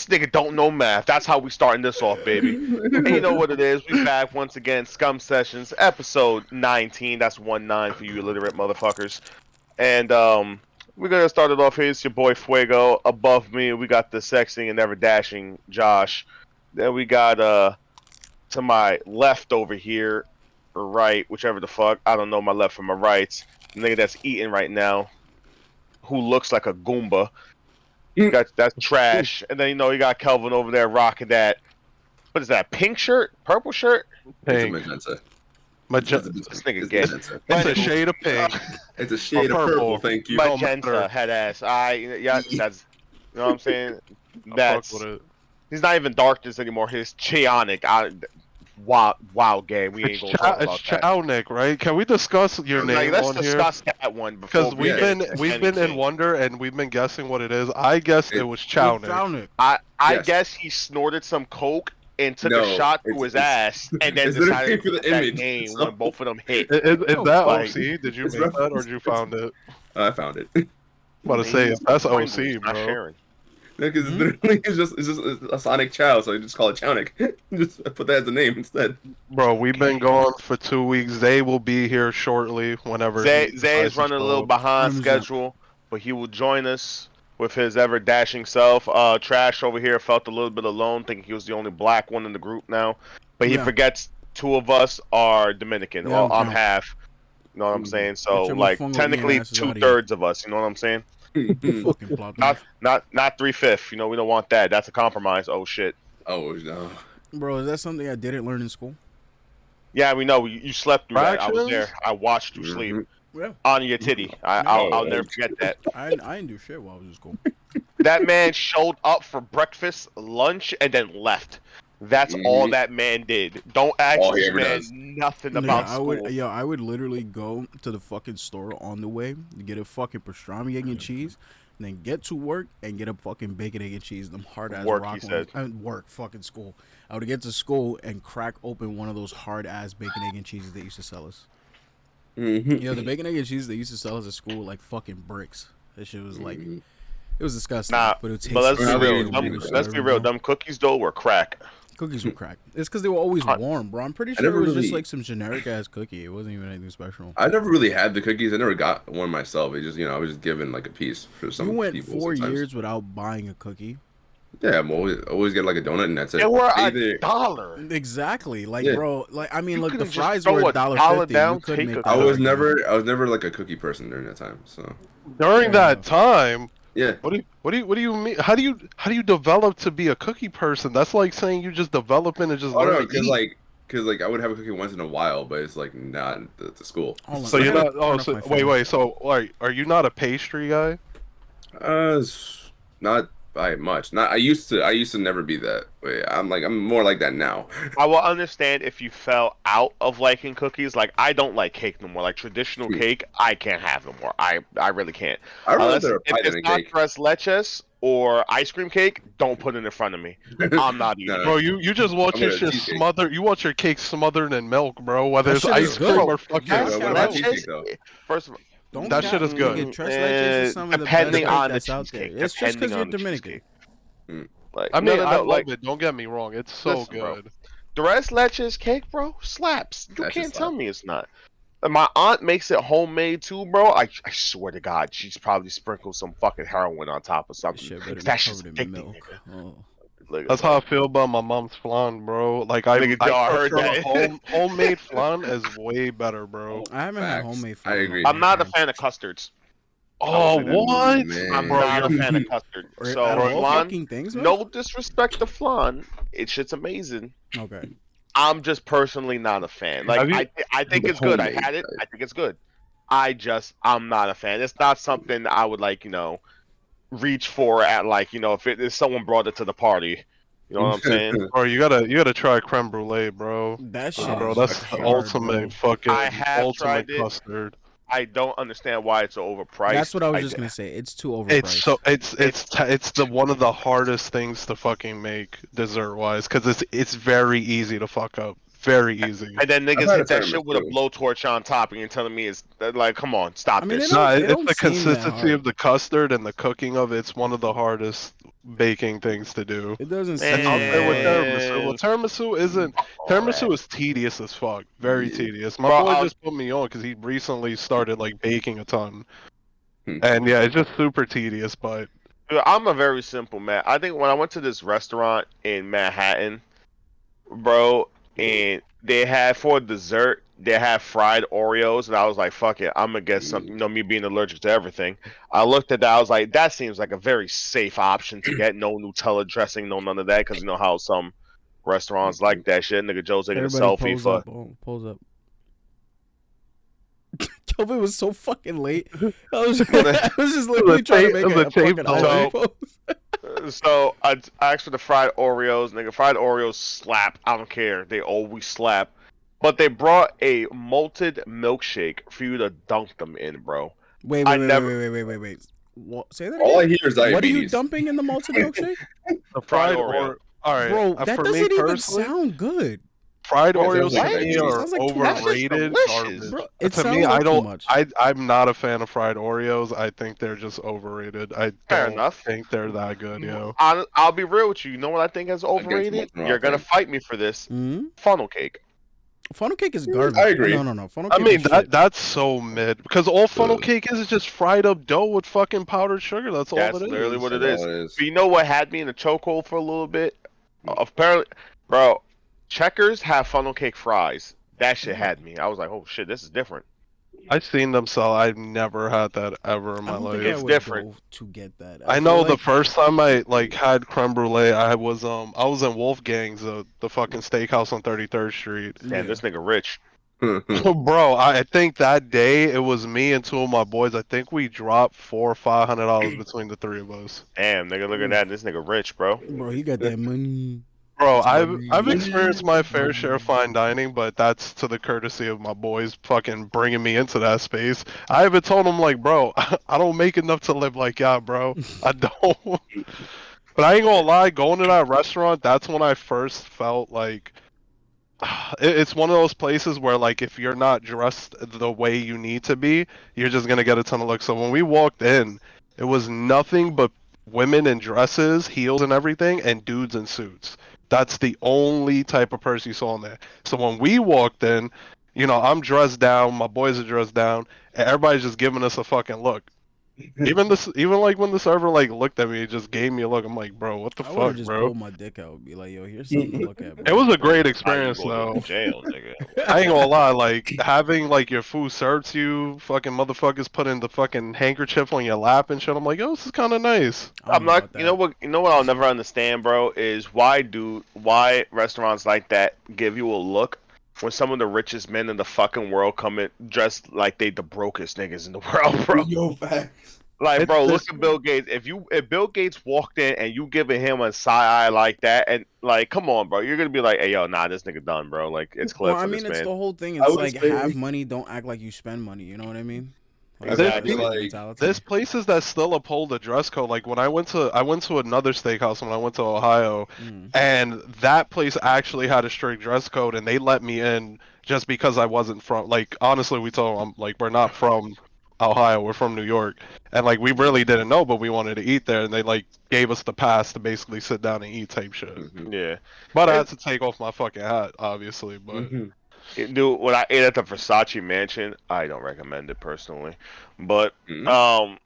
nigga don't know math. That's how we starting this off, baby. And you know what it is? We back once again, Scum Sessions, episode 19. That's 1-9 for you illiterate motherfuckers. And we're gonna start it off here. It's your boy Fuego. Above me, we got the sexy and ever dashing Josh. Then we got to my left over here, or right, whichever the fuck. I don't know my left from my right. The nigga that's eating right now, who looks like a Goomba. That's trash. And then you got Kelvin over there rocking that. What is that? Pink shirt? Purple shirt? Pink. It's a magenta. This nigga gay. It's a shade of pink. It's a shade of purple. Thank you. Magenta head ass. That's you know what I'm saying. That's he's not even darkness anymore. He's Chionic. Wow, gay. We ain't gonna talk about it's Chownik, right? Can we discuss your name let's on here? discuss that one because we've been in wonder and we've been guessing what it is. I guess it was Chownik. I guess he snorted some coke and took a shot to his ass and then decided to put that name when both of them hit. Is that OC? Did you make that or did you found it? I found it. I'm about to say that's OC, bro. Because it's just a Sonic Chow, so I just call it Chownik. Just put that as a name instead. Bro, we've been gone for 2 weeks. Zay will be here shortly whenever. Zay is running a little behind schedule, but he will join us with his ever dashing self. Trash over here felt a little bit alone, thinking he was the only black one in the group now. But he forgets 2 of us are Dominican. Well, I'm half. You know what I'm saying? So like technically 2/3 of us. You know what I'm saying? Not 3/5. You know, we don't want that. That's a compromise. Oh shit. Oh no. Bro, is that something I didn't learn in school? Yeah, we know. You slept through that. I was there. I watched you sleep. Yeah. On your titty. I'll never forget that. I didn't do shit while I was in school. That man showed up for breakfast, lunch, and then left. That's all that man did. Don't ask this man nothing about school. I would literally go to the fucking store on the way to get a fucking pastrami, egg, and cheese, and then get to work and get a fucking bacon, egg, and cheese. Them hard ass work, rock he said. Fucking school. I would get to school and crack open one of those hard ass bacon, egg, and cheeses they used to sell us. The bacon, egg, and cheese they used to sell us at school like fucking bricks. That shit was like, it was disgusting. But let's be real. Let's be real. Them cookies though were crack. Cookies were cracked. It's because they were always warm, bro. I'm pretty sure it was just like some generic ass cookie. It wasn't even anything special. I never really had the cookies. I never got one myself. It just, I was just given like a piece for some people. You went 4 years without buying a cookie. Yeah, I'm always get like a donut and that's it. They were $1. Exactly, like bro. Like I mean, look, the fries were $1.50. I was never like a cookie person during that time. So during that time. Yeah. What do you mean? How do you develop to be a cookie person? That's like saying you just develop and just learn. Because like I would have a cookie once in a while, but it's like not at the school. So you're not. Oh, so wait. So are you not a pastry guy? Not by much. Not. I used to never be that way. I'm more like that now. I will understand if you fell out of liking cookies. Like I don't like cake no more. Like traditional cake, I can't have no more. I really can't. I rather if it's not tres leches or ice cream cake, don't put it in front of me. I'm not eating. Bro, you just want your shit smothered. You want your cake smothered in milk, bro. Whether it's ice cream or fucking. First of all. That shit is good. Depending on the cheesecake. It's just because you're Dominican. Like, I mean, I love it. Don't get me wrong. It's so good. Bro, the rest leches cake, bro, slaps. You can't tell me it's not. And my aunt makes it homemade too, bro. I swear to God, she's probably sprinkled some fucking heroin on top of something. That shit's addicting. That's how I feel about my mom's flan, bro. Like I heard that homemade flan is way better, bro. I haven't had homemade flan. I agree. I'm not a fan of custards. Oh, what? I'm not a fan of custard. So flan, things, no disrespect to flan, it shit's amazing. Okay. I'm just personally not a fan. Like I think it's good. I had it. I think it's good. I'm not a fan. It's not something I would like, reach for at like, if someone brought it to the party. You know what I'm saying? Or you gotta try creme brulee, bro. That shit, bro. That's the ultimate fucking ultimate custard. I don't understand why it's so overpriced. That's what I was just gonna say. It's too overpriced. It's the one of the hardest things to fucking make dessert wise because it's very easy to fuck up. Very easy. And then niggas hit that shit with a blowtorch on top, and you're telling me it's like, come on, stop this. It's the consistency of the custard and the cooking of it. It's one of the hardest baking things to do. It doesn't And seem I'll that say with hard. tiramisu. Well, tiramisu isn't. Tiramisu is tedious as fuck. Very tedious. My Bro, boy just put me on because he recently started like baking a ton. Hmm. And yeah, it's just super tedious. But I'm a very simple man. I think when I went to this restaurant in Manhattan, bro, and they had for dessert, they had fried Oreos, and I was like, fuck it, I'm gonna get something. You know, me being allergic to everything. I looked at that, I was like, that seems like a very safe option to get. No Nutella dressing, no none of that, because you know how some restaurants like that shit. Nigga Joe's taking a Everybody selfie pose for. up. Oh, pose up. Kelvin was so fucking late. I was just literally trying to make a fucking So, pose. so I asked for the fried Oreos, nigga. Fried Oreos slap. I don't care. They always slap. But they brought a malted milkshake for you to dunk them in, bro. Wait. What? Say that again. All I hear is diabetes. What are you dumping in the malted milkshake? the fried Oreo. All right, Bro, that for doesn't me even personally, sound good. fried Bro, Oreos sounds like to me diabetes. are Sounds like too much. overrated That's just garbage. delicious. Bro, it To sounds me, like I don't. too much. I'm not a fan of fried Oreos. I think they're just overrated. I Fair don't enough. think they're that good, yo. I'll be real with you. You know what I think is Against overrated? Monster You're gonna Fan. fight me for this. Mm-hmm. Funnel cake. Funnel cake is garbage. I agree. No. Funnel I cake mean is shit. that's so mid because all funnel cake is just fried up dough with fucking powdered sugar. That's all That's it literally is. what it That's is. all it is. But you know what had me in a chokehold for a little bit? Apparently, bro, Checkers have funnel cake fries. That shit had me. I was like, oh shit, this is different. I've seen them sell. I've never had that ever in I my don't life. think I It's would different. go to get that. I feel know the like first time I like had creme brulee, I was in Wolfgang's, the fucking steakhouse on 33rd Street. Damn, Yeah. this nigga rich. Bro, I think that day it was me and two of my boys. I think we dropped $400 or $500 between the three of us. Damn, nigga, look at that. This nigga rich, bro. Bro, he got that money. Bro, That's I've money. experienced my fair share of fine dining, but that's to the courtesy of my boys fucking bringing me into that space. I even told them like, bro, I don't make enough to live like y'all, bro. I don't. But I ain't gonna lie, going to that restaurant, that's when I first felt like it's one of those places where like if you're not dressed the way you need to be, you're just gonna get a ton of looks. So when we walked in, it was nothing but women in dresses, heels and everything, and dudes in suits. That's the only type of person you saw in there. So when we walked in, I'm dressed down, my boys are dressed down, and everybody's just giving us a fucking look. Even like when the server like looked at me, it just gave me a look. I'm like, bro, what the I would have fuck, just bro? pulled my dick out and be like, yo, here's something to look at, It bro. was a great Now you experience go though. to jail, nigga. I ain't gonna lie, like having like your food served to you, fucking motherfuckers putting the fucking handkerchief on your lap and shit. I'm like, yo, this is kind of nice. I don't I'm know not. about that. You know what I'll never understand, bro, is why restaurants like that give you a look when some of the richest men in the fucking world come in dressed like they the brokest niggas in the world, bro. Yo, facts. Like, It's bro, look this. at Bill Gates. If Bill Gates walked in and you giving him a side eye like that, and like, come on, bro, you're gonna be like, hey, yo, nah, this nigga done, bro. Like, it's clear Well, I for mean, this it's man. the whole thing. I It's would like say- have money, don't act like you spend money. You know what I mean? Like, Exactly. that's the Like, mentality. There's places that still uphold the dress code. Like when I went to another steakhouse when I went to Ohio, and that place actually had a strict dress code, and they let me in just because I wasn't from. Like honestly, we told them like we're not from Ohio, we're from New York, and like we really didn't know, but we wanted to eat there, and they like gave us the pass to basically sit down and eat type shit. Yeah. But I had to take off my fucking hat, obviously. But Dude, when I ate at the Versace Mansion, I don't recommend it personally, but Mhm.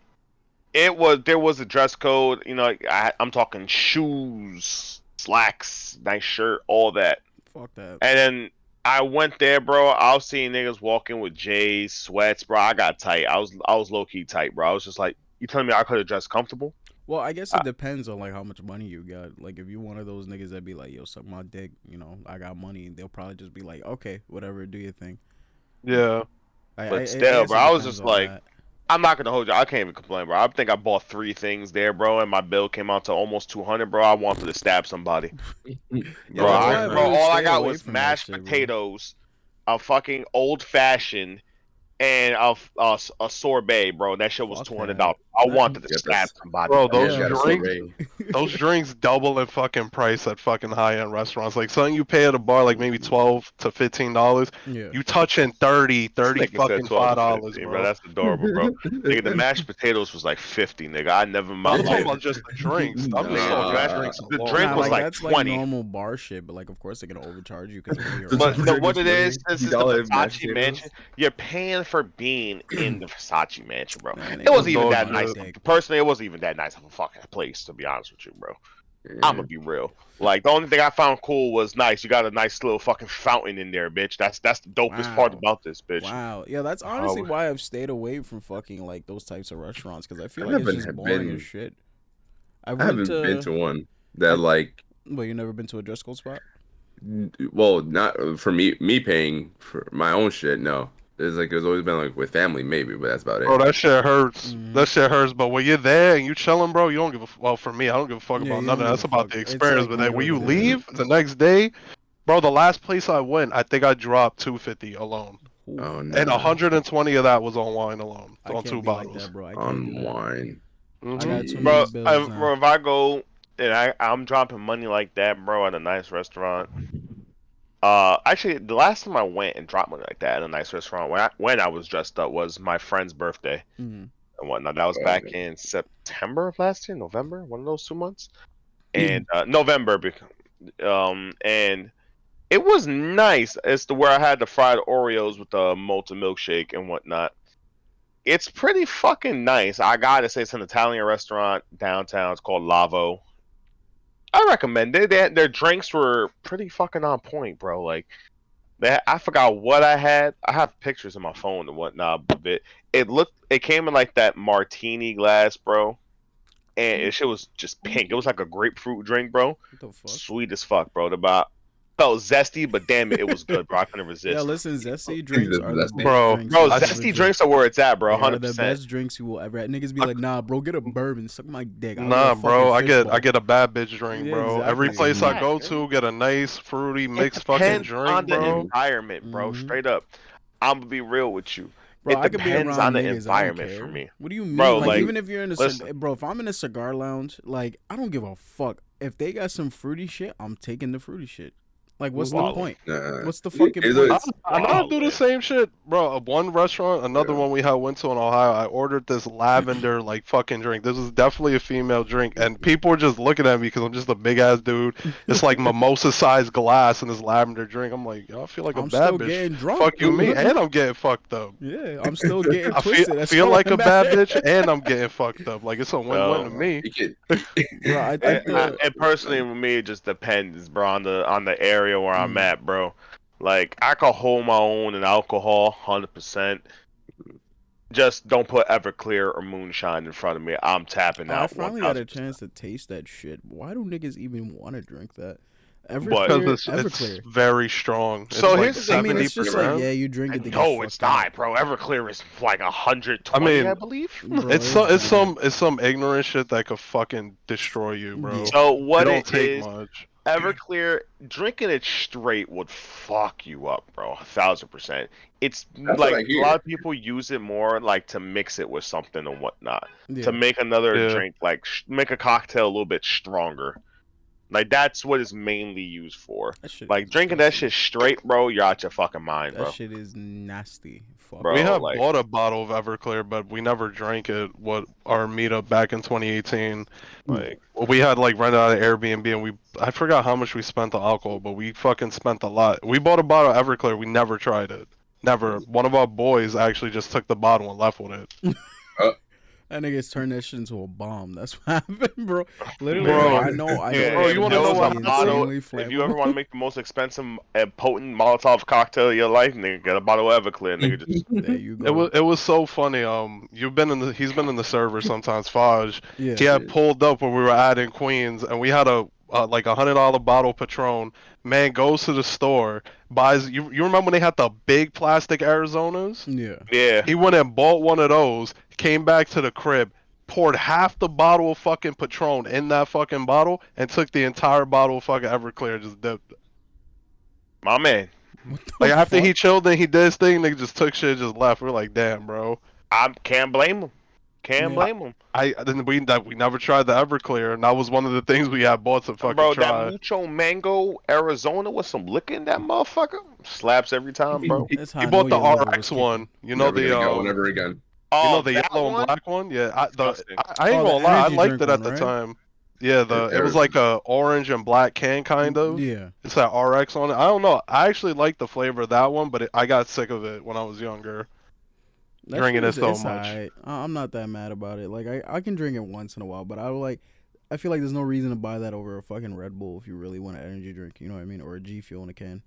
there was a dress code. You know, like, I'm talking shoes, slacks, nice shirt, all that. Fuck that. And then I went there, bro. I was seeing niggas walking with J's, sweats, bro. I got tight. I was low key tight, bro. I was just like, you telling me I could have dressed comfortable? Well, I guess it depends on like how much money you got. Like if you're one of those niggas that be like, yo, suck my dick, I got money, they'll probably just be like, okay, whatever, do your thing. yeah. But still, bro, I was just like, I'm not gonna hold you. I can't even complain, bro. I think I bought 3 things there, bro, and my bill came out to almost 200, bro. I wanted to stab somebody, Yo, bro. that's why I Bro, really all I stay got away was from that mashed shit, bro. potatoes, a fucking old fashioned, and a sorbet, bro. That shit was Fuck $200. that. I wanted to Yeah, stab somebody. Bro, That those was got a just- drinks, ring. those drinks double in fucking price at fucking high end restaurants. Like something you pay at a bar like maybe $12 to $15, Yeah. you touching 30, This 30 nigga said fucking 12 to $5, 15, bro. bro. That's adorable, bro. Nigga, the mashed potatoes was like 50, nigga. I never in my I'm talking life. about just the drinks. I'm just Nigga, talking the about mashed- drinks the alone. drink Nah, was like like that's 20. like normal bar shit, but like of course they're gonna overcharge you because of your But Drink what is it is, since it's the $20 mashed Versace mansion, potatoes. you're paying for being in the Versace mansion, bro. Man, It wasn't ain't even no that dog nice. shit. Personally, it wasn't even that nice of a fucking place, to be honest with you, bro. I'm Yeah. gonna be real. Like the only thing I found cool was nice. You got a nice little fucking fountain in there, bitch. That's the dopest part Wow. about this, bitch. Wow. Yeah, that's honestly why I've stayed away from fucking like those types of restaurants because I feel I like it's haven't just boring been- as shit. I I went haven't been to one I- that like. Well, you never been to a dress code spot? Well, not for me paying for my own shit. No, it's always been like with family maybe, but that's about it. Bro, that shit hurts. Mhm. That shit hurts. But when you're there and you chilling, bro, you don't give a well. For me, I don't give a fuck Yeah, about you none of don't that. give That's a about fuck. the It's experience. like But when then you when go you there. leave the next day, bro, the last place I went, I think I dropped 250 alone, Oof. Oh no. and 120 of that was on wine alone, I on can't two be like bottles. that, bro. I can't On do that. wine. I Mhm. got too Bro, many bills now. bro, if I go and I'm dropping money like that, bro, at a nice restaurant. Actually, the last time I went and dropped money like that at a nice restaurant when I was dressed up was my friend's birthday Mhm. and whatnot. That was back in September of last year, November, one of those 2 months, and November. And it was nice as to where I had the fried Oreos with the molten milkshake and whatnot. It's pretty fucking nice. I gotta say, it's an Italian restaurant downtown. It's called Lavo. I recommend it. Their drinks were pretty fucking on point, bro. Like, I forgot what I had. I have pictures in my phone and whatnot, but it came in like that martini glass, bro, and shit was just pink. It was like a grapefruit drink, bro. What the fuck? Sweet as fuck, bro. Felt zesty, but damn it was good, bro. I couldn't resist. Yeah, listen, zesty drinks are the best Bro, drinks. Bro, you'll ever zesty drink. drinks are where it's at, bro. They are 100%. the best drinks you will ever have. Niggas be like, nah, bro, get a bourbon, suck my dick. I'll Nah, get a bro, I fucking get fishbowl. a bad bitch drink, Yeah, bro. Every exactly. place I Yeah, go man. to, get a nice fruity It mixed fucking depends drink, on the bro. environment, bro. Mhm. Straight up. I'm gonna be real with you. Bro, It I could be depends around on the niggas. I don't environment care. for me. What do you mean? Bro, like, like, even if you're in a listen. bro, if I'm in a cigar lounge, like, I don't give a fuck. If they got some fruity shit, I'm taking the fruity shit. Like, what's the Wow. point? Nah. What's the fucking It's- point? it's- I do the Wow, same shit, bro. One restaurant, another Yeah. one we went to in Ohio. I ordered this lavender like fucking drink. This is definitely a female drink, and people were just looking at me because I'm just a big ass dude. It's like mimosa sized glass in this lavender drink. I'm like, yo, I feel like a I'm bad still bitch. getting drunk. Fuck you, me, and I'm getting fucked up. Yeah, I'm still getting I twisted. feel, That's feel all like a that bad matters. bitch, and I'm getting fucked up. Like it's a win-win to me. You can, Bro, I think And personally, with me, it just depends, bro, on the area where I'm at, bro. Like, I can hold my own in alcohol, 100%. Just don't put Everclear or moonshine in front of me. I'm tapping I out finally got a 1000%. chance to taste that shit. Why do niggas even want to drink that? Because Everclear, it's Everclear. very strong. It's So like here's the thing, I mean, it's just like, 70%. yeah, you drink it to get No, it's fucked up. not, bro. Everclear is like 120, I believe. Bro, It's some ignorant shit that could fucking destroy you, bro. Yeah. So It what don't it take is, much. Everclear, drinking it straight would fuck you up, bro. 1000%. It's That's like what I a hear. lot of people use it more like to mix it with something and whatnot, Yeah. to make another Yeah. drink, like make a cocktail a little bit stronger. Like that's what it's mainly used for. That shit Like is drinking that disgusting. shit straight, bro. You're out your fucking mind, That bro. shit is nasty. Fuck. Bro, We had like- bought a bottle of Everclear, but we never drank it. What our meetup back in 2018, Like we had like rented out an Airbnb, and I forgot how much we spent on alcohol, but we fucking spent a lot. We bought a bottle of Everclear. We never tried it. Never. One of our boys actually just took the bottle and left with it. That nigga's turned that shit into a bomb. That's what happened, bro. Literally, Bro. I know. Yeah, Bro, you wanna know what insanely if you ever flammable. want to make the most expensive and potent Molotov cocktail of your life, nigga, get a bottle of Everclear, nigga. Just There you go. It was so funny. He's been in the server sometimes. Faj. Yeah. He had pulled up when we were at in Queens, and we had a like $100 bottle Patron. Man goes to the store, buys. You remember when they had the big plastic Arizonas? Yeah. yeah. He went and bought one of those. Came back to the crib, poured half the bottle of fucking Patron in that fucking bottle, and took the entire bottle of fucking Everclear and just dipped. My man. What the Like after fuck? he chilled and he did his thing, they just took shit and just left. We're like, damn, bro. I can't blame him. Can't Yeah. blame them. We never tried the Everclear, and that was one of the things we had bought to fucking Bro, that try. Mucho Mango Arizona with some liquor in that motherfucker slaps every time, bro. That's how We I know bought the your liver was RX one. kicking. Never gonna get one ever again. You know Oh, the that yellow and one? black one? Yeah, Disgusting. I ain't Oh, the gonna lie, I energy liked drink it at one, the right? time. Yeah, it was There- like a orange and black can kind of. Yeah. It's that RX on it. I don't know. I actually liked the flavor of that one, but I got sick of it when I was younger. That Drinking shit it is, so it's much. alright. I'm not that mad about it. Like I can drink it once in a while, but I feel like there's no reason to buy that over a fucking Red Bull if you really want an energy drink. You know what I mean? Or a G Fuel in a can.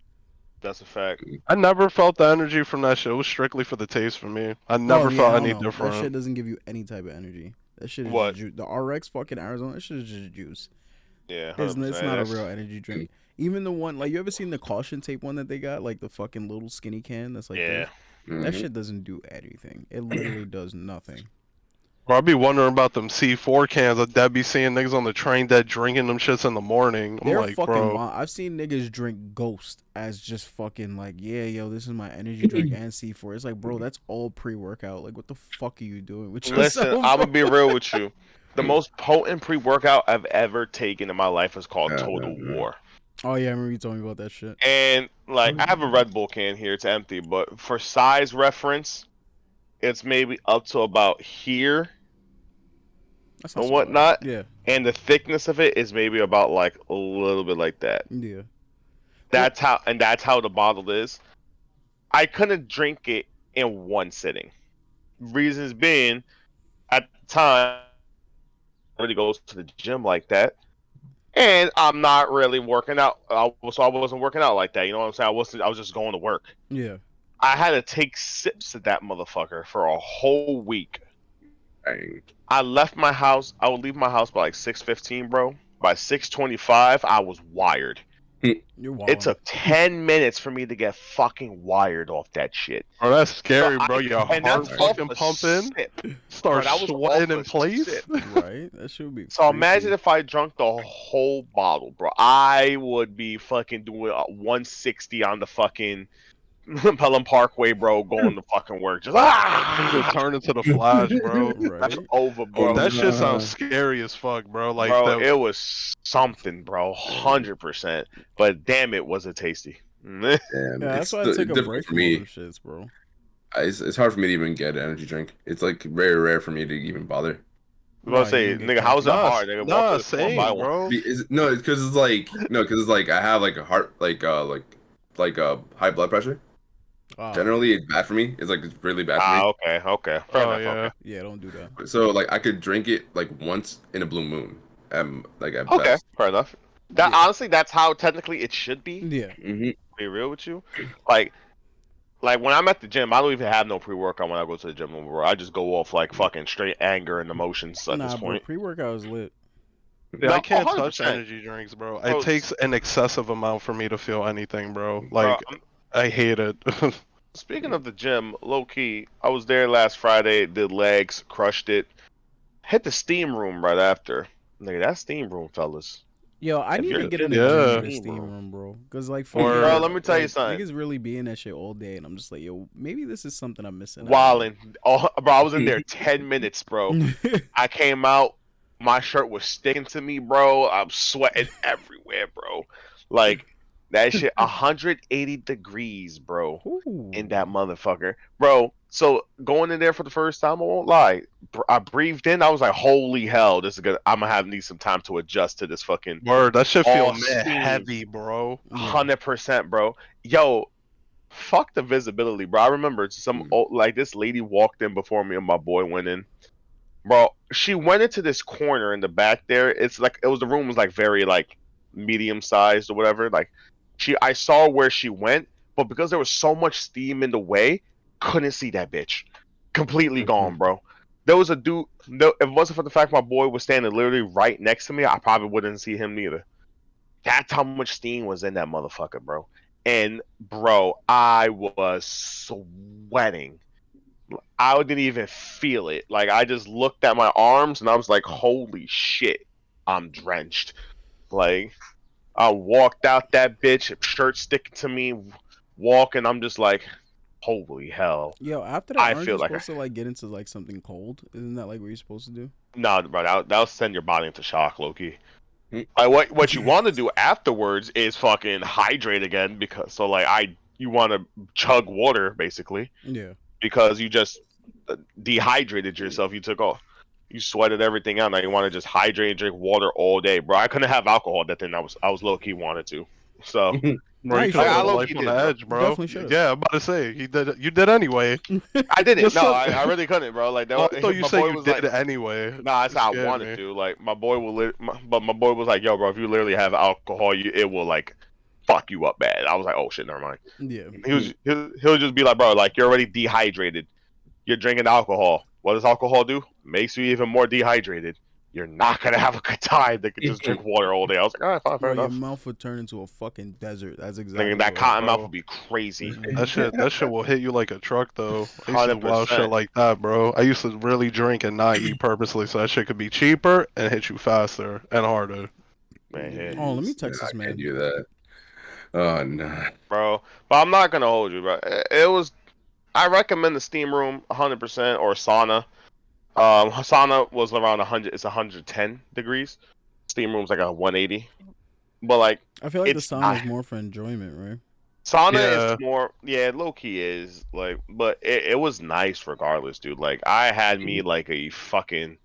That's a fact. I never felt the energy from that shit. It was strictly for the taste for me. I never Oh yeah, felt I any don't know. That shit different. doesn't give you any type of energy. That shit is What? just juice. The RX fucking Arizona, that shit is just juice. Yeah, It's 100%. not a real energy drink. Even the one like you ever seen the caution tape one that they got, like the fucking little skinny can that's like Yeah. this? That shit doesn't do anything. It literally does nothing. Bro, I'd be wondering about them C4 cans. I'd be seeing niggas on the train dead drinking them shits in the morning. I'm They're like, fucking bro. wild. I've seen niggas drink Ghost as just fucking like, yeah, yo, this is my energy drink and C4. It's like, bro, that's all pre-workout. Like, what the fuck are you doing with Listen, yourself? I'm Bro? gonna be real with you. The most potent pre-workout I've ever taken in my life is called Total War. Oh yeah, I remember you told me about that shit. And like I have a Red Bull can here, it's empty, but for size reference, it's maybe up to about here That's not and so bad. whatnot. Yeah, And the thickness of it is maybe about like a little bit like that. yeah. That's how the bottle is. I couldn't drink it in one sitting. Reasons being, at the time, I really goes to the gym like that. And I'm not really working out. So I wasn't working out like that. You know what I'm saying? I was just going to work. Yeah. I had to take sips of that motherfucker for a whole week. Dang. I left my house. I would leave my house by like 6:15, bro. By 6:25, I was wired. You're wild. It took 10 minutes for me to get fucking wired off that shit. Bro, that's So scary, bro. Your and heart that's off fucking a pumping. sip. Start Bro, that was sweating off in a place. sip. Right? That should be. So imagine freaky. if I drunk the whole bottle, bro. I would be fucking doing 160 on the fucking Pelham Parkway, bro, going to fucking work. Just Just turn into the Flash, bro. that's Right? over, Oh, bro. That shit sounds scary as fuck, bro. Like Bro, that. it was something, bro, 100%. But damn, it was it tasty. Damn, Yeah, that's it's why I take a difficult break for from all me. those shits, bro. It's hard for me to even get an energy drink. It's like very rare for me to even bother. I was about to Why, you say, don't get nigga, how's it caffeine? hard? Nigga, walk to the store and buy Same, one. bro. No, it's because it's like no, because it's like I have like a heart like high blood pressure. Ah, Generally, it's bad for me. It's really bad for Ah, me. okay. Fair Oh enough. yeah. Okay. yeah, don't do that. So like I could drink it like once in a blue moon, like at Okay, best. fair enough. That Yeah. honestly, that's how technically it should be. Yeah. Hmm. To be real with you, like, when I'm at the gym, I don't even have no pre-workout when I go to the gym no more. I just go off like fucking straight anger and emotions at this Nah, bro. point. Pre-workout is lit. Yeah, No, I can't touch 100%. energy drinks, bro. Bro, It takes an excessive amount for me to feel anything, bro. bro, Like I hate it. speaking of the gym, low key, I was there last Friday, did legs, crushed it, hit the steam room right after. Nigga, that steam room, fellas. Yo, I If need you're to get in getting the in gym Yeah. with a steam steam room. room, bro. Cause like, Or- fucking, Bro, let me tell you like, something. niggas really be in that shit all day, and I'm just like, yo, maybe this is something I'm missing. Wildin'. Oh, bro, I was in there 10 minutes, bro. I came out, my shirt was sticking to me, bro. I'm sweating everywhere, bro. Like, that shit, 180 degrees, bro, in that motherfucker. Bro, so going in there for the first time, I won't lie. I breathed in, I was like, holy hell, this is good. I'm gonna need some time to adjust to this fucking Word, that shit feel all mad steam. heavy, bro. 100%, bro. Yo, fuck the visibility, bro. I remember some old, like this lady walked in before me and my boy went in. Bro, she went into this corner in the back there. It's like the room was like very like medium sized or whatever. Like I saw where she went, but because there was so much steam in the way, couldn't see that bitch. Completely gone, bro. There was a dude. No, if it wasn't for the fact my boy was standing literally right next to me, I probably wouldn't see him neither. That's how much steam was in that motherfucker, bro. And bro, I was sweating. I didn't even feel it. Like I just looked at my arms and I was like, "Holy shit, I'm drenched." Like I walked out that bitch, shirt sticking to me, walking. I'm just like, holy hell. Yo, after that, I aren't feel you like supposed to like get into like something cold? Isn't that like what you're supposed to do? no, bro, that'll send your body into shock, Loki. Mm. Like what you want to do afterwards is fucking hydrate again because so like you want to chug water basically Yeah. because you just dehydrated yourself. You took off. You sweated everything out. Now you want to just hydrate and drink water all day, bro. I couldn't have alcohol that thing. I was low key wanted to. So Bro, Nah, you you could have should've. I put low life key on the did, bro. edge, bro. Definitely should've. Yeah, I'm about to say you did. You did anyway. I didn't. Just No, so- I really couldn't, bro. Like Oh, I thought you my said boy you was did like, anyway. nah, that's It how I scared wanted me. to. Like my boy but my boy was like, yo, bro, if you literally have alcohol, it will like fuck you up bad. I was like, oh shit, never mind. Yeah. He'll just be like, bro, like you're already dehydrated. You're drinking alcohol. What does alcohol do? Makes you even more dehydrated. You're not gonna have a good time. They could just drink water all day. I was like, all right, fine, fair Bro, your enough. mouth would turn into a fucking desert. That's Thinking exactly that what cotton mouth Bro. would be crazy. That shit will hit you like a truck though. I used to do wild 100%. shit like that, bro. I used to really drink and not eat purposely, so that shit could be cheaper and hit you faster and harder. Man, yeah. Oh, let me Yeah, text I this can't man. do that. Oh no. Bro. But I'm not gonna hold you, bro. It was. I recommend the steam room 100% or sauna. Sauna was around 100. It's 110 degrees. Steam room's like a 180. But like, I feel like the it's sauna not. is more for enjoyment, right? Sauna is Yeah. more, yeah, low key is like, but it was nice regardless, dude. Like, I had me like a fucking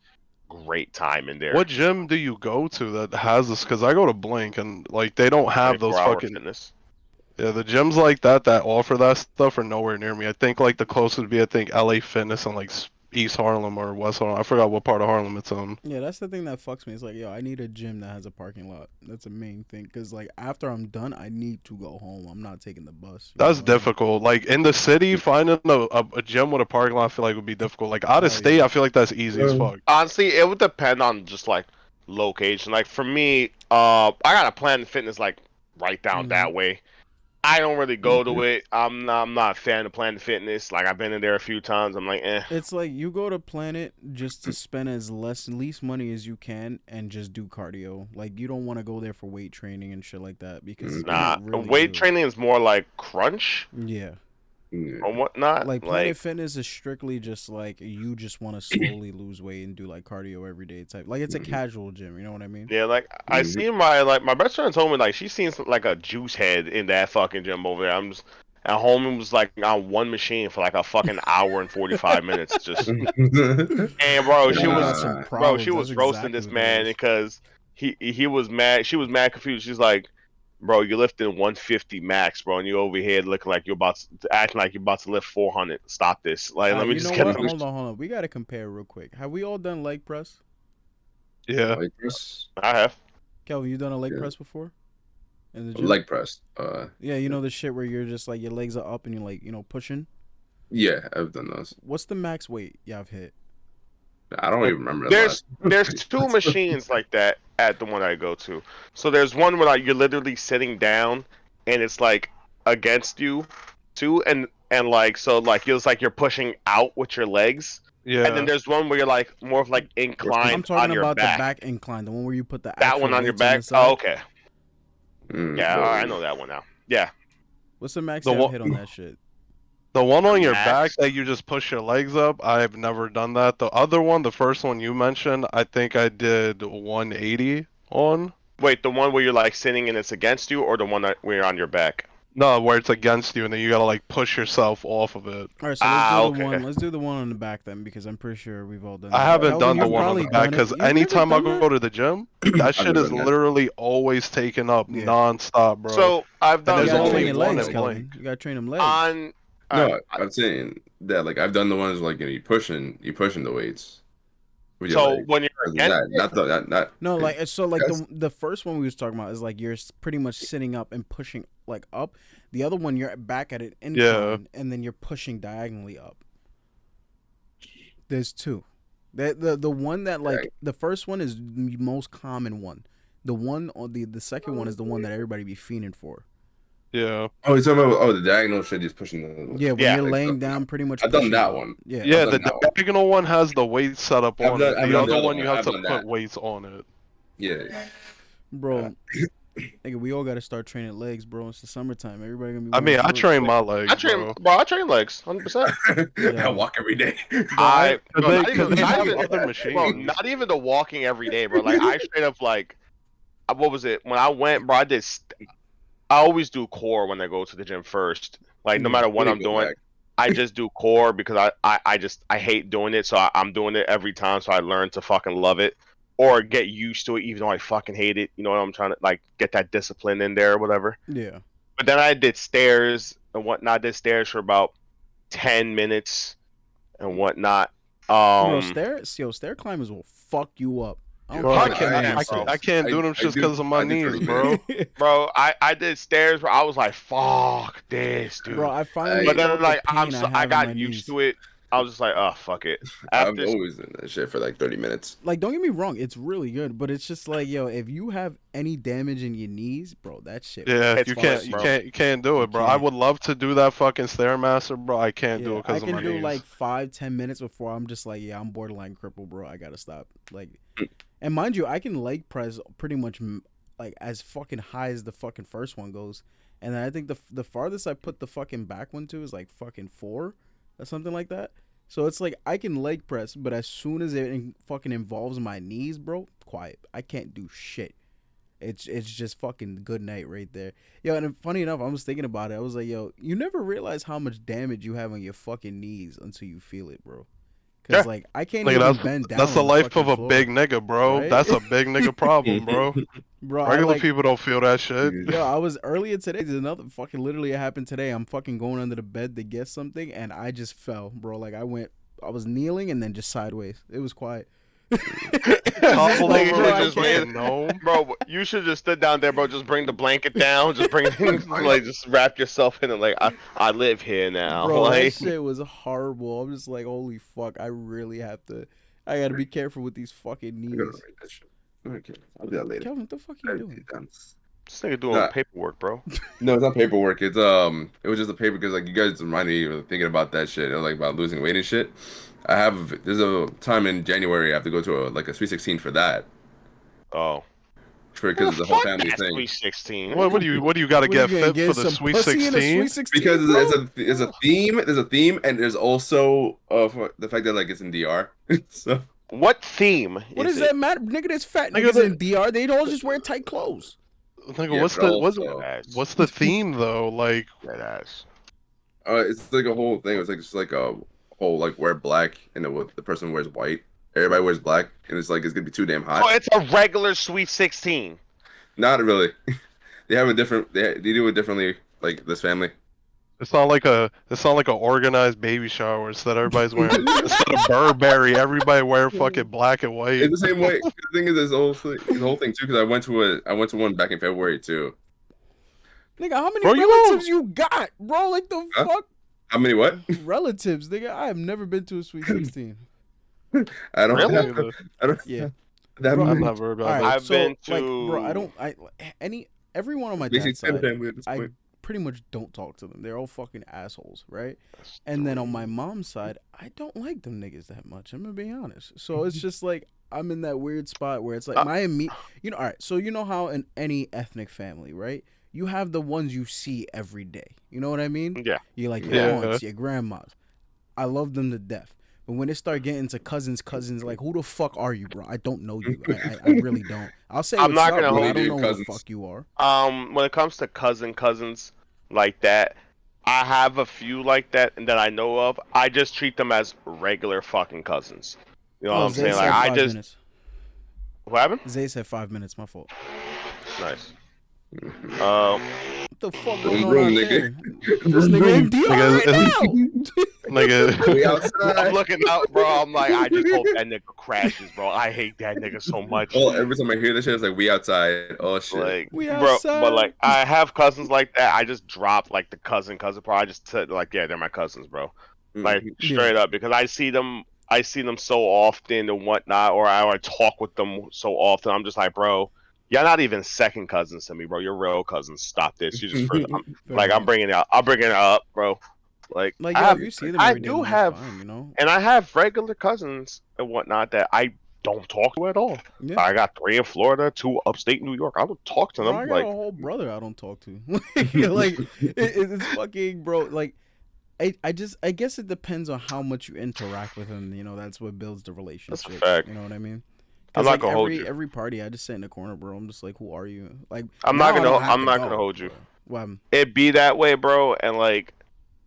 great time in there. What gym do you go to that has this? Because I go to Blink and like they don't have those 24-hour fucking fitness. yeah the gyms like that offer that stuff are nowhere near me. I think like the closest would be I think LA Fitness in like East Harlem or West Harlem. I forgot what part of Harlem it's on. Yeah, that's the thing that fucks me. It's like, yo, I need a gym that has a parking lot. That's the main thing. Because, like, after I'm done, I need to go home. I'm not taking the bus. You know That's what I mean? difficult. Like in the city, finding a gym with a parking lot, I feel like would be difficult. Like out of Hell state, yeah. I feel like that's easy as fuck. Honestly, it would depend on just like location. Like for me, I got a Planet Fitness like right down Mhm. that way. I don't really go to it. I'm not a fan of Planet Fitness. Like I've been in there a few times. I'm like, eh. It's like you go to Planet just to spend as least money as you can and just do cardio. Like you don't want to go there for weight training and shit like that because it Nah, can't really weight do. training is more like crunch Yeah. Yeah. or whatnot. Like Planet Fitness is strictly just like you just want to slowly lose weight and do like cardio every day type. Like it's a casual gym, you know what I mean? Yeah, like I Mhm. see my best friend told me like she seen like a juice head in that fucking gym over there. I'm just at home and was like on one machine for like a fucking hour and 45 minutes. Just and bro, That she nigga was got some Nah. bro, problems. she That's was roasting exactly this what man it is. because he was mad. She was mad confused. She's like, bro, you're lifting 150 max, bro, and you over here looking like you're acting like you're about to lift 400. Stop this. Like, let me You just know get what? another. Hold on. We gotta compare real quick. Have we all done leg press? Yeah. Leg press? I have. Kelvin, you done a leg Yeah. press before? In the gym? Leg press. Yeah, you know the shit where you're just like your legs are up and you're like, pushing? Yeah, I've done those. What's the max weight y'all have hit? I don't even remember the There's last. there's two machines like that at the one I go to. So there's one where like you're literally sitting down and it's like against you too, and like so like it's like you're pushing out with your legs. And then Yeah. there's one where you're like more of like I'm inclined talking on your about the back. back incline, the one where you put the That actual one on your weights on the back. side. Oh, okay. Yeah, all right, I Whoa. know that one now. Yeah. What's the max The y'all one, hit on that shit? the one on your Max. back that you just push your legs up, I've never done that. The other one, the first one you mentioned, I think I did 180 on. Wait, the one where you're like sitting and it's against you, or the one where you're on your back? No, where it's against you and then you gotta like push yourself off of it. All right, so let's do the Okay. one. Let's do the one on the back then, because I'm pretty sure we've all done. I that. haven't Kelvin, done the you've one on probably the back done it. because You've never anytime I done go to the gym, that I've shit never is done that. literally always taken up Yeah. non-stop, bro. So I've And done You there's gotta both. train only your one legs, at Kelvin. Blink. You gotta train them legs. On No, I'm saying that like I've done the ones like you pushing the weights with your so legs. when you're Other than against that, not the not. No, like so, like That's- the first one we was talking about is like you're pretty much sitting up and pushing like up. The other one you're back at an incline and then you're pushing diagonally up. There's two. The one that like the first one is the most common one. The one on the second one is the one that everybody be fiending for. Yeah. Oh, you're talking about the diagonal shit, just pushing the. Yeah, when Yeah. you're like, laying so- down, pretty much. I've done pushing that up. one. Yeah. Yeah, I've the done that one. diagonal one has the weight set up I've on done- it. I've The done other the other one you one. have I've to done put that. weights on it. Yeah. Bro, Nigga, we all gotta start training legs, bro. It's the summertime. Everybody gonna be. I Wearing mean, I shorts. train my legs, bro. I train legs, 100%. I walk every day. Bro, I Bro, not Because even, they not have even, other bro, machines. not even the walking every day, bro. Like I straight up like, what was it? When I went, bro, I always do core when I go to the gym first. Like no Yeah. matter what Let I'm me go doing, back. I just do core because I hate doing it, so I'm doing it every time, so I learn to fucking love it or get used to it, even though I fucking hate it. You know what I'm trying to like get that discipline in there or whatever. Yeah. But then I did stairs and whatnot. I did stairs for about 10 minutes and whatnot. Bro, Um, stair climbers will fuck you up. I don't Yo, Bro, care I what can't. anybody I, bro. I says. can't do them just because of my I do knees, 30 bro. minutes. bro, I did stairs where I was like, fuck this, dude. Bro, I finally But then felt the like pain I I have in my got used knees. to it. I was just like, oh fuck it. I've After always done that shit for like 30 minutes. Like, don't get me wrong, it's really good, but it's just like, yo, if you have any damage in your knees, bro, that shit. Yeah, It's you fun, can't. You bro. can't. You can't do You it, bro. I can't. would love to do that fucking stairmaster, bro. I can't do Yeah, it I because of can my do knees. like 5-10 minutes before I'm just like, yeah, I'm borderline crippled, bro. I gotta stop. Like, and mind you, I can leg press pretty much like as fucking high as the fucking first one goes, and then I think the farthest I put the fucking back one to is like fucking 4 or something like that. So it's like I can leg press, but as soon as it fucking involves my knees, bro, quiet. I can't do shit. It's just fucking good night right there. Yo, and funny enough, I was thinking about it. I was like, yo, you never realize how much damage you have on your fucking knees until you feel it, bro. Cause Yeah. like I can't Nigga, even bend down. that's the on the life fucking of a floor, big nigga, bro. right? That's a big nigga problem, bro. Bro, I Regular like. people don't feel that shit. Yo, I was earlier today. There's another fucking literally it happened today. I'm fucking going under the bed to get something, and I just fell, bro. Like I was kneeling and then just sideways. It was quiet. Topple like, over bro, like I a can't. fucking gnome. Bro, you should just stood down there, bro. Just bring the blanket down. Just bring like just wrap yourself in it. Like I live here now. Bro, that Like shit was horrible. I'm just like, holy fuck. I really have to. I gotta be careful with these fucking I gotta knees. write that shit. Okay, I'll do that later. Kelvin, what the fuck are you doing? this nigga doing Nah. paperwork, bro. No, it's not paperwork. It was just a paper because like you guys reminded me of thinking about that shit. It was like about losing weight and shit. There's a time in January I have to go to a Sweet 16 for that. Oh, Because it's a whole fuck family that thing. 316. What do you got to What are you get gonna fit get for the some Sweet pussy in a 16? Sweet 16? Because bro? there's a theme, and there's also for the fact that like it's in DR. So What theme? What is does it? that matter? Nigga, there's fat Nigga, niggas in DR. They all just wear tight clothes. Nigga, yeah, what's but the also what's the theme though? Like, That ass. it's like a whole thing. It's like just like a whole like wear black and the person wears white. Everybody wears black, and it's like it's gonna be too damn hot. Oh, it's a regular Sweet 16. Not really. They have a different. They do it differently. Like this family. it's not like a organized baby shower. Instead, everybody's wearing instead of Burberry, everybody wear fucking black and white. It's the same way. The thing is, this whole thing too. Because I went to one back in February too. Nigga, how many Bro, you relatives you got, bro? Like the Huh? fuck? How many what? Relatives, nigga. I have never been to a Sweet 16. I don't. Really? Neither. I don't. Yeah. That Bro, I'm many. not worried All about right, that. I've so been like, bro, I to- don't. Everyone on my Basically, dad's side, family at this I point. pretty much don't talk to them. They're all fucking assholes, right? And then on my mom's side, I don't like them niggas that much. I'm gonna be honest. So it's just like I'm in that weird spot where it's like you know, all right. So you know how in any ethnic family, right? You have the ones you see every day. You know what I mean? Yeah. You like your Yeah. aunts, your grandmas. I love them to death. But when it start getting to cousins, like who the fuck are you, bro? I don't know you. I really don't. I'll say I'm what's not up, gonna but I hold don't you, know who the cousins. fuck you are. When it comes to cousins like that, I have a few like that and that I know of. I just treat them as regular fucking cousins. You know what I'm Zay saying? said Like I 5 just minutes. what happened? Zay said 5 minutes. My fault. Nice. What the fuck going on Vroom, out nigga. there? This nigga in DR Nigga, right now. Nigga, We I'm outside. looking out, bro. I'm like, I just hope that nigga crashes, bro. I hate that nigga so much. Oh, every time I hear this shit, it's like we outside. Oh shit. Like, We bro, outside. but like, I have cousins like that. I just drop like the cousin part. I just said like, yeah, they're my cousins, bro. Like Mhm. straight up, because I see them so often and whatnot, or I talk with them so often. I'm just like, bro, you're not even second cousins to me, bro. You're real cousins. Stop this. You just first. I'm bringing it up. I'm bringing it up, bro. Like, Like, I yo, have, if you see them I every day, do then have, that's fine, you know. and I have regular cousins and whatnot that I don't talk to at all. Yeah. I got 3 in Florida, 2 upstate New York. I don't talk to Bro, them. I got Like a whole brother I don't talk to. Like it's fucking bro. Like I guess it depends on how much you interact with him. You know, that's what builds the that's a relationship. fact. You know what I mean? I'm Because not like gonna hold you. every party, I just sit in the corner, bro. I'm just like, who are you? Like I'm now not I gonna. don't have I'm to not go, gonna hold you. but- Well, It be that way, bro. And like,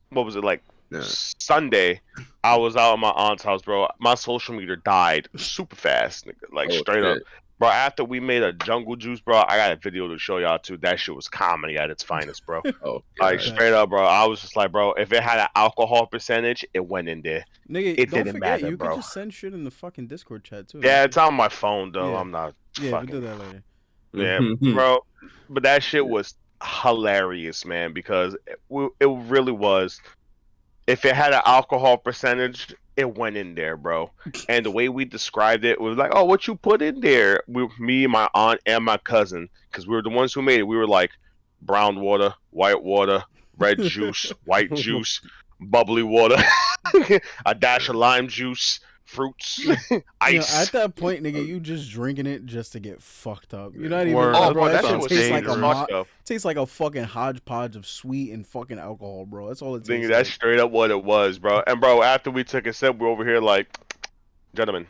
what was it like? Yeah. Sunday, I was out at my aunt's house, bro. My social meter died super fast, nigga. Like Oh, straight up, shit. bro. After we made a jungle juice, bro, I got a video to show y'all too. That shit was comedy at its finest, bro. Oh, Like God. straight up, bro. I was just like, bro, if it had an alcohol percentage, it went in there. nigga, It don't didn't forget matter, you bro. can just send shit in the fucking Discord chat too. Yeah, it's on my phone though. Yeah. I'm not Yeah, we fucking. do that later. Yeah, Mhm. bro. But that shit was hilarious, man, because it really was. If it had an alcohol percentage, it went in there, bro. And the way we described it was like, "Oh, what you put in there?" Me, my aunt, and my cousin, because we were the ones who made it. We were like, brown water, white water, red juice, white juice, bubbly water, a dash of lime juice, fruits, You know, ice. at that point, nigga, you just drinking it just to get fucked up. You're not even, Word. Oh, bro. bro, That that shit shit was tastes sweet like as a fuck, though. tastes like a fucking hodgepodge of sweet and fucking alcohol, bro. That's all it tastes Nigga, that's like. straight up what it was, bro. And bro, after we took a sip, we're over here like, gentlemen,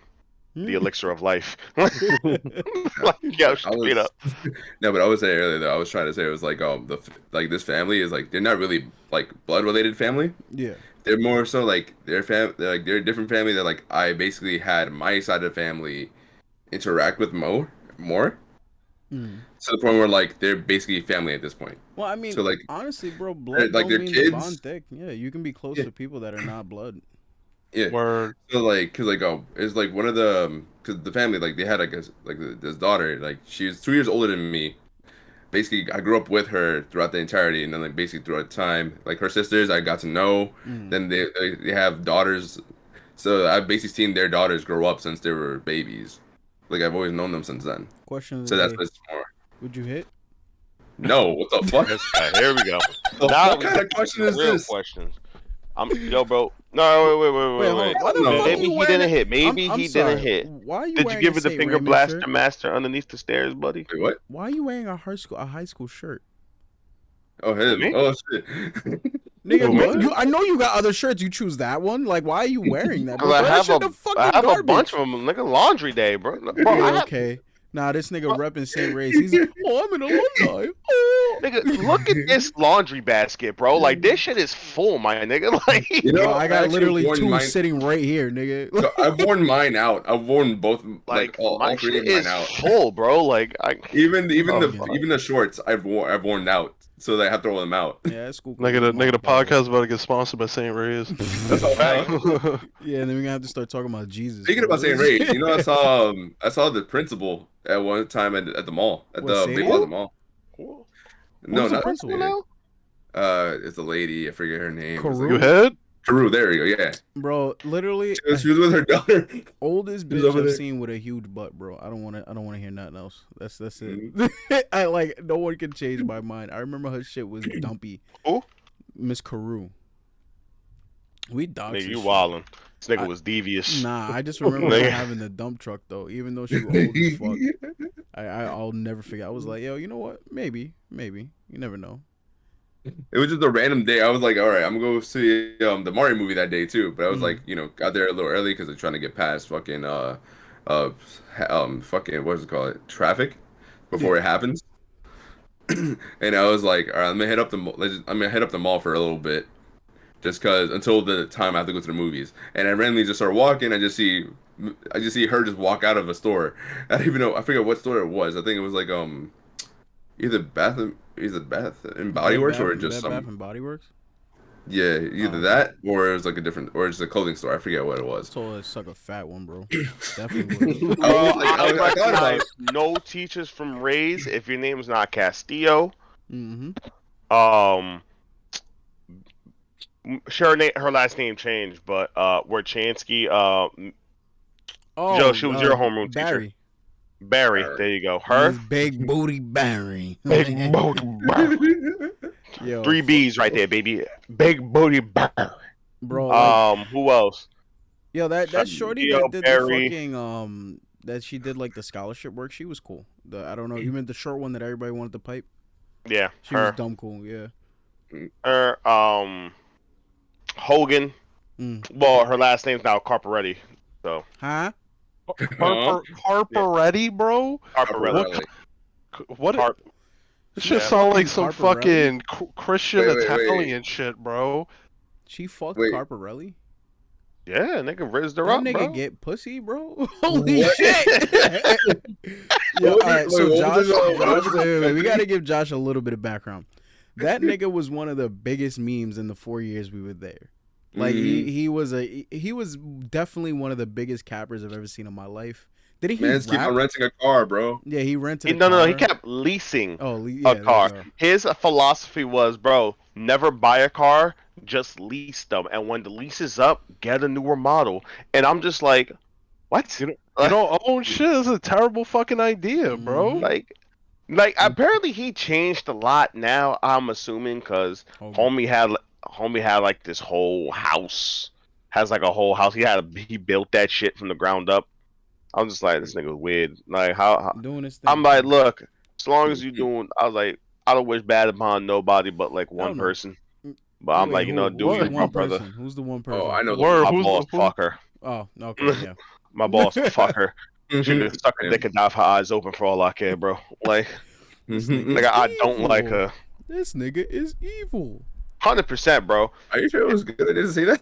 the elixir of life. Like, yeah, I straight was up. no, but I was saying earlier though. I was trying to say it was like like this family is like they're not really like blood related family. Yeah. They're more so like they're a different family that like I basically had my side of the family interact with more Mm. to the point where like they're basically family at this point. Well, I mean, So like honestly, bro, blood like don't their mean the kids. bond thick. Yeah, you can be close Yeah. to people that are not blood. Yeah. Word. So like, cause like it's like one of the cause the family like they had like this daughter like she was 2 years older than me. Basically, I grew up with her throughout the entirety, and then like basically throughout time, like her sisters, I got to know. Mm. Then they have daughters, so I've basically seen their daughters grow up since they were babies. Like I've always known them since then. Question of So the that's day: what's more. would you hit? No, what the fuck? This guy, here we go. The Now fuck we kind got of question the is real this? questions. Yo, bro. No, Wait, wait. hold on. Why the No. fuck Maybe you he wearing didn't a- hit. Maybe I'm he sorry. didn't hit. Why are you Did you wearing give a it the Saint finger Raymond blaster shirt? master underneath the stairs, buddy? Wait, what? Why are you wearing a high school shirt? Oh, him. Me? Oh shit. Nigga, What? I know you got other shirts. You choose that one. Like, why are you wearing that? Bro, Cause throw that shit in the I fucking have a garbage. bunch of them. Like a laundry day, bro. Bro, I Yeah, have. okay. Nah, this nigga repping St. Ray's. He's like, oh, I'm an alumni. Oh. Nigga, look at this laundry basket, bro. Like this shit is full, my nigga. Like, You know, Bro, I got actually literally worn 2 mine- sitting right here, nigga. So I've worn mine out. I've worn both, like all my 3 shit of mine is out. full, bro. Like, Even Oh, the fuck. even the shorts I've worn out, so that I have to throw them out. Yeah, that's cool. Nigga, the podcast about to get sponsored by St. Ray's. That's all Fact. Yeah, and then we're gonna have to start talking about Jesus. Speaking bro. about St. Ray's, you know, I saw the principal at one time at the mall at What, the Sadie? Big Plaza Mall. Cool. No, Who's the not principal Sadie. now? It's a lady. I forget her name. Carew? You hit? Carew. There you go. Yeah, Bro, literally, she was with her daughter. oldest She's bitch over I've there. seen with a huge butt, bro. I don't want to hear nothing else. That's it. Mm-hmm. I like no one can change my mind. I remember her shit was dumpy. Who? Miss Carew. We dogs. Nigga, you wildin'. This nigga was devious. Nah, I just remember her having the dump truck though. Even though she was old as fuck, I'll never forget. I was like, yo, you know what? Maybe. You never know. It was just a random day. I was like, all right, I'm gonna go see the Mario movie that day too. But I was Mm. like, you know, got there a little early because they're trying to get past fucking fucking what is it called? Traffic before it happens. And I was like, all right, I'm gonna head up the I'm gonna head up the mall for a little bit, just cause until the time I have to go to the movies. And I randomly just start walking. I just see her just walk out of a store. I don't even know. I forget what store it was. I think it was like either Bath and Body Works or just Bath some and Body Works. yeah, either that or it was like a different or just a clothing store. I forget what it was. So it's like a fat one, bro. Definitely. Was. I thought about recognize no teachers from Rays if your name is not Castillo. Mm-hmm. Sure, her last name changed, but Werchansky. Oh, Joe, she was your homeroom teacher. Barry. Barry, there you go. Her. Miss Big Booty Barry. Big booty Barry. Yo, 3 B's right there, baby. Big booty Barry. bro. Like, Who else? yo, that shorty Yo, that did Barry. the fucking that she did like the scholarship work. She was cool. I don't know, even the short one that everybody wanted to pipe. Yeah, She was her. dumb cool. Yeah. Her. Hogan. Mm. Well, her last name's now Carperetti. So Huh? Huh? Carperetti, bro. Carperelli. Really? What? Carp. This She shit Yeah. sound like fucking some Carparelli? fucking Christian Wait, wait, wait. Italian shit, bro. She fucked Wait. Carparelli. Yeah, nigga rizzed her That up, nigga bro. get pussy, bro. Holy What? shit. Yo, all What was right, it- so wait, what Josh, was it, what Josh was it? wait, we gotta give Josh a little bit of background. That nigga was one of the biggest memes in the 4 years we were there. Like he was definitely one of the biggest cappers I've ever seen in my life. Didn't he Man's keep rap? on renting a car, bro. Yeah, he rented a No, no, no. He car. kept leasing Oh, yeah, a there you car. go. His philosophy was, bro, never buy a car, just lease them. And when the lease is up, get a newer model. And I'm just like, what? You don't own shit. It's a terrible fucking idea, bro. Mhm. Like apparently he changed a lot now. I'm assuming because Hogan. homie had like this whole house, has like a whole house. He built that shit from the ground up. I'm just like, this nigga weird. Like how Doing his thing. I'm like, look, as long as you doing, I was like, I don't wish bad upon nobody but like one Hell no. person. But I'm Wait, like, you know, who? do Who's you, the my one brother. person? Who's the one person? Oh, I know. Word, My who's boss, who? fuck her. Oh, okay, yeah. My boss, fuck her. She Mhm. could suck her dick and have her eyes open for all I care, bro. Like, This Mhm. nigga like is I don't like evil. her. This nigga is evil. 100%, bro. Are you sure it was good? I didn't see that.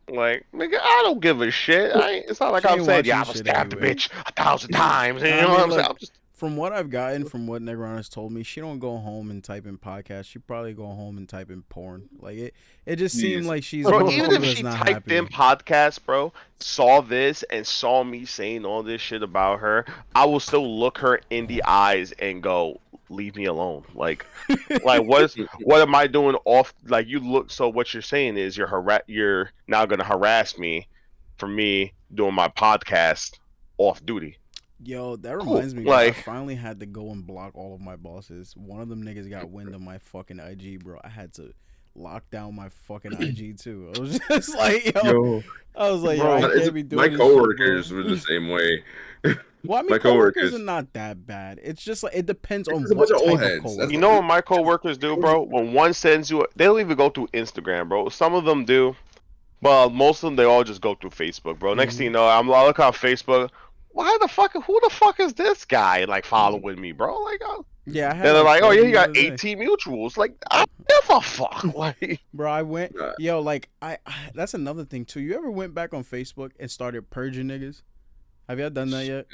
Like, nigga, I don't give a shit. It's not like She I'm ain't saying, watching yeah, I'm shit gonna stab the anyway. bitch 1,000 times. You I know mean, what I'm saying? look, I'm just, From what I've gotten, from what Negrana's told me, she don't go home and type in podcast. She probably go home and type in porn. Like it just seemed Jeez. like she's bro, one of even those if that's she not typed happy. in podcast, bro, saw this and saw me saying all this shit about her, I will still look her in the eyes and go, leave me alone. Like what am I doing off? Like you look. So what you're saying is you're now gonna harass me for me doing my podcast off duty. Yo, that Cool. reminds me, bro. I Like- finally had to go and block all of my bosses. One of them niggas got wind of my fucking IG, bro. I had to lock down my fucking IG too. I was just like, yo, I was like, Bro, yo, I It's- can't be doing my this coworkers shit, were bro. the same way. Well, I mean, my coworkers coworkers. are not that bad. It's just like it depends on It's a what bunch of old type of heads. coworker. That's You know what my coworkers do, bro? When one sends you, they don't even go through Instagram, bro. Some of them do, but most of them they all just go through Facebook, bro. Next thing you know, I look on Facebook. Who the fuck is this guy like following me, bro? Like, Yeah, I had then they're like, oh yeah, four you got the other day. 18 mutuals. Like, I don't give a fuck. Like, Bro, I went, Nah. yo, like I that's another thing too. You ever went back on Facebook and started purging niggas? Have y'all done that yet?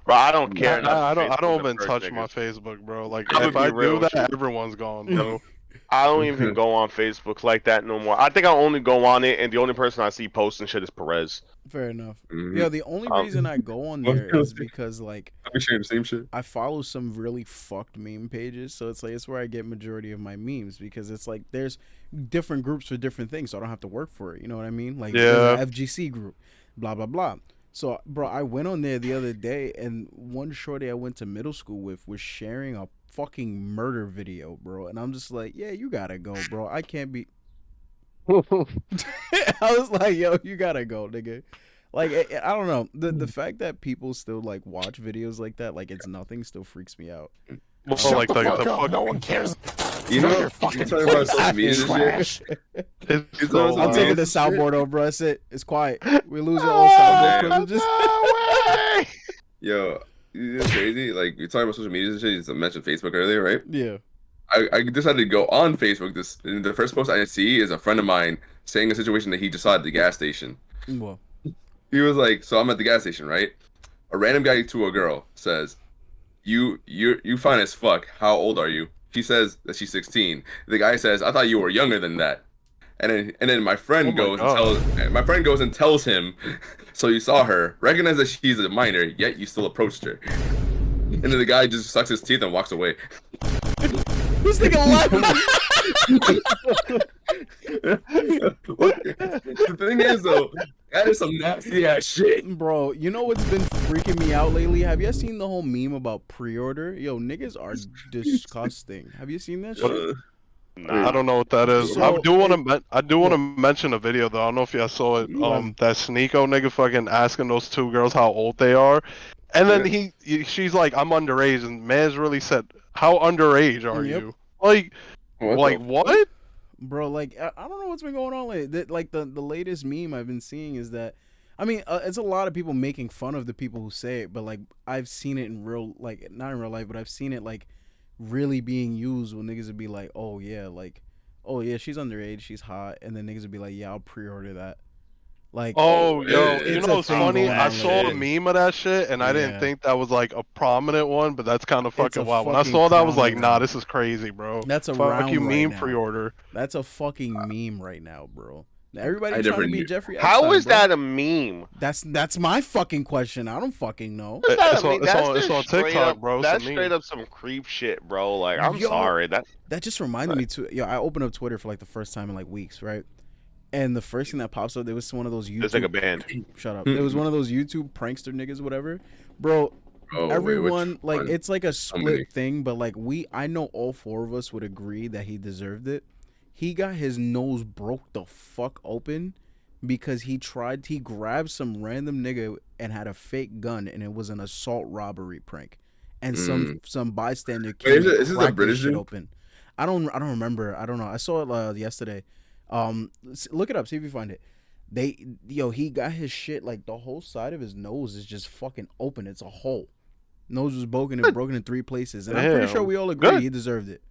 bro, I don't care. I enough for don't Facebook even to touch purge my niggas. Facebook, bro. Like I'ma if be I real do with that, you. everyone's gone, bro. I don't even go on Facebook like that no more. I think I only go on it, and the only person I see posting shit is Perez. Fair enough. Mhm. Yo, the only reason I go on Well, there is because like I'm sharing the same shit. I follow some really fucked meme pages, so it's like it's where I get majority of my memes because it's like there's different groups for different things, so I don't have to work for it. You know what I mean? Like there's Yeah. an FGC group, blah blah blah. So, bro, I went on there the other day, and one shorty I went to middle school with was sharing a fucking murder video, bro, and I'm just like, yeah, you gotta go, bro. I can't be. I was like, yo, you gotta go, nigga. Like, I don't know. The fact that people still like watch videos like that, like it's nothing, still freaks me out. Well, like the fuck. No one cares. You know, You're you're fucking talking about social media and shit. It's It's so also- I'm Wow. taking the soundboard over, bro. That's it. It's quiet. We're losing all soundboard privileges. No way! Yo, it's crazy. Like you're talking about social media and shit. You just mentioned Facebook earlier, right? Yeah. I decided to go on Facebook. And the first post I see is a friend of mine saying a situation that he just saw at the gas station. Well, He was like, "So I'm at the gas station, right? A random guy to a girl says, you fine as fuck. How old are you?" She says that she's 16. The guy says, "I thought you were younger than that." And then my friend Oh my goes and tells him, "So you saw her, recognize that she's a minor, yet you still approached her." And then the guy just sucks his teeth and walks away. this nigga left. The thing is, though, that is some nasty ass shit. Bro, you know what's been freaking me out lately? Have you seen the whole meme about pre-order? Yo, niggas are disgusting. Have you seen that shit? Nah. I don't know what that is. So, I do want to mention a video though. I don't know if y'all saw it. What? That Sneeko nigga fucking asking those two girls how old they are, and then she's like, "I'm underage," and man's really said, "How underage are Yep. you?" Like, What? what? Bro, like I don't know what's been going on lately. Like the latest meme I've been seeing is that, I mean, it's a lot of people making fun of the people who say it, but like I've seen it in real, like not in real life, but I've seen it like really being used when niggas would be like, oh yeah, like, oh yeah, she's underage, she's hot, and then niggas would be like, yeah, I'll pre-order that. Like, Oh, yo, you it's know a what's thing funny? going I on saw a lately. meme of that shit, and I didn't Yeah. think that was like a prominent one, but that's kind of It's fucking a wild. When I fucking saw that, I was like, prominent nah, one. this is crazy, bro. That's Fuck you, around right meme now. pre-order. That's a fucking meme right now, bro. Everybody I trying never to be knew. Jeffrey Epstein. How is bro. that a meme? That's my fucking question. I don't fucking know. How is that It's a on, meme? it's That's on, it's just on straight TikTok, up. bro. It's a That's meme. straight up some creep shit, bro. Like, I'm Yo, sorry. That just reminded me to I opened up Twitter for like the first time in like weeks, right? And the first thing that pops up, there was one of those it's like a YouTube. band. Shut up. There was one of those YouTube prankster niggas, whatever, bro. Oh wait, which Everyone like one? it's like a many? split thing, but like I know all four of us would agree that he deserved it. He got his nose broke the fuck open because he grabbed some random nigga and had a fake gun, and it was an assault robbery prank, and some bystander Wait, came and is this a cracked British this shit dude? open. I don't remember. I don't know. I saw it yesterday. Look it up. See if you find it. He got his shit, like the whole side of his nose is just fucking open. It's a hole. Nose was broken in 3 places, and I'm pretty sure Damn. we all agree Good. he deserved it.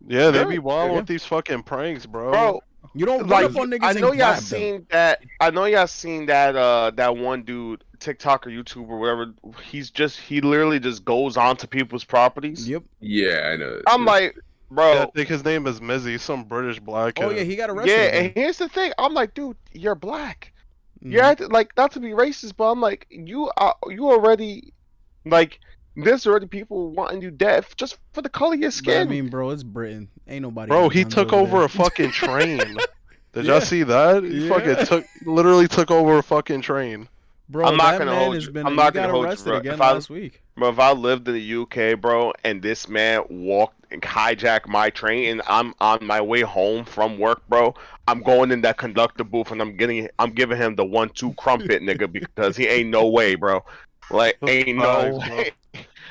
Yeah, they Good. be wild Yeah. with these fucking pranks, Bro, You don't run like up on niggas I know and y'all grab them. seen that. I know y'all seen that one dude, TikTok or YouTube or whatever. He literally just goes onto people's properties. Yep. Yeah, I know. I'm like, Yeah, I bro, think his name is Mizzy, some British black Oh kid. yeah, he got arrested yeah. again. And here's the thing. I'm like, dude, you're black. Mhm. You're acting, like, not to be racist, but I'm like, you already, like, there's already people wanting you dead just for the color of your But skin. I mean, bro, it's Britain. Ain't nobody. Bro, got he guns took over over there. a fucking train. Did Yeah. y'all see that? He Yeah. literally took over a fucking train. Bro, I'm not that gonna man hold has you. been. I'm He not got gonna hold you, arrested bro. again last week. If I lived in the UK, bro, and this man walked and hijacked my train, and I'm on my way home from work, bro, I'm going in that conductor booth and I'm giving him the 1-2 crumpet, nigga, because he ain't no way, bro. Like, ain't no Facts, bro. way.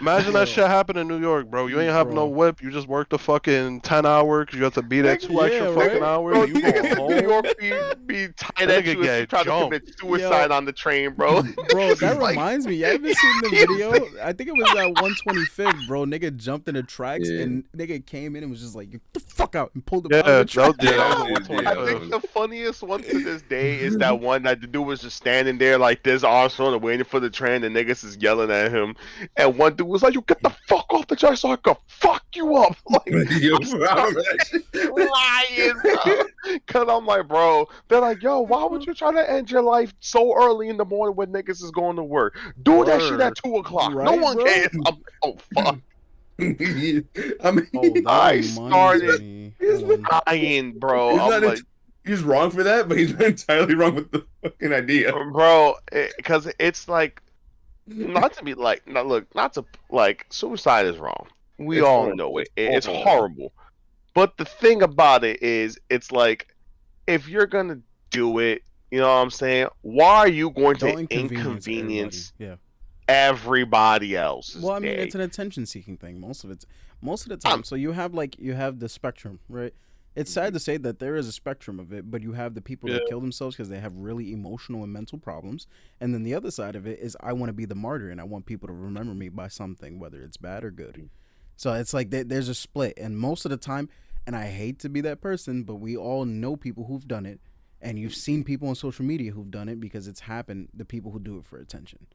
Imagine Yo. that shit happened in New York, bro. You ain't have no Bro. whip. You just worked a fucking 10 hours. You have to be there Nigga, 2 extra yeah, fucking right? hours. Bro, And you going niggas in New home? York be tied That at nigga you if you get try to jumped. commit suicide on the train, bro. Bro, that It's like, reminds me. Y'all ever seen the video? I think it was that 125th, bro. Nigga jumped in the tracks Yeah. and nigga came in and was just like, "Get the fuck out," and pulled him Yeah, out of the that track. was, yeah, that was Yeah, a yeah, I 125th. think the funniest one to this day is that one that the dude was just standing there like this, arms thrown, waiting for the train. The niggas is yelling at him, and one dude was like, "You get the fuck off the track so I can fuck you up." Like, Yo, bro, I remember that shit. lying, bro. Cause I'm like, bro, they're like, yo, why would you try to end your life so early in the morning when niggas is going to work? Do that shit at Word. 2 o'clock. No Right, one bro? cares. I'm like, oh fuck. I mean, Oh, that I reminds started me. He's Hold on. dying, bro. he's I'm not. like, He's wrong for that, but he's not entirely wrong with the fucking idea. bro, because it's like, not to be like, not look, not to like, suicide is wrong. We It's all horrible. know it. It's It's awful. horrible. But the thing about it is, it's like, if you're gonna do it, you know what I'm saying? Why are you going to Don't inconvenience everybody. inconvenience Yeah. everybody else's Well, I mean, day? it's an attention-seeking thing. Most of the time. So you have the spectrum, right? It's sad to say that there is a spectrum of it, but you have the people that Yeah. kill themselves because they have really emotional and mental problems, and then the other side of it is I want to be the martyr and I want people to remember me by something, whether it's bad or good. So it's like there's a split, and most of the time, and I hate to be that person, but we all know people who've done it, and you've seen people on social media who've done it because it's happened. The people who do it for attention.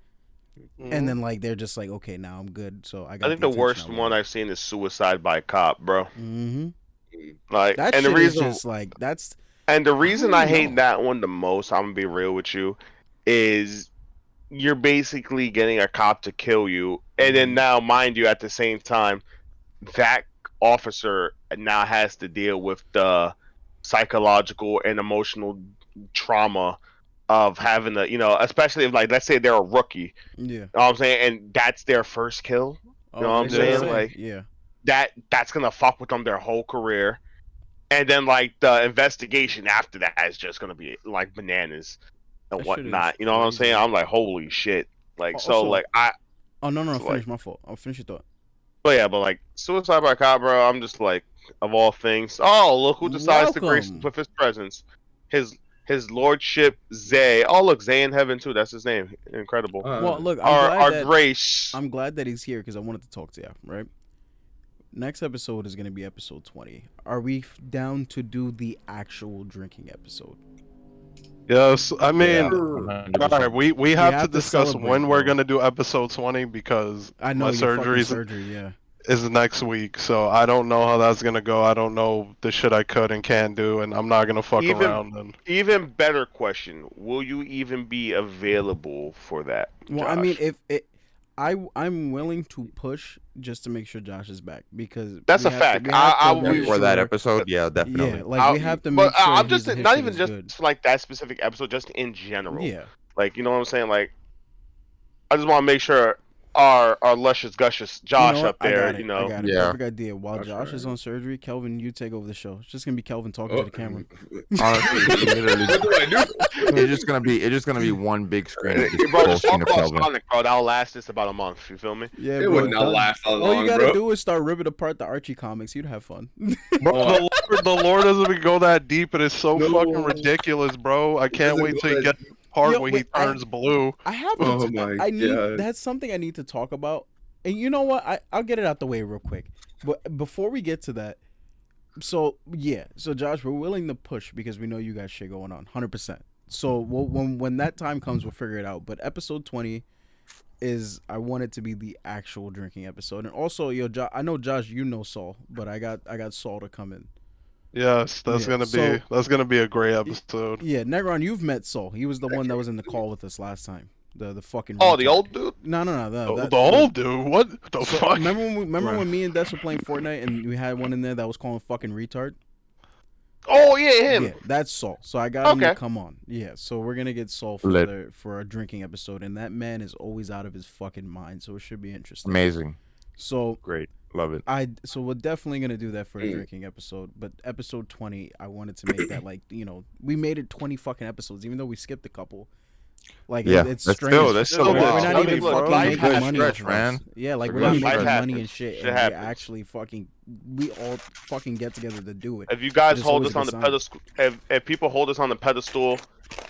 And then like they're just like, okay, now I'm good, so I got. I think the worst one I've seen is suicide by cop, bro. Mm-hmm. Like, That and the shit is reason, just like that's. and the reason don't I hate know. that one the most, I'm gonna be real with you, is you're basically getting a cop to kill you, and then now, mind you, at the same time, that officer now has to deal with the psychological and emotional trauma of having to, especially if, like, let's say they're a rookie, Yeah. you know what I'm saying, and that's their first kill. You know what I'm they're gonna saying? say, Like, yeah. that's gonna fuck with them their whole career. and then like the investigation after that is just gonna be like bananas and That shit is whatnot. You know what I'm saying? crazy. I'm like, holy shit. Like so, Also, like I oh no, so, like, finish my fault. I'll finish your thought. but yeah, but like Suicide by Cop, bro. I'm just like, of all things. Oh, look who decides to grace us Welcome. with his presence. His his lordship Zay. Oh, look, Zay in heaven too. That's his name. Incredible. Well, look, Our grace. I'm glad that he's here because I wanted to talk to you. Right. Next episode is gonna be episode 20. Are we down to do the actual drinking episode? Yes, I mean, Yeah, all 100%. right, we have to have to discuss celebrate, when we're bro. gonna do episode 20 because I know my your fucking surgery surgery. Yeah. is next week, so I don't know how that's gonna go. I don't know the shit I could and can't do, and I'm not gonna fuck Even around. And even better question: will you even be available for that? Well, Josh? I mean, if it, I'm willing to push just to make sure Josh is back because That's we a have to- fact. we have I to will make be For that sure- episode, yeah, definitely. Yeah, like we have to make but sure. I'm just his not shit even is just good. like that specific episode, just in general. Yeah. Like you know what I'm saying? Like I just want to make sure our luscious guscious Josh you know up what? there, I got it. I got it. Yeah. Perfect idea. While That's Josh is right. on surgery, Kelvin, you take over the show. It's just gonna be Kelvin talking Oh. to the camera. Honestly, literally, What do I do? it's just gonna be one big screen of just Bro, full just screen talk of about Kelvin. Sonic, bro. That'll last us about a month. You feel me? Yeah, It bro. would not last that All long, you gotta bro. do is start ripping apart the Archie comics. You'd have fun. bro, Oh, the lore doesn't even go that deep. It is so No. fucking ridiculous, bro. I can't doesn't wait go till you that get the part Yo, where wait, he turns blue. I have. Oh To, my I need. God. That's something I need to talk about. And you know what? I'll get it out the way real quick. But before we get to that, so yeah, so Josh, we're willing to push because we know you got shit going on, 100%. So when that time comes, we'll figure it out. But episode 20 is I want it to be the actual drinking episode, and also yo, I know Josh, you know Saul, but I got Saul to come in. Yes, that's Yeah, gonna be a great episode. Yeah, Negron, you've met Saul. He was the one that was in the call with us last time. The fucking Oh, the retard. old dude. No. The old dude, what the So, fuck? remember when me and Des were playing Fortnite and we had one in there that was calling fucking retard? Oh yeah, him. Yeah, that's Saul. So I got him to Okay. come on. Yeah, so we're gonna get Saul Lit. for a drinking episode, and that man is always out of his fucking mind, so it should be interesting. Amazing, So great, love it. so we're definitely gonna do that for a Mm. drinking episode, but episode 20, I wanted to make that like we made it 20 fucking episodes, even though we skipped a couple. Like Yeah, it's that's strange. still that's still Look, good. We're not I even mean, look, fucking life making happens. money Stretch, off man. us. Yeah, like It's we're a not good making stretch. money and Life shit, happens. and Shit we happens. actually we all fucking get together to do it. If you guys It's hold always us a on good the sign. pedestal, if people hold us on the pedestal,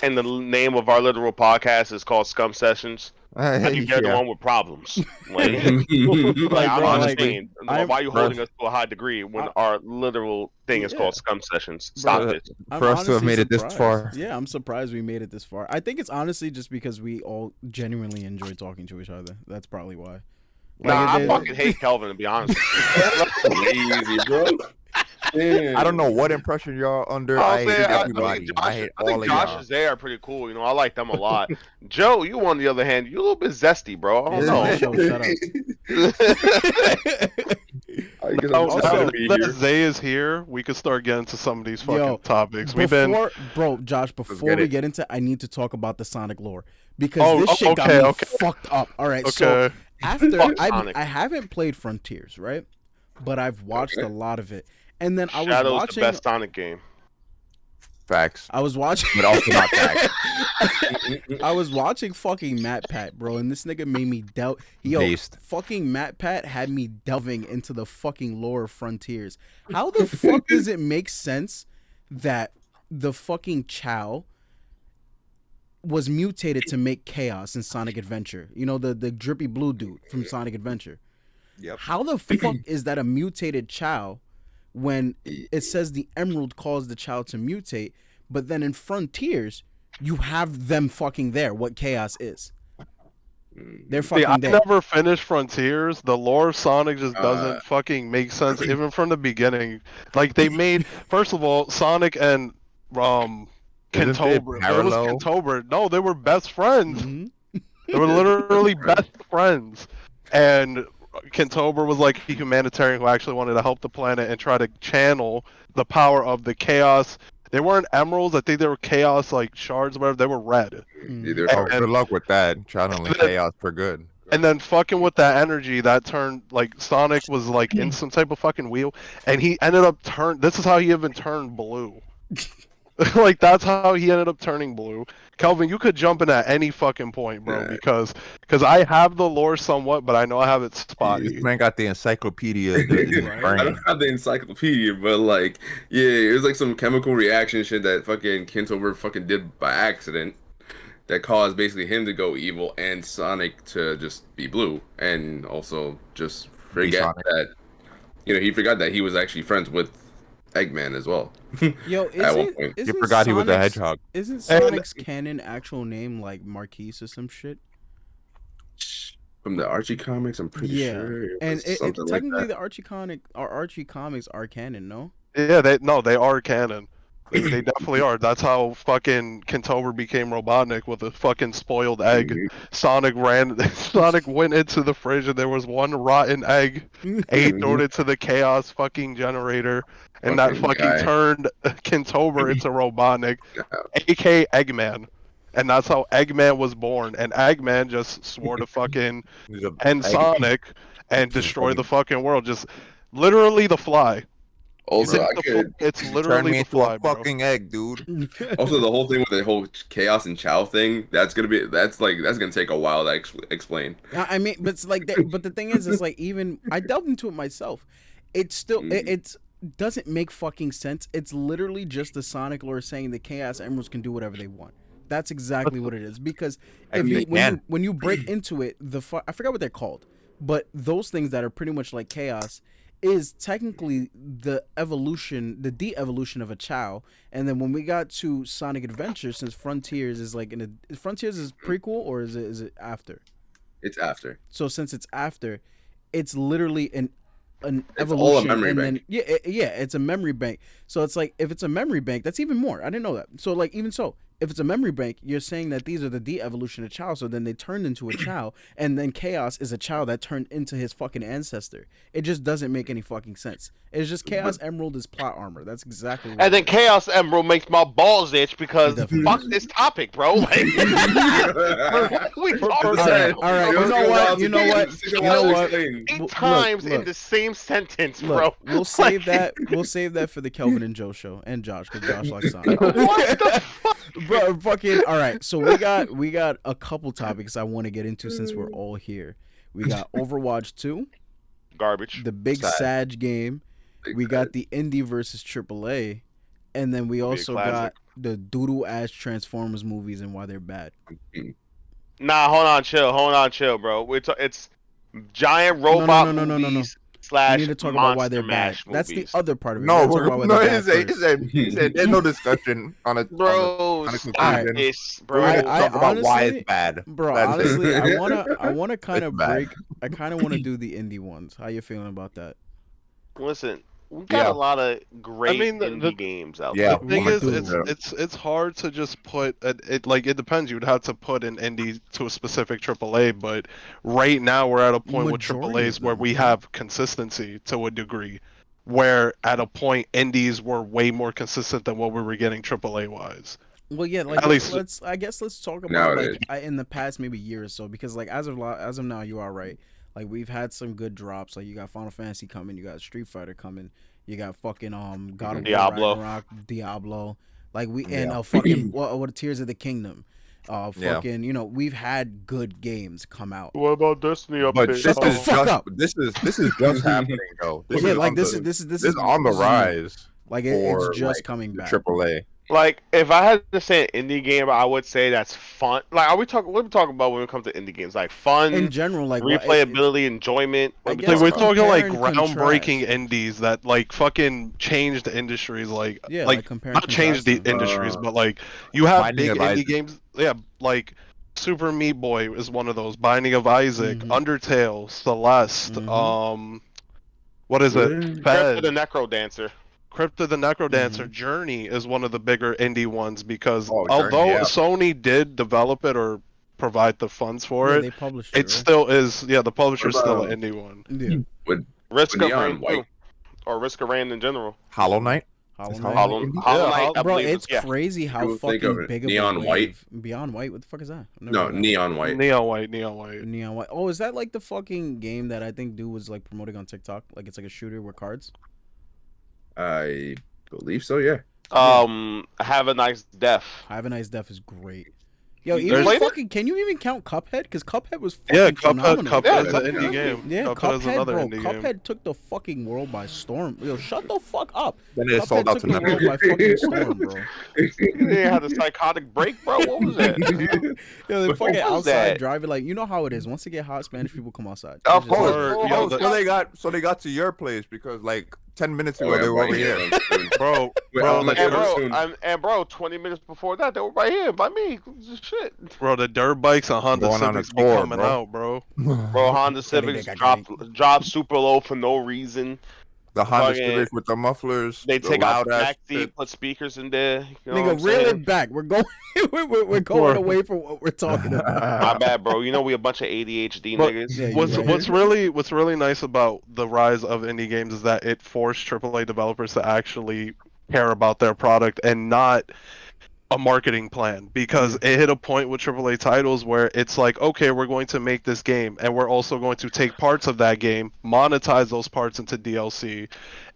and the name of our literal podcast is called Scum Sessions, I think they're the Yeah. one with problems. Like, Like, I'm bro, not honestly, saying, I'm- why are you bro, holding us to a high degree when I- our literal thing is Yeah. called Scum Sessions? Stop Bro, it. I'm For us to have honestly made it this surprised. far. Yeah, I'm surprised we made it this far. I think it's honestly just because we all genuinely enjoy talking to each other. That's probably why. Nah, I it- fucking hate Kelvin, to be honest with you. Easy, bro. Damn. I don't know what impression y'all under. I'll I say, hate I everybody. think I Josh, hate I all think of Josh y'all. is there pretty cool. You know, I like them a lot. Joe, you on the other hand, you a little bit zesty, bro. I don't Yeah, know. Joe, shut up. I guess Now, I'm Also- sad now to be that here. Zay is here, we could start getting to some of these fucking Yo, topics. We've been Josh, before get we it. get into, I need to talk about the Sonic lore because Oh, this shit got okay, me okay. fucked up. All right, so okay. after Fuck I Sonic. haven't played Frontiers, right? But I've watched Okay. a lot of it, and then I was Shadow's the watching. best Sonic game. Facts, I was watching. but also not facts. I was watching fucking Matt Pat, bro, and this nigga made me doubt. Yo, Based. fucking Matt Pat had me delving into the fucking lore of Frontiers. How the fuck does it make sense that the fucking Chow was mutated to make chaos in Sonic Adventure? You know, the drippy blue dude from Sonic Adventure. Yep. How the fuck is that a mutated Chow when it says the Emerald caused the Chow to mutate, but then in Frontiers, you have them fucking there, what chaos is. They're See, I fucking there. never finished Frontiers. The lore of Sonic just doesn't Uh, fucking make sense, even from the beginning. Like they made, first of all, Sonic and Isn't it Kentober. It was parallel? Kentober. No, they were best friends. Mhm. They were literally best friends. And Kentober was like a humanitarian who actually wanted to help the planet and try to channel the power of the chaos. They weren't emeralds. I think they were chaos like shards, or whatever. They were red. Mhm. Either Oh, And- good luck with that. Channeling chaos for good. And then fucking with that energy, that turned like Sonic was like in some type of fucking wheel, and he ended up This is how he even turned blue. Like that's how he ended up turning blue. Kelvin, you could jump in at any fucking point, bro, Yeah. because I have the lore somewhat, but I know I have it This spotty. man got the encyclopedia in his Right. I brain. don't have the encyclopedia, but like, yeah, it was like some chemical reaction shit that fucking Kintover fucking did by accident that caused basically him to go evil and Sonic to just be blue, and also just forget Sonic. that he forgot that he was actually friends with Eggman as well. Yo, At one point. You forgot he was a hedgehog. Isn't Sonic's canon actual name like Marquise or some shit? From the Archie comics, I'm pretty sure it and was something like technically that. the Archie comics are canon, no? Yeah, they are canon. They definitely are. That's how fucking Kintober became Robotnik with a fucking spoiled egg. Mhm. Sonic went into the fridge and there was one rotten egg. He threw it into the chaos fucking generator, and that Fucking fucking guy. turned Kintober into Robotnik, Yeah. aka Eggman. And that's how Eggman was born. And Eggman just swore to fucking He's a end egg. Sonic and destroy the fucking world. Just literally the fly. Also, I could. It's Turn literally me the into fly, a bro. fucking egg, dude. Also, the whole thing with the whole chaos and Chow thing, that's gonna take a while to explain. I mean, but it's like, but the thing is, it's like even I delved into it myself. It's still it's doesn't make fucking sense. It's literally just the Sonic lore saying the Chaos Emeralds can do whatever they want. That's exactly what it is. Because when you break into it, I forgot what they're called, but those things that are pretty much like chaos is technically the de-evolution of a Chow. And then when we got to Sonic Adventure, since Frontiers is like Frontiers is prequel or is it after? It's after. So since it's after, it's literally an It's all a evolution, memory and bank. then it's a memory bank. So it's like if it's a memory bank, that's even more. I didn't know that. So like even so, if it's a memory bank, you're saying that these are the de-evolution of Chow. So then they turned into a Chow, and then Chaos is a Chow that turned into his fucking ancestor. It just doesn't make any fucking sense. It's just Chaos Emerald is plot armor. That's exactly what And then it is. Chaos Emerald makes my balls itch because It definitely fuck does. this topic, bro. Like, we talked All about right. You know what? You know what? You know what? 8 Look, times in look. the same sentence, Look, bro. we'll save that. We'll save that for the Kelvin and Joe show, and Josh, because Josh likes Sonic. What the fuck? Bro, fucking all right. So we got a couple topics I want to get into since we're all here. We got Overwatch 2, Garbage. the big Sag game. We got the Indie versus AAA, and then we It'll be a also classic. got the doodle ass Transformers movies and why they're bad. Nah, hold on, chill, bro. It's giant robot No. movies We slash need to talk about why monster they're bad. mash That's the movies. other part of it. No, We gotta talk about why no, they're he bad said, first. he said there's no discussion on a Bro, on a stop conclusion. this, We're bro. gonna I talk about why honestly- it's bad. Bro, That's it. honestly, I wanna kind of It's bad. break. I kind of want to do the indie ones. How you feeling about that? Listen, we've got Yeah. a lot of great mean, the indie games out Yeah. The thing we is, do. it's hard to just put it depends. You'd have to put an indie to a specific AAA, but right now we're at a point with Majority AAAs of where them, we right? have consistency to a degree. Where at a point indies were way more consistent than what we were getting AAA wise. Well, yeah, like At least- let's talk about Nowadays. like in the past maybe year or so, because like as of now you are right. Like we've had some good drops. Like you got Final Fantasy coming, you got Street Fighter coming, you got fucking God of War, Diablo. Ragnarok, Diablo. Like and fucking what Tears of the Kingdom. Fucking we've had good games come out. What about Destiny update? But this Shut the is fuck just up. this is just happening though. This Yeah, is like on this the- is this is on the this is new. rise. Like for, it's just like, coming the back. AAA. Like, if I had to say an indie game, I would say that's fun. Like, what are we talking about when it comes to indie games? Like, fun, In general, like replayability, enjoyment. What I are we guess Like talking we're about? talking like compare and groundbreaking contrast. indies that like fucking changed industries. Like Yeah, like compare and not changed the contrast them. industries, but like you have Binding big of indie Isaac. games. Yeah, like Super Meat Boy is one of those. Binding of Isaac, Mhm. Undertale, Celeste. Mhm. What is What? it? Crypt Fez. of the Necro Dancer. Crypt of the Necrodancer. Mhm. Journey is one of the bigger indie ones because Oh, Journey, although yeah. Sony did develop it or provide the funds for Yeah, it, they published it it, right? still is. Yeah, the publisher's What still about- an indie one. Yeah. Risk of Neon Rain White. 2. Or Risk of Rain in general. Hollow Knight. Hollow It's Knight. Hollow Yeah, Knight, I Bro, believe it's is, yeah. crazy how People think of fucking it. big of a Neon wave. White? Beyond White, what the fuck is that? I've never No, heard of that. Neon White. Neon White, Neon White. Neon White. Oh, is that like the fucking game that I think dude was like promoting on TikTok? Like it's like a shooter with cards. I believe so. Yeah. Have a Nice Death. Have a Nice Death is great. Yo, You even played it? fucking, can you even count Cuphead? Because Cuphead was fucking Yeah, Cuphead, phenomenal. Cuphead is Yeah, an indie Cuphead. game. Yeah, Cuphead is Cuphead, another bro. indie Cuphead game. took the fucking world by storm. Yo, shut the fuck up. Then it Cuphead sold out took to the nothing. world by fucking storm, bro. They had a psychotic break, bro. What was that? Yo, they What fucking was outside that? driving like, you know how it is. Once they get hot, Spanish people come outside. Of It's just- course, Or, bro. yo, Oh, the- So they got to your place because like 10 minutes ago Oh, yeah, they were over right here. soon. Bro, Wait, bro, I'm the like, and yeah, dirt, soon. and bro, 20 minutes before that, they were right here by me. Shit. bro, the dirt bikes and Honda Going on a Civics be tour, coming bro. out, bro. Bro, Honda Civics dropped super low for no reason. The Honda Fucking- Civics with the mufflers, They the take out loud the ass back seat, shit. put speakers in there. You know what I'm Nigga, reel saying? it back. We're going, we're going away from what we're talking about. My bad, bro. You know we a bunch of ADHD But niggas. Yeah, you what's right. what's really nice about the rise of indie games is that it forced AAA developers to actually care about their product and not a marketing plan, because it hit a point with AAA titles where it's like, okay, we're going to make this game and we're also going to take parts of that game, monetize those parts into DLC,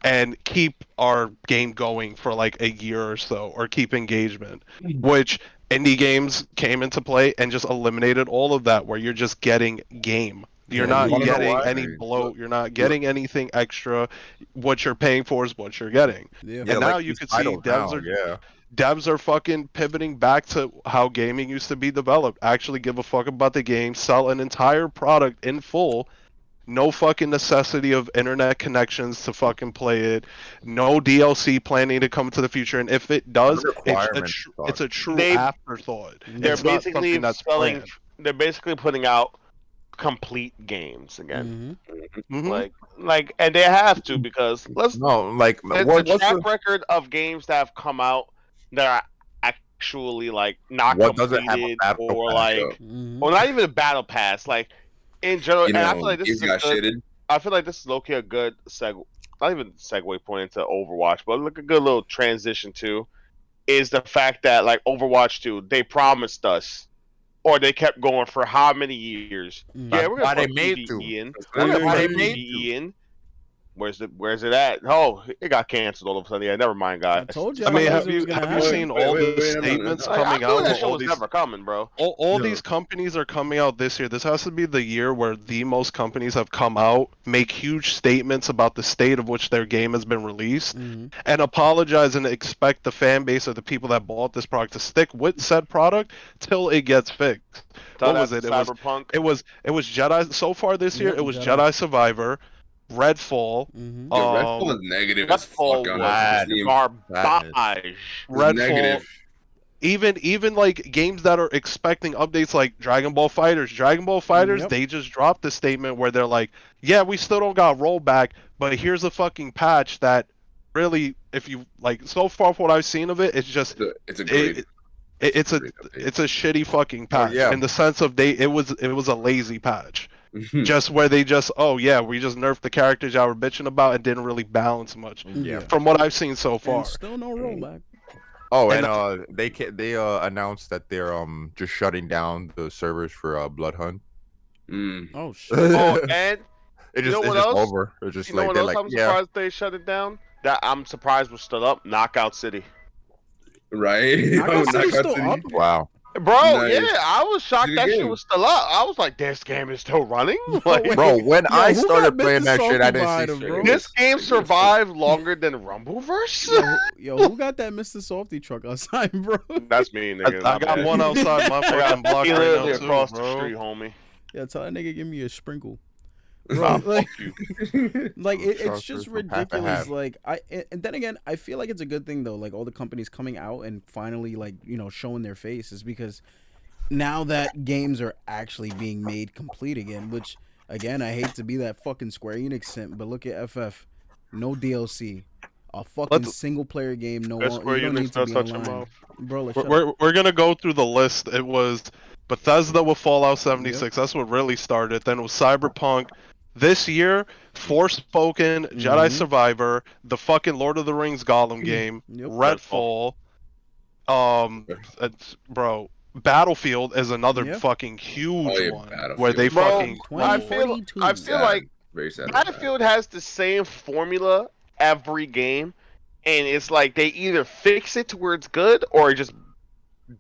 and keep our game going for like a year or so, or keep engagement, which indie games came into play and just eliminated all of that, where you're just getting game. You're Yeah, not you wanna know getting why? any bloat. You're not getting anything extra. What you're paying for is what you're getting. Yeah. And Yeah, now like you these can see titles devs now, are yeah. devs are fucking pivoting back to how gaming used to be developed. Actually give a fuck about the game, sell an entire product in full. No fucking necessity of internet connections to fucking play it. No DLC planning to come to the future. And if it does, requirement, it's a true They- afterthought. They're It's not basically something that's selling. planned. They're basically putting out complete games again. Mhm. And they have to, because No, like the what's track the, record of games that have come out that are actually like not what doesn't have a completed, battle or pass, like, or not even a battle pass, like in general. You And I know, feel like this games is a got good. shitted. I feel like this is low-key a good not even segue point into Overwatch, but look, a good little transition to is the fact that like Overwatch 2, they promised us, or they kept going for how many years? Yeah, we're why gonna they put made PvE to. in. That's We're gonna why put they made PvE in. Where's it at? Oh, it got canceled all of a sudden. Yeah, never mind, guys. I told you. I mean, have it was you gonna have you happen. seen all the wait, no, no, statements no. Like, I coming knew out that where shit all was these never coming, bro. all No. these companies are coming out this year. This has to be the year where the most companies have come out, make huge statements about the state of which their game has been released, Mm-hmm. and apologize and expect the fan base or the people that bought this product to stick with said product till it gets fixed. Tell What that was to it? Cyberpunk. It was Jedi so far this year. Yep, It was Jedi. Jedi Survivor, Redfall, Mm-hmm. Yo, Redfall is negative as Redfall fuck on was Steam. garbage. It's Redfall. negative. Even like games that are expecting updates like Dragon Ball Fighters. Dragon Ball Fighters, Yep. they just dropped a statement where they're like, yeah, we still don't got rollback, but here's a fucking patch that really, if you like, so far from what I've seen of it, it's just It's a great. it's a great update. it's a shitty fucking patch yeah. in the sense of it was a lazy patch. Just where they just, oh yeah, we just nerfed the characters y'all were bitching about and didn't really balance much. Yeah. From what I've seen so far. And still no rollback. Oh, And and they announced that they're just shutting down the servers for Blood Hunt. Mm. Oh shit. Oh, and It You know just what it's just else? over. It's just you know like what they're else like, I'm yeah. surprised they shut it down? That I'm surprised was still up. Knockout City. Right? Knockout City's Knockout still City. up? Wow. Bro, Nice. yeah, I was shocked Good that shit game. was still up. I was like, this game is still running? wait. Like, Bro, when Yo, I who started got playing that Mr. shit, I Salty didn't behind see him, shit. bro? this game survived longer than Rumbleverse? Yo, who got that Mr. Softy truck outside, bro? That's me, nigga. I got one outside my I fucking got block he right literally now too, across the bro. street, homie. Yeah, tell that nigga give me a sprinkle. Nah, Bro, like, fuck you. like it's Trust just us from half to ridiculous. half. Like and then again, I feel like it's a good thing though. Like all the companies coming out and finally like showing their faces, because now that games are actually being made complete again. Which again, I hate to be that fucking Square Enix simp, but look at FF, no DLC, a fucking single player game. No, That's where you don't you need to be such a online, mouth. bro. Like, shut up. We're gonna go through the list. It was Bethesda with Fallout 76. That's what really started. Then it was Cyberpunk, This year, Forspoken, Jedi Mhm. Survivor, the fucking Lord of the Rings Gollum game, Yep. Redfall, bro, Battlefield is another Yeah. fucking huge Oh yeah, one where they Battlefield. Bro, fucking I doubled. feel 2042. Sad. like Very sad about that. Battlefield has the same formula every game, and it's like they either fix it to where it's good or it just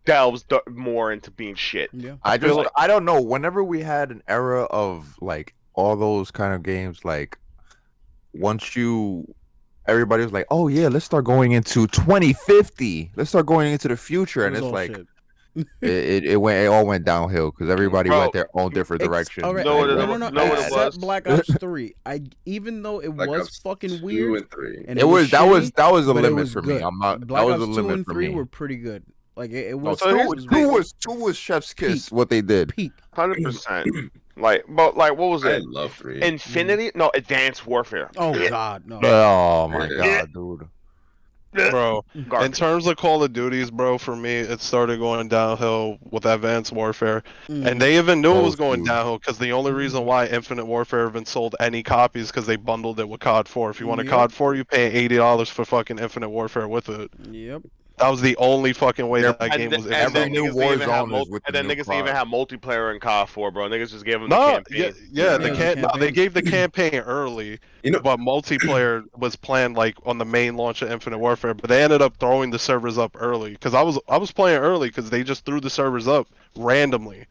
delves more into being shit. Yeah. I feel like I don't know. Whenever we had an era of like all those kind of games, like once you everybody was like, "Oh yeah, let's start going into 2050. Let's start going into the future," It and was it's all like shit. it all went downhill because everybody Bro, went their own different directions. All right. know what it, and No, it no, went no. you know what it bad. Except was? Black Ops 3. Even though it Black was Ops fucking 2 weird and 3. and It was shitty, that was a but it limit was for me. good. I'm not. That Black was a Ops 2 limit and for 3 me. were pretty good. Like it No, was. So here's it was the thing. big. two was Chef's Kiss. Peak. What they did. Peak. 100%. Like, but like, what was I it? love 3. Infinity? No, Advanced Warfare. Oh Yeah. God, no. Oh my Yeah. god, dude. bro, in Garbage. terms of Call of Duties, bro, for me, it started going downhill with Advanced Warfare. And they even knew it was Both, going dude. downhill because the only reason why Infinite Warfare even sold any copies because they bundled it with COD 4. If you want a Yep. COD 4, you pay $80 for fucking Infinite Warfare with it. Yep. That was the only fucking way that And, game was and Every then selling. new niggas didn't even have Warzone is with and the then new niggas didn't even product. have multiplayer in COD 4, bro. Niggas just gave them the No, campaign. yeah, Yeah, the no, they campaign. gave the campaign early, You know, but multiplayer was planned like on the main launch of Infinite Warfare. But they ended up throwing the servers up early because I was playing early because they just threw the servers up randomly,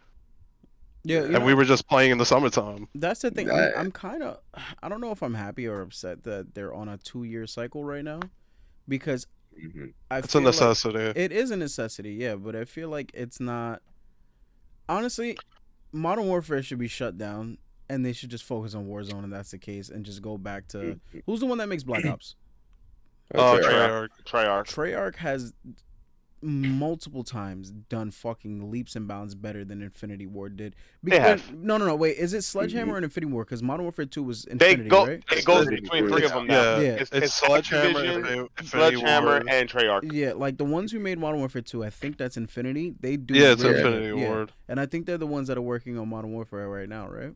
Yeah, you and we know, were just playing in the summertime. that's the thing. that- I'm kind of. I don't know if I'm happy or upset that they're on a 2-year cycle right now, because Mhm. I It's a feel like necessity. it is a necessity. Yeah, but I feel like it's not. Honestly, Modern Warfare should be shut down, and they should just focus on Warzone, and that's the case, and just go back to who's the one that makes Black Ops. Treyarch. Treyarch. Treyarch. Treyarch has multiple times done fucking leaps and bounds better than Infinity Ward did. They have. No. Wait, is it Sledgehammer and Infinity Ward? Because Modern Warfare 2 was They Infinity, go. right? It goes Yeah. between three of them now. Yeah, Yeah. it's Sledgehammer, Activision, Infinity Sledgehammer, Ward. and Treyarch. Yeah, like the ones who made Modern Warfare 2, I think that's Infinity. They do. Yeah, it's really Infinity good. Yeah. Ward. And I think they're the ones that are working on Modern Warfare right now, right?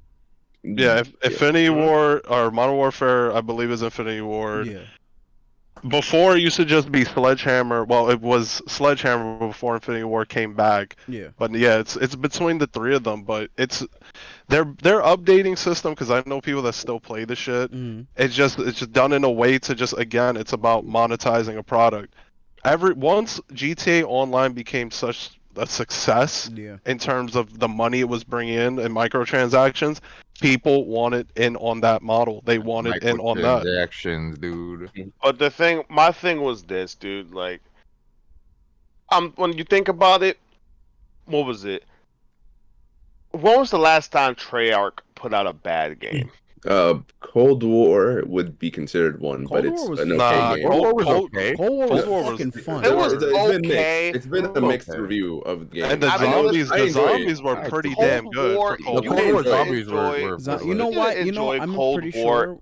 Yeah, Infinity Mhm. War or Modern Warfare, I believe, is Infinity Ward. Yeah. Before it used to just be Sledgehammer. Well, it was Sledgehammer before Infinity War came back. Yeah. But yeah, it's between the three of them. But it's their updating system because I know people that still play the shit. Mm-hmm. It's just done in a way to just again, it's about monetizing a product. Once GTA Online became such a success Yeah. in terms of the money it was bringing in and microtransactions, people wanted in on that model. They wanted in on that. Microtransactions, dude. But my thing was this, dude. Like, when you think about it, what was it? When was the last time Treyarch put out a bad game? Cold War would be considered one, Cold but War it's was an okay Nah, game. Cold War was Cold- okay. Cold War was Cold War was- fucking fun. It was It's been mixed. okay. It's been a Okay. mixed review of the game. And the I mean, zombies, I the enjoy it. zombies were I pretty enjoy it. damn good. War, For Cold you War. didn't War enjoy zombies enjoy- were You know didn't what? enjoy I'm Cold pretty War. sure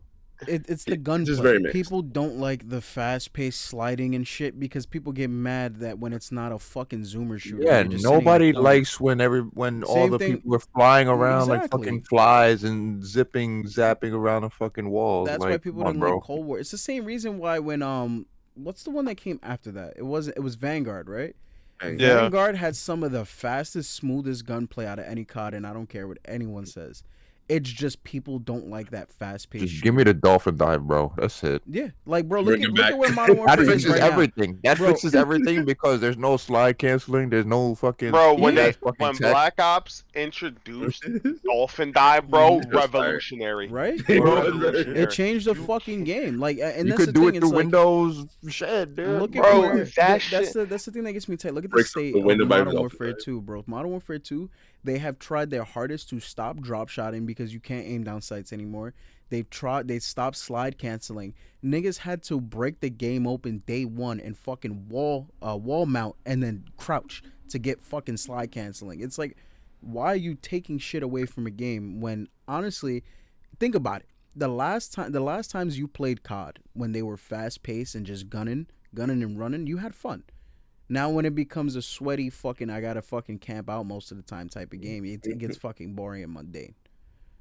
it's the It's gunplay. just very mixed. People don't like the fast-paced sliding and shit because people get mad that when it's not a fucking zoomer shooter. Yeah, you're just sitting nobody and likes when all Same the thing- people are flying around like Exactly. fucking flies and zapping around the fucking walls. That's like, why people come on, didn't bro. like Cold War. It's the same reason why when what's the one that came after that? It was Vanguard, right? And Yeah. Vanguard had some of the fastest, smoothest gunplay out of any COD, and I don't care what anyone says. It's just people don't like that fast paced. Just give me the dolphin dive, bro. That's it. Yeah, like bro, Bring look it at where Modern That Warfare is fixes right now. everything. That Bro. fixes everything because there's no slide canceling. There's no fucking. Bro, when Yeah. when tech. Black Ops introduced Dolphin Dive, bro, It was fire. revolutionary. Right? It was Revolutionary. It changed the fucking game. Like, and you that's could the do thing. it It's through like, Windows shit, dude. look at Bro, where that's the thing that gets me tight. Look at the Breaks state the of window by Modern itself. Warfare 2, bro. Modern Warfare 2, they have tried their hardest to stop drop shotting because you can't aim down sights anymore. They stopped slide canceling. Niggas had to break the game open day one and fucking wall mount and then crouch to get fucking slide canceling. It's like, why are you taking shit away from a game when honestly, think about it. The last times you played COD when they were fast paced and just gunning and running, you had fun. Now when it becomes a sweaty fucking I gotta fucking camp out most of the time type of game, it gets fucking boring and mundane.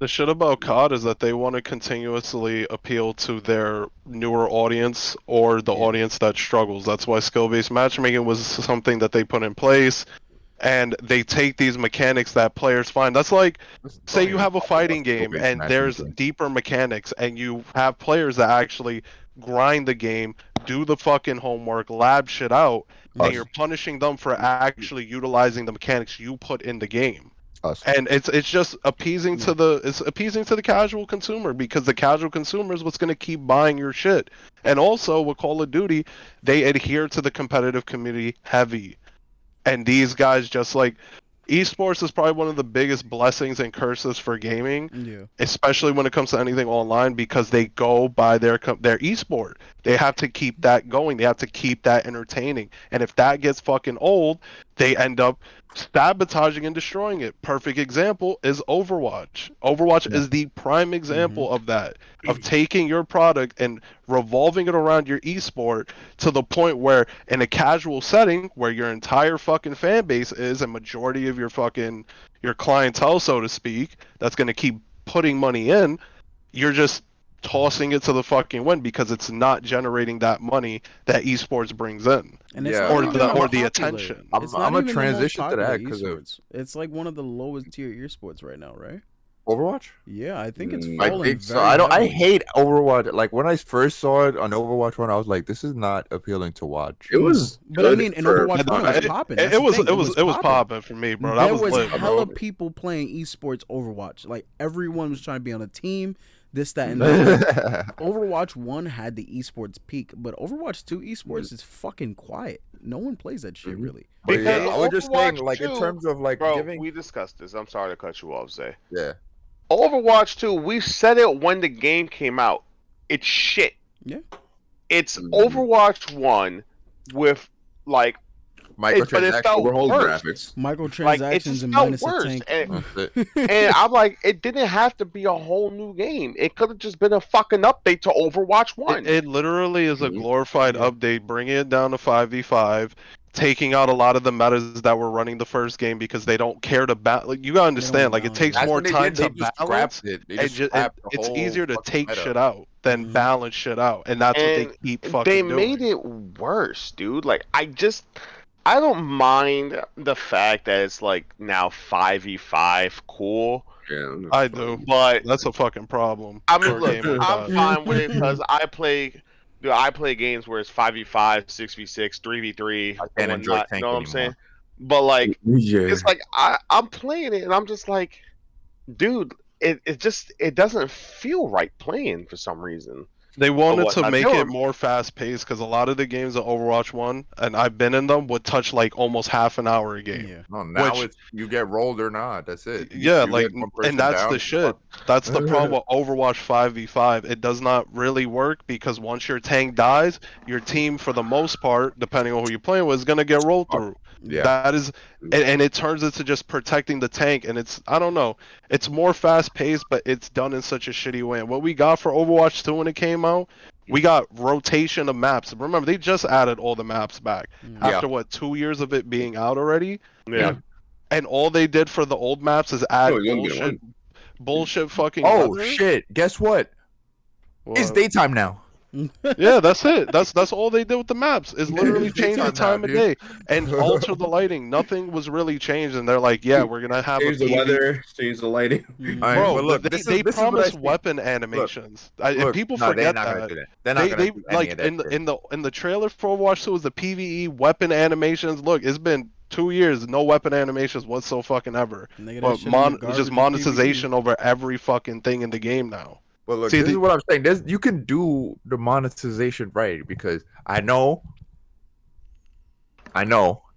The shit about COD is that they want to continuously appeal to their newer audience or the audience that struggles. That's why skill-based matchmaking was something that they put in place, and they take these mechanics that players find. That's like, say you have a fighting game and there's deeper mechanics, and you have players that actually grind the game, do the fucking homework, lab shit out, and you're punishing them for actually utilizing the mechanics you put in the game. And it's just appeasing to the casual consumer, because the casual consumer is what's going to keep buying your shit. And also with Call of Duty, they adhere to the competitive community heavy. And these guys, just like, esports is probably one of the biggest blessings and curses for gaming, especially when it comes to anything online, because they go by their esport. They have to keep that going. They have to keep that entertaining. And if that gets fucking old, they end up sabotaging and destroying it. Perfect example is Overwatch. Overwatch is the prime example of that, of taking your product and revolving it around your esport to the point where, in a casual setting where your entire fucking fan base is a majority of your clientele, so to speak, that's going to keep putting money in, you're just tossing it to the fucking wind because it's not generating that money that esports brings in. And it's or not the even the popular. attention. It's not I'm a even the most transition to that popular because esports. It's like one of the lowest tier esports right now, right? Overwatch? Yeah, I think it's I fallen think so. very I heavily. hate Overwatch. Like when I first saw it on Overwatch 1, I was like, this is not appealing to watch. It was, but I mean, in Overwatch 1, it was popping. It was popping for me, bro. That There was lit, hella bro. people playing esports Overwatch. Like everyone was trying to be on a team. This, that, and that. Overwatch 1 had the esports peak, but Overwatch 2 esports is fucking quiet. No one plays that shit really. But yeah, Because I was just saying, Overwatch like, in 2, terms of like bro, giving. we discussed this. I'm sorry to cut you off, Zay. Yeah. Overwatch 2, we said it when the game came out. It's shit. Yeah. It's Overwatch 1 with like but it felt overhauled worse. graphics. Microtransactions and felt minus worse. a tank. And I'm like, it didn't have to be a whole new game. It could have just been a fucking update to Overwatch 1. It literally is a glorified update, bringing it down to 5v5, taking out a lot of the metas that were running the first game because they don't care to balance. Like, you gotta understand, like, it takes more time to balance. It's easier to take shit out than balance shit out, and that's what they keep fucking doing. They made it worse, dude. Like, I don't mind the fact that it's like now 5v5 cool. Yeah, I do, but that's a fucking problem. I mean, look, I'm fine with it because I play games where it's 5v5, 6v6, 3v3, and whatnot. You know what I'm saying? But like, it's like I'm playing it and I'm just like, dude, it doesn't feel right playing for some reason. They wanted to make it more fast paced because a lot of the games of Overwatch 1, and I've been in them, would touch like almost half an hour a game. Yeah. No, now it's you get rolled or not. That's it. Yeah, like, and that's the shit. That's the problem with Overwatch 5v5. It does not really work because once your tank dies, your team, for the most part, depending on who you're playing with, is going to get rolled through. Yeah. That is, and it turns into just protecting the tank, and it's, I don't know, it's more fast paced, but it's done in such a shitty way. And what we got for Overwatch 2 when it came out, we got rotation of maps. Remember, they just added all the maps back after what, 2 years of it being out already. Yeah. And all they did for the old maps is add bullshit fucking. Oh shit! Guess what? It's daytime now. Yeah, that's it. That's all they did with the maps, is literally change the time of day and alter the lighting. Nothing was really changed, and they're like, yeah, we're gonna have change the weather, change the lighting. Bro, look, they promised weapon animations. People forget that. They're not gonna do like in the trailer for Overwatch 2 was the PvE weapon animations. Look, it's been 2 years, no weapon animations whatsoever fucking ever. But just monetization over every fucking thing in the game now. Well, look, this is what I'm saying. You can do the monetization right, because I know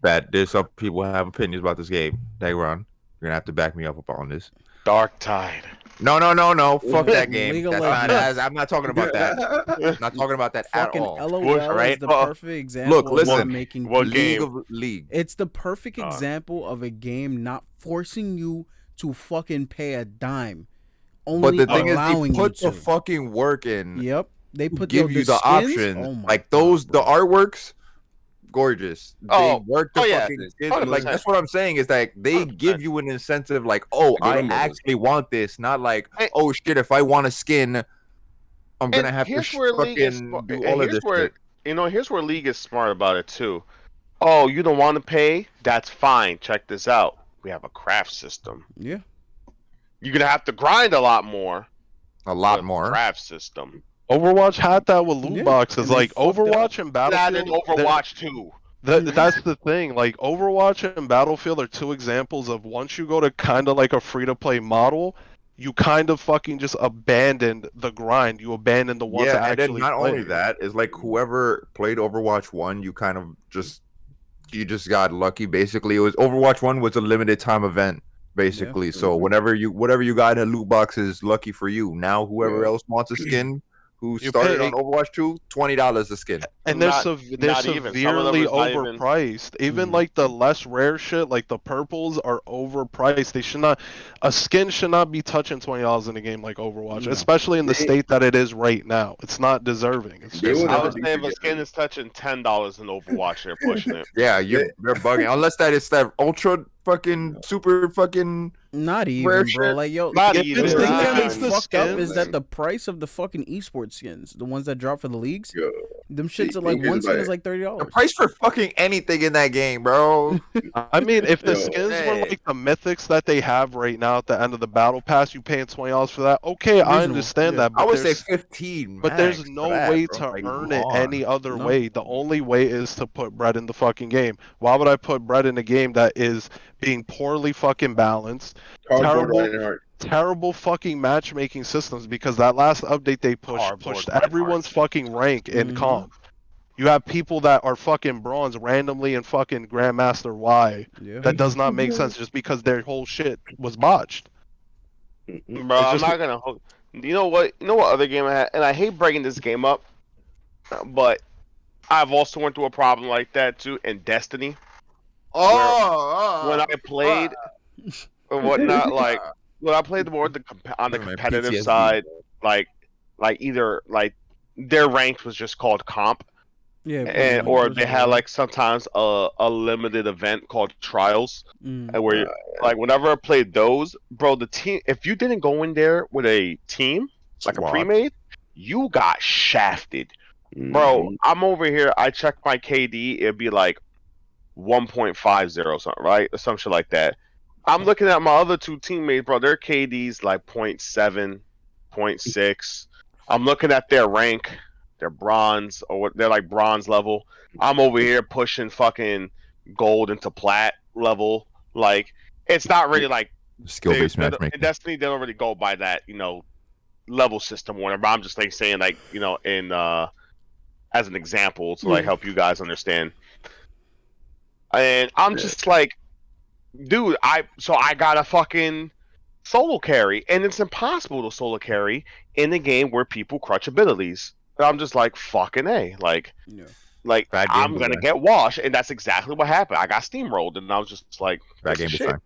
that there's some people who have opinions about this game. Dagron, you're gonna have to back me up on this. Dark Tide. No. Fuck that game. I'm not talking about that. I'm not talking about that at all. LOL is the perfect example. Look, listen. Of making League. It's the perfect example of a game not forcing you to fucking pay a dime. But the thing is, they put the fucking work in. Yep, they put give you the option. Like those, the artworks. gorgeous. They Oh, work the oh yeah, fucking skins. Like 100%. that's what I'm saying is that they 100%. give you an incentive. Like, oh, Go to I models. actually want this. Not like, And- oh shit, if I want a skin, I'm gonna And have to here's where League is, fucking do and all of here's this where shit. here's where League is smart about it too. Oh, you don't want to pay? That's fine. Check this out. We have a craft system. Yeah. You're gonna have to grind a lot more. A lot but more. Craft system. Overwatch had that with loot Yeah, boxes. and they Like fucked it up. Overwatch and That in Battlefield. Overwatch 2. That's the thing. Like Overwatch and Battlefield are two examples of once you go to kind of like a free to play model, you kind of fucking just abandoned the grind. You abandoned the ones Yeah, that and then actually not play. only that is like whoever played Overwatch 1, you kind of just got lucky. Basically, it was Overwatch 1 was a limited time event. Basically, so whatever you got in loot boxes, lucky for you. Now whoever else wants a skin, who You started pay- on Overwatch 2, $20 a skin. And they're they're not even. Some of them severely is not even- overpriced. Even like the less rare shit, like the purples, are overpriced. They should not. A skin should not be touching $20 in a game like Overwatch, No. especially in the state that it is right now. It's not deserving. It's They just would I not. would say if a skin is touching $10 in Overwatch, they're pushing it. Yeah, they're bugging. Unless that is that ultra fucking super fucking Not rare even, bro. shit. Like, yo, Not the even. thing that Nah, they the fucked up is skins. that the price of the fucking esports skins, the ones that drop for the leagues, Yeah. them shits are They like just one skin buy is it. like The $30. price for fucking anything in that game, bro. I mean, if the Yo, skins were hey. like the mythics that they have right now at the end of the battle pass, you paying $20 for that. Okay, I Reasonable, understand yeah. that, I but would say there's 15. But there's max no for that, way bro. to Like, earn come it on. any other No. way. The only way is to put bread in the fucking game. Why would I put bread in a game that is being poorly fucking balanced? Cardboard Terrible, Reinhardt. terrible fucking matchmaking systems because that last update they pushed Cardboard Reinhardt. everyone's fucking rank in Mhm. comp. You have people that are fucking bronze randomly in fucking Grandmaster Y. Yeah. That does not make sense just because their whole shit was botched. Bro, It's I'm just- not gonna. You know what? You know what other game I had? And I hate breaking this game up, but I've also went through a problem like that too in Destiny. When I played or whatnot, like when I played more on the Man, competitive PTSD. side, like either like their rank was just called comp, Yeah. and or they had like sometimes a limited event called trials, and where like whenever I played those, bro, the team, if you didn't go in there with a team like a Squad. pre-made, you got shafted, Mm-hmm. bro. I'm over here. I check my KD. It'd be like 1.50 something, right? Or some shit like that. I'm looking at my other two teammates, bro. Their KD's like 0.7, 0.6. I'm looking at their rank, their bronze, or what they're like bronze level. I'm over here pushing fucking gold into plat level. Like, it's not really like Skill-based in matchmaking. Destiny, they don't really go by that, level system or whatever. But I'm just like saying, like, in as an example to like help you guys understand. And I'm just like, dude, I got a fucking solo carry, and it's impossible to solo carry in a game where people crutch abilities. And I'm just like, fucking A, like Bad game I'm gonna design. get washed, and that's exactly what happened. I got steamrolled, and I was just like, Bad this game is shit. design.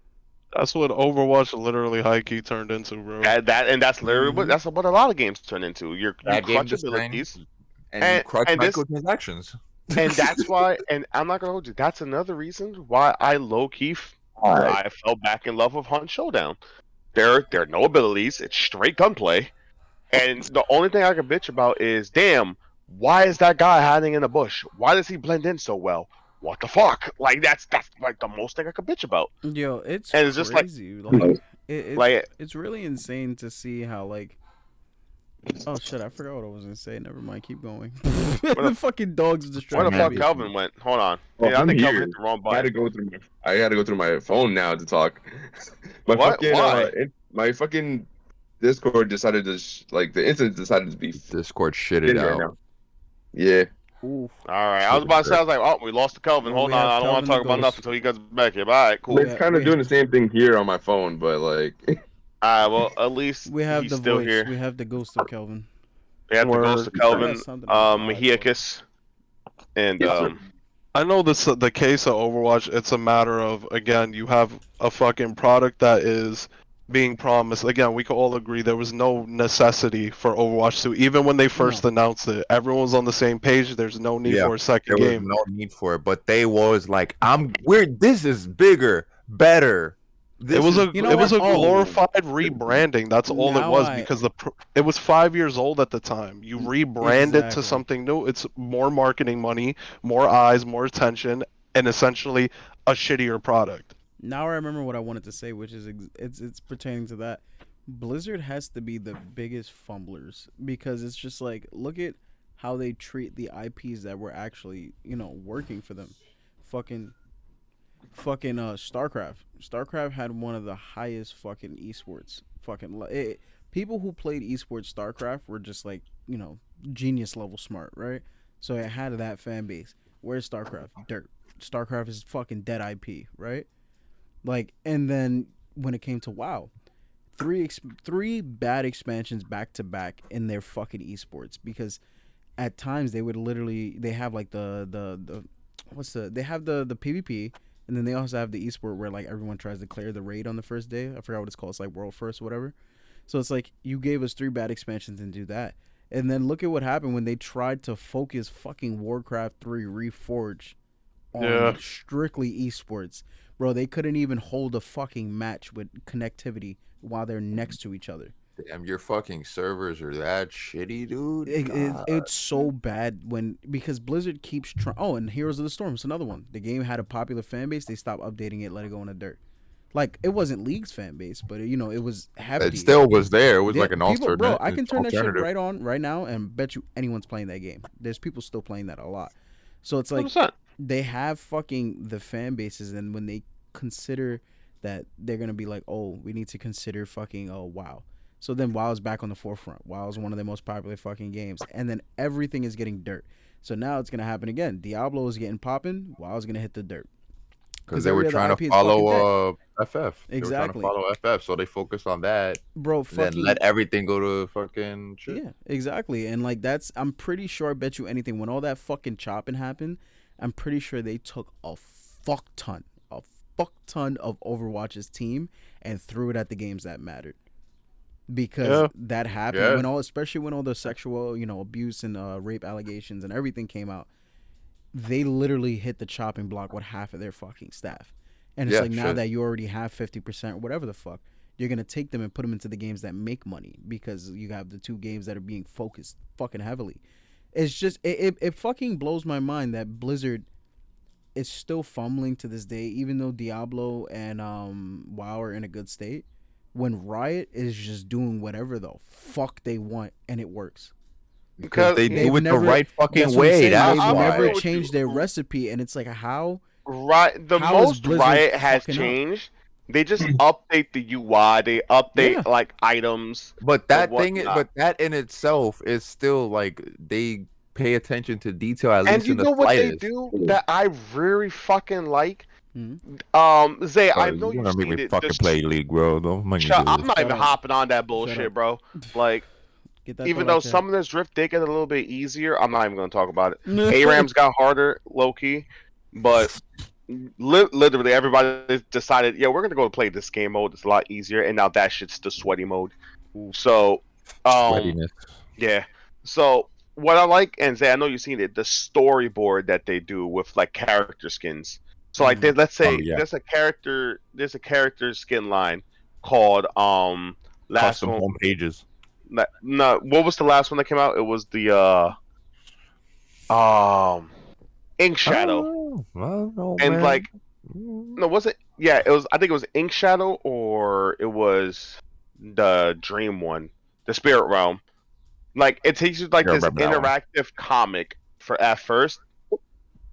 That's what Overwatch literally high key turned into, bro. That's literally what that's what a lot of games turn into. You Bad game crutch design. abilities. And, And- you crush and this- microtransactions. And that's why, and I'm not gonna hold you. That's another reason why I low key, I fell back in love with Hunt Showdown. There are no abilities. It's straight gunplay, and the only thing I can bitch about is, damn, why is that guy hiding in a bush? Why does he blend in so well? What the fuck? Like that's like the most thing I could bitch about. Yo, it's And it's just like- crazy. It's Like- it's really insane to see how like. Oh shit! I forgot what I was gonna say. Never mind. Keep going. The fucking dogs Where distracted the fuck me. Kelvin went? Hold on. Well, Yeah, I I'm think Kelvin here. hit the wrong I had to button. go through my phone now to talk. My What? fucking Why? my fucking Discord decided to the instance decided to be Discord shitted in right out. now. Yeah. Ooh. All right, I was about to say, I was like, oh, we lost to Kelvin. Well, Hold we on, have I don't want Kelvin to talk the about Ghost. nothing until he gets back here. All right, cool. Yeah, It's kind of we- doing the same thing here on my phone, but like Well, at least We have he's the still voice. here. We have the ghost of Kelvin. We have to go Word. to Kelvin, That's something about the Mahiakis, and Yes, sir. I know this the case of Overwatch. It's a matter of, again, you have a fucking product that is being promised. Again, we could all agree there was no necessity for Overwatch 2. Even when they first No. announced it, everyone was on the same page. There's no need Yeah, for a second there was game. no need for it, but they was like, This is bigger, better. It This was is a You know it what? was a Oh, glorified rebranding. That's all it now was I because it was 5 years old at the time. You rebrand it to exactly. something new. It's more marketing money, more eyes, more attention, and essentially a shittier product. Now I remember what I wanted to say, which is it's pertaining to that. Blizzard has to be the biggest fumblers because it's just like look at how they treat the IPs that were actually working for them. Fucking StarCraft. StarCraft had one of the highest fucking esports. People who played esports StarCraft were just like genius level smart, right? So it had that fan base. Where's StarCraft? Dirt. StarCraft is fucking dead IP, right? Like, and then when it came to WoW, three bad expansions back to back in their fucking esports because at times they would literally they have like the what's they have the PvP and then they also have the esport where like everyone tries to clear the raid on the first day. I forgot what it's called. It's like World First or whatever. So it's like you gave us three bad expansions and do that. And then look at what happened when they tried to focus fucking Warcraft 3 Reforged Yeah. on strictly esports. Bro, they couldn't even hold a fucking match with connectivity while they're next to each other. damn. Your fucking servers are that shitty, dude. God. It's so bad because Blizzard keeps trying. Oh, and Heroes of the Storm is another one. The game had a popular fan base. They stopped updating it, let it go in the dirt. Like it wasn't League's fan base, but it was It hefty. still was there. It was Yeah, like an people, bro, alternate I can turn that shit alternative. right on right now and bet you anyone's playing that game. There's people still playing that a lot. So it's like 100%. they have fucking the fan bases, and when they consider that they're gonna be like, oh, we need to consider fucking WoW. So then WoW's back on the forefront. WoW's one of the most popular fucking games, and then everything is getting dirt. So now it's gonna happen again. Diablo is getting popping. WoW's gonna hit the dirt Because because they were every other trying to IP is fucking dead. follow FF. They were trying to Exactly, follow FF, so they focused on that bro. and then let Fucking everything go to fucking shit. yeah, exactly. And like I'm pretty sure. I bet you anything. When all that fucking chopping happened, I'm pretty sure they took a fuck ton of Overwatch's team and threw it at the games that mattered. Because Yeah. that happened Yeah. especially when all the sexual, abuse and rape allegations and everything came out, they literally hit the chopping block with half of their fucking staff. And it's Yeah, like now shit. that you already have 50% or whatever the fuck, you're gonna take them and put them into the games that make money because you have the two games that are being focused fucking heavily. It's just it fucking blows my mind that Blizzard is still fumbling to this day, even though Diablo and WoW are in a good state. When Riot is just doing whatever the fuck they want and it works. Because Because they They've do it the never. right fucking That's what I'm way. saying. That's They've I'm never agree why. with changed their you. recipe, and it's like how Right, the how is most Blizzard Riot has fucking up? changed. They just update the UI. They update Yeah, like items But and but whatnot. that in itself is still like they pay attention to detail at And least you in the know what they slightest. do that I really fucking like? Mhm. Zay, I Bro, know you you've wanna make me seen it. fucking play League, bro? Don't make me do I'm this. not shut even up, hopping on that shut up. bullshit, bro. Like, Get that even thought though out your head. Summoner's Rift did get a little bit easier, I'm not even going to talk about it. ARAM's got harder, low key, but literally everybody decided, yeah, we're going to go play this game mode. It's a lot easier, and now that shit's the sweaty mode. Oof. So, um, Sweatiness. yeah. So what I like, and Zay, I know you've seen it, the storyboard that they do with like character skins. So like, Mhm. let's Oh say yeah. there's a character skin line called last Custom one. home pages. No, what was the last one that came out? It was the Ink Shadow, Oh, well, no, and man. like no, was it? Yeah, it was. I think it was Ink Shadow or it was the Dream one, the Spirit Realm. Like it takes you like Yeah, I this remember that one. interactive comic for at first,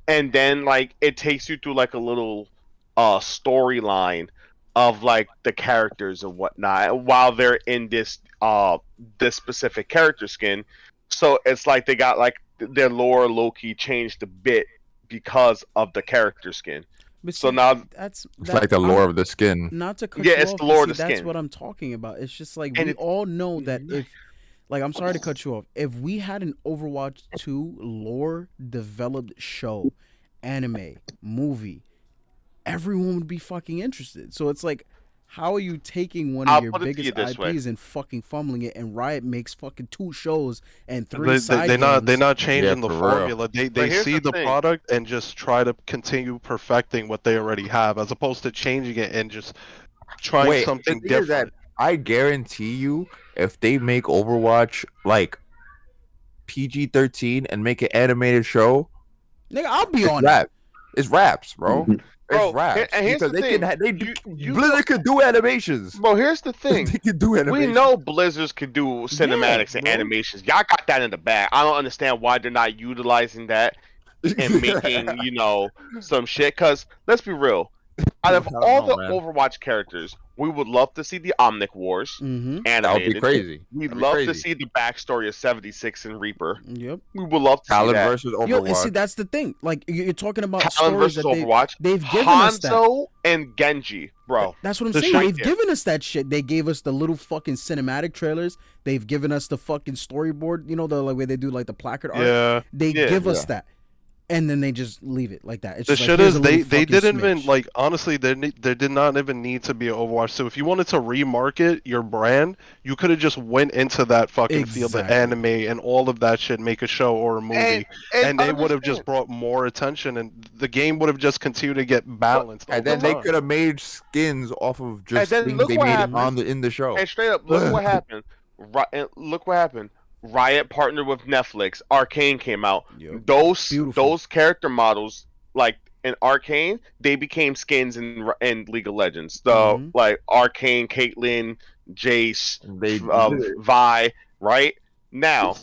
and then like it takes you through like a little storyline of like the characters and whatnot while they're in this specific character skin. So it's like they got like their lore low key changed a bit because of the character skin. But So see, now, that's It's that. like the I'm lore of the skin. not to cut yeah, you it's off, the but lore of see, the that's skin, what I'm talking about. It's just like and we it's all know that if, like, I'm sorry to cut you off. If we had an Overwatch 2 lore developed show, anime, movie, everyone would be fucking interested. So it's like How are you taking one of I'll your put it to biggest you this way. IPs and fucking fumbling it, and Riot makes fucking 2 shows and 3 They, side they're not games? changing the for real. formula. They But here's see the the thing. product and just try to continue perfecting what they already have, as opposed to changing it and just trying Wait, the something thing is that different. I guarantee you, if they make Overwatch like PG-13 and make an animated show, Nigga, I'll be it's on it. rap. It's raps, bro. It's Bro, raps and here's because the they can. thing. You Blizzard could do animations. Bro, here's the thing. They can do We animations. know Blizzards can do cinematics and bro. animations. Y'all got that in the bag. I don't understand why they're not utilizing that and making, some shit. Because let's be real. Out of I don't all know, the man. Overwatch characters, we would love to see the Omnic Wars Mm-hmm. That would be animated. crazy. We'd That'd be love to crazy. see the backstory of 76 and Reaper. Yep. We would love to see Talon that. versus Yo, and see Overwatch. that's the thing. Like you're talking about Talon stories versus that Overwatch. they've given us that. Hanzo and Genji, bro. That's what I'm The saying. shit- They've given us that shit. They gave us the little fucking cinematic trailers. They've given us the fucking storyboard. You know the like way they do like the placard art. Yeah. They Yeah. give us Yeah. that, and then they just leave it like that. It's The just shit like, here's is a little they fucking didn't even smidge. like honestly there did not even need to be an Overwatch. So if you wanted to remarket your brand, you could have just went into that fucking field of Exactly. anime and all of that shit, make a show or a movie, and they would have just understand. brought more attention, and the game would have just continued to get balanced. And over then they time. could have made skins off of just then things look they what made happened. in the show. And straight up, look what happened. Look what happened. Riot partnered with Netflix. Arcane came out. Yep. Those Beautiful. those character models, like in Arcane, they became skins in League of Legends. So Mhm. like Arcane, Caitlyn, Jace, They Vi. Right now,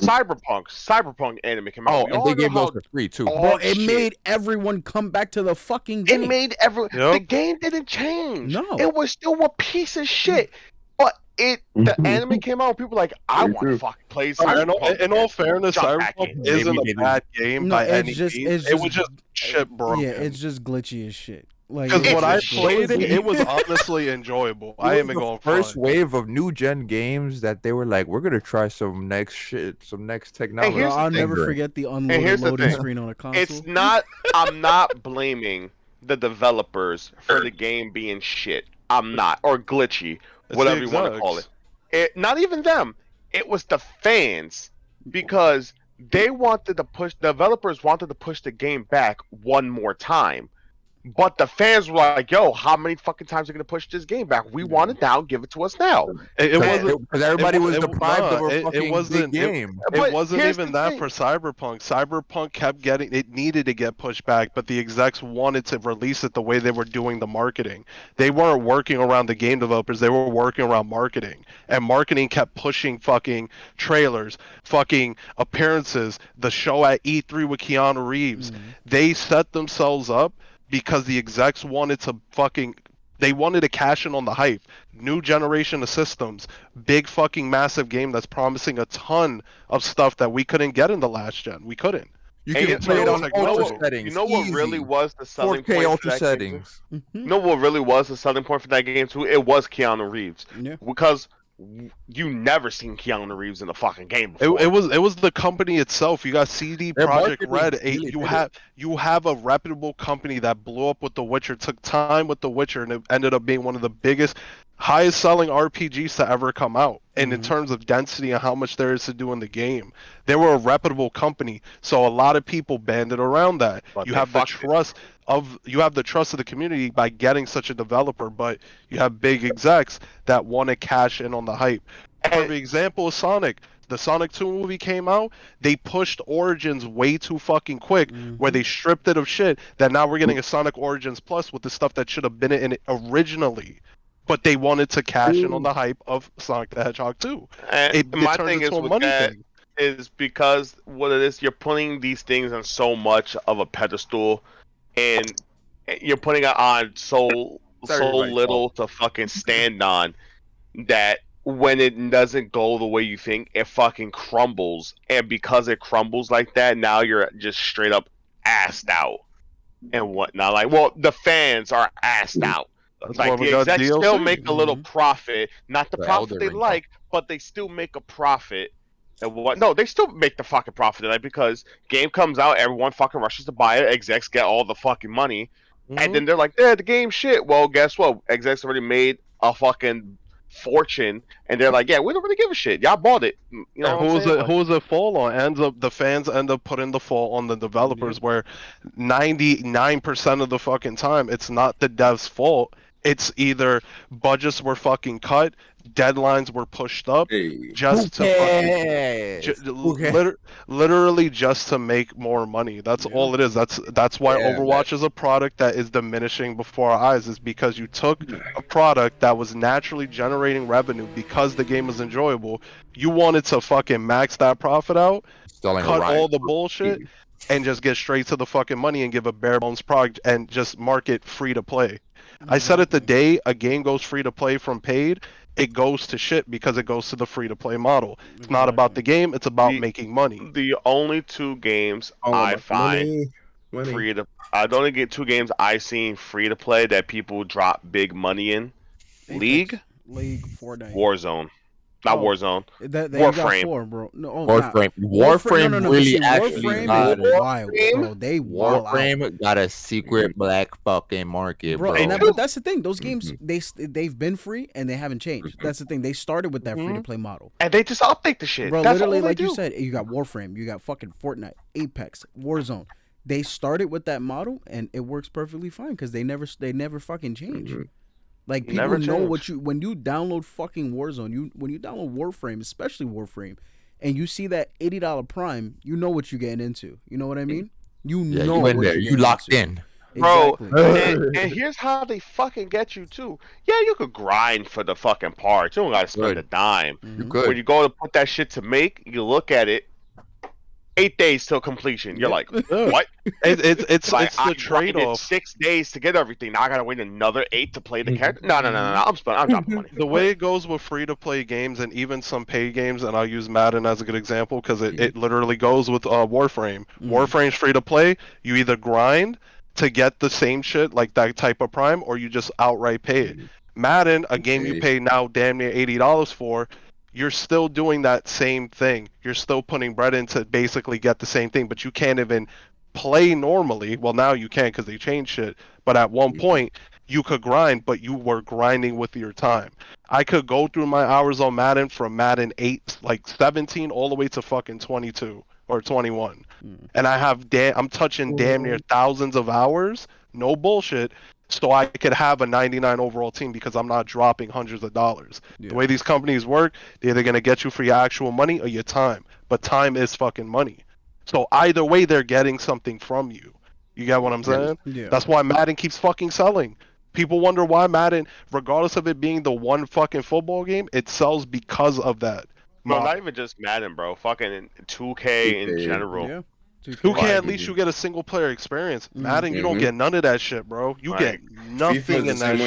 Cyberpunk anime came out. Oh, We and all they know gave how those for free too. all Bro, it shit. made everyone come back to the fucking It game. made the Yep. game didn't change. No. It was still a piece of shit. But the anime came out, people were like, I want to fucking play Cyberpunk. In all again. fairness, Jump back Cyberpunk in. isn't Maybe a bad game No, by it's any just- means. it's It was just- just shit broken. Yeah, it's just glitchy as shit. Like Because it's when I just played it, glitchy. it was honestly enjoyable. I It ain't was been the going first front. wave of new gen games that they were like, we're gonna try some next technology. here's Bro, the I'll thing. never forget the unloaded here's the loading thing. screen on a console. It's not. I'm not blaming the developers for the game being shit. I'm not, or glitchy, It's whatever the you want to call it. execs. Not even them. It was the fans because they wanted to push. The developers wanted to push the game back one more time. But the fans were like, "Yo, how many fucking times are you gonna push this game back? We want it now. Give it to us now." It wasn't. Because everybody was it- deprived of nah, a it fucking wasn't- big it- game. But It wasn't here's even the that thing. for Cyberpunk. Cyberpunk kept getting. It needed to get pushed back, but the execs wanted to release it the way they were doing the marketing. They weren't working around the game developers. They were working around marketing, and marketing kept pushing fucking trailers, fucking appearances. The show at E3 with Keanu Reeves. They set themselves up because the execs wanted to they wanted to cash in on the hype. New generation of systems, big fucking massive game that's promising a ton of stuff that we couldn't get in the last gen. We couldn't. You And can play it on technology. ultra settings. You know what really easy. was the selling 4K point for ultra that settings. game? You know what really was the selling point for that game too? It was Keanu Reeves. Yeah. Because you never seen Keanu Reeves in a fucking game before. It was the company itself. You got CD Their Projekt marketing Red. really did it. You have a reputable company that blew up with The Witcher, took time with The Witcher, and it ended up being one of the biggest, highest selling RPGs to ever come out. And in terms of density and how much there is to do in the game, they were a reputable company. So a lot of people banded around that. But You they have the fucked it. trust of the community by getting such a developer, but you have big execs that want to cash in on the hype. Perfect example is Sonic. The Sonic 2 movie came out, they pushed Origins way too fucking quick, where they stripped it of shit, that now we're getting a Sonic Origins Plus with the stuff that should have been in it originally. But they wanted to cash in on the hype of Sonic the Hedgehog 2. And It my turns thing is into a with money that thing. is because what it is, you're putting these things on so much of a pedestal, and you're putting it on so everybody's little to fucking stand on that when it doesn't go the way you think, it fucking crumbles. And because it crumbles like that, now you're just straight up assed out and whatnot. Like, well, the fans are assed out. That's why Like we the got execs still DLC. make a little profit, not the The profit Elden they Ring like, but they still make a profit. And what? No, they still make the fucking profit, like, because game comes out, everyone fucking rushes to buy it, execs get all the fucking money, And then they're like, "Yeah, the game shit." Well, guess what? Execs already made a fucking fortune, and they're like, "Yeah, we don't really give a shit. Y'all bought it." You know And what I'm saying? Like, who's it fall on? Ends up the fans end up putting the fault on the developers, Yep. where 99% of the fucking time it's not the devs' fault. It's either budgets were fucking cut, deadlines were pushed up, Hey, Who just to fucking cares? Who cares? literally just to make more money. That's Yeah. all it is. That's why yeah, Overwatch is a product that is diminishing before our eyes, is because you took a product that was naturally generating revenue because the game was enjoyable. You wanted to fucking max that profit out, Selling a cut riot. all the bullshit, and just get straight to the fucking money and give a bare bones product and just market free to play. I said it the Exactly. day a game goes free to play from paid, it goes to shit because it goes to the free to play model. It's not about the Exactly. game, it's about the making money. the only two games all I about find money. free to I don't get two games I seen free to play that people drop big money in. League, Apex, League, Fortnite. Warzone, not Oh, Warzone, that you got Warframe. four, bro. No, oh, nah. Warframe. Warframe. No, Warframe no, no. But really see, actually Warframe is got it. wild, bro. They wild out, Warframe got a secret black fucking market, bro. They And bro. that, do. but that's the thing. Those games, Mhm. they've been free and they haven't changed. That's the thing. They started with that free to Mhm. play model, And they just update the shit. bro. That's Literally, all they like you do. said, you got Warframe, you got fucking Fortnite, Apex, Warzone. They started with that model and it works perfectly fine because they never fucking change. Mhm. Like people Never know change. what you when you download fucking Warzone, when you download Warframe, especially Warframe, and you see that $80 Prime, you know what you're getting into. You know what I mean? You Yeah, know you in what there. you're You getting locked into. in. Bro, Exactly. and here's how they fucking get you too. Yeah, you could grind for the fucking parts. You don't gotta spend a Good. dime. You Hmm. When could. you go to put that shit to make, you look at it, 8 days till completion. You're Yep. like, Yeah. what? It's I the trade grinded off. 6 days to get everything. Now I gotta wait another 8 to play the character. No, no, no, no, no. I'm dropping money. The way it goes with free to play games and even some paid games, and I'll use Madden as a good example because it literally goes with Warframe. Mhm. Warframe's free to play. You either grind to get the same shit like that type of prime, or you just outright pay it. Madden, a game you Okay. pay now damn near $80 for, you're still doing that same thing. You're still putting bread in to basically get the same thing, but you can't even play normally. Well, now you can because they changed shit. But at one point, you could grind, but you were grinding with your time. I could go through my hours on Madden from Madden 8, like 17, all the way to fucking 22 or 21. Mhm. And I'm touching damn near thousands of hours, no bullshit, so I could have a 99 overall team because I'm not dropping hundreds of dollars. The Yeah. way these companies work, they're either gonna get you for your actual money or your time. But time is fucking money. So either way, they're getting something from you. You get what I'm Yeah. saying? Yeah. That's why Madden keeps fucking selling. People wonder why Madden, regardless of it being the one fucking football game, it sells because of that Bro, not model. even just Madden, bro. Fucking 2K in 2K. general. Yeah. Who 2K. can Like, at least you get a single player experience? Madden, you don't Mhm. get none of that shit, bro. You get like FIFA nothing is the in that same way.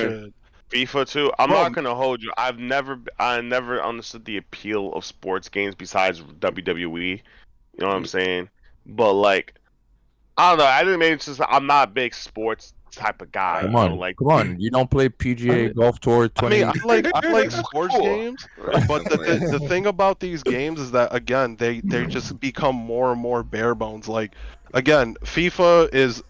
shit. FIFA too. I'm Bro, not gonna hold you. I never understood the appeal of sports games besides WWE. You know what I'm saying? But like, I don't know. I didn't maybe it's just I'm not a big sports type of guy. Come You know, on. like Come on. You don't play I PGA mean, Golf Tour I mean, 20. I like sports cool. games, but the thing about these games is that again, they just become more and more bare bones. Like again, FIFA is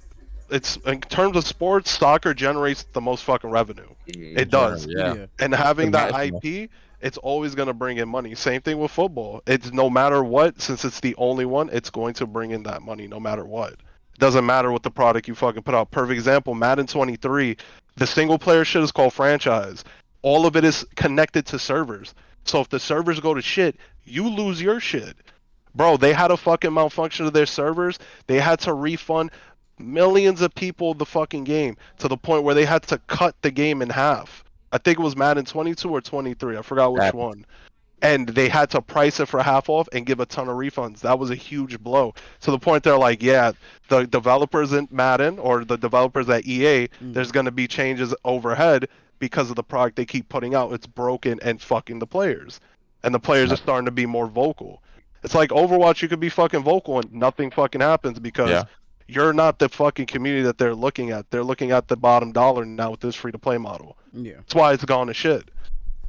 it's in terms of sports, soccer generates the most fucking revenue. It does. Generally, yeah. Yeah. And having that International. IP, it's always going to bring in money. Same thing with football. It's no matter what, since it's the only one, it's going to bring in that money no matter what. It doesn't matter what the product you fucking put out. Perfect example, Madden 23, the single player shit is called franchise. All of it is connected to servers. So if the servers go to shit, you lose your shit. Bro, they had a fucking malfunction of their servers. They had to refund millions of people the fucking game to the point where they had to cut the game in half. I think it was Madden 22 or 23. I forgot which That- one. And they had to price it for half off and give a ton of refunds. That was a huge blow. To the point they're like, yeah, the developers in Madden or the developers at EA, there's going to be changes overhead because of the product they keep putting out. It's broken and fucking the players. And the players are starting to be more vocal. It's like Overwatch, you could be fucking vocal and nothing fucking happens because Yeah. you're not the fucking community that they're looking at. They're looking at the bottom dollar now with this free to play model. Yeah. That's why it's gone to shit.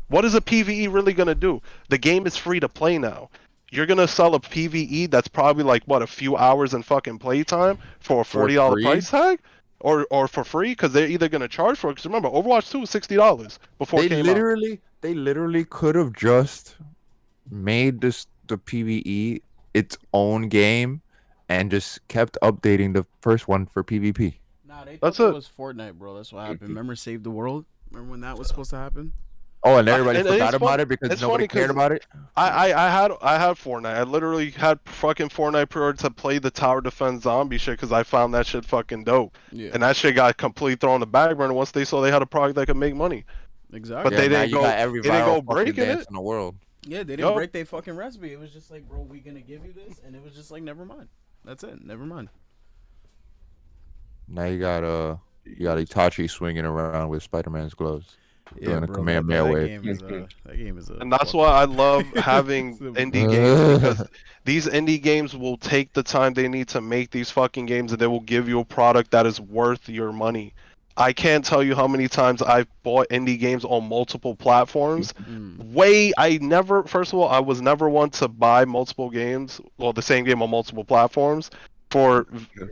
What is a PvE really gonna do? The game is free to play now. You're gonna sell a PvE that's probably like what, a few hours in fucking playtime for a For $40 free? price tag? or for free, because they're either gonna charge for it. Because remember, Overwatch 2 was $60 before it came out. They literally could have just made the PvE its own game and just kept updating the first one for PvP. Nah, they thought That's that it. was Fortnite, bro. That's what happened. Remember Save the World? Remember when that was supposed to happen? Oh, and everybody And forgot it's about funny. it because It's nobody funny cared because about it. I had Fortnite. I literally had fucking Fortnite pre-order to play the tower defense zombie shit because I found that shit fucking dope. Yeah, And that shit got completely thrown in the back burner once they saw they had a product that could make money. But exactly. Yeah, they now didn't you go. got every They didn't viral go fucking breaking dance it. in the world. Yeah, they didn't Yup. break their fucking recipe. It was just like, bro, we gonna give you this, and it was just like, never mind. That's it. Never mind. Now you got Itachi swinging around with Spider-Man's gloves, Yeah, doing a bro. That, Kamehameha that wave. game is that game is a. And that's fucking- why I love having Simple. indie games, because these indie games will take the time they need to make these fucking games, and they will give you a product that is worth your money. I can't tell you how many times I've bought indie games on multiple platforms. First of all, I was never one to buy multiple games, well, the same game on multiple platforms, for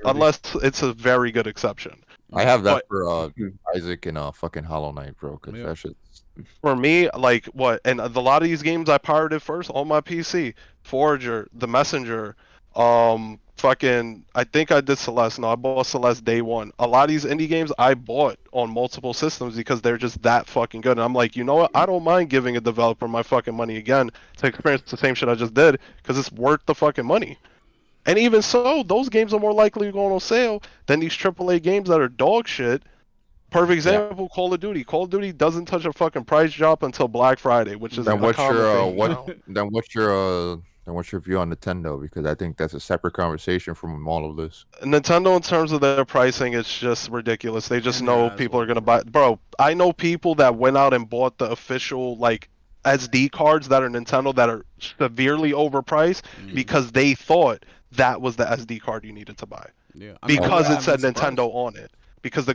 unless it's a very good exception. I have that But for Isaac and fucking Hollow Knight, bro. Because Yeah. that shit. for me, like what, and a lot of these games I pirated first on my PC. Forager, The Messenger, fucking, I think I did Celeste. No, I bought Celeste day one. A lot of these indie games I bought on multiple systems because they're just that fucking good. And I'm like, you know what? I don't mind giving a developer my fucking money again to experience the same shit I just did because it's worth the fucking money. And even so, those games are more likely to go on sale than these AAA games that are dog shit. Perfect example, Call of Duty. Call of Duty doesn't touch a fucking price drop until Black Friday, which is Then a common thing now. then what's your view on Nintendo? Because I think that's a separate conversation from all of this. Nintendo, in terms of their pricing, it's just ridiculous. They just And their know people asshole, are gonna bro. buy. Bro, I know people that went out and bought the official like SD cards that are Nintendo that are severely overpriced because they thought that was the SD card you needed to buy Yeah, I mean, I because wouldn't it have said been surprised. Nintendo on it. Because the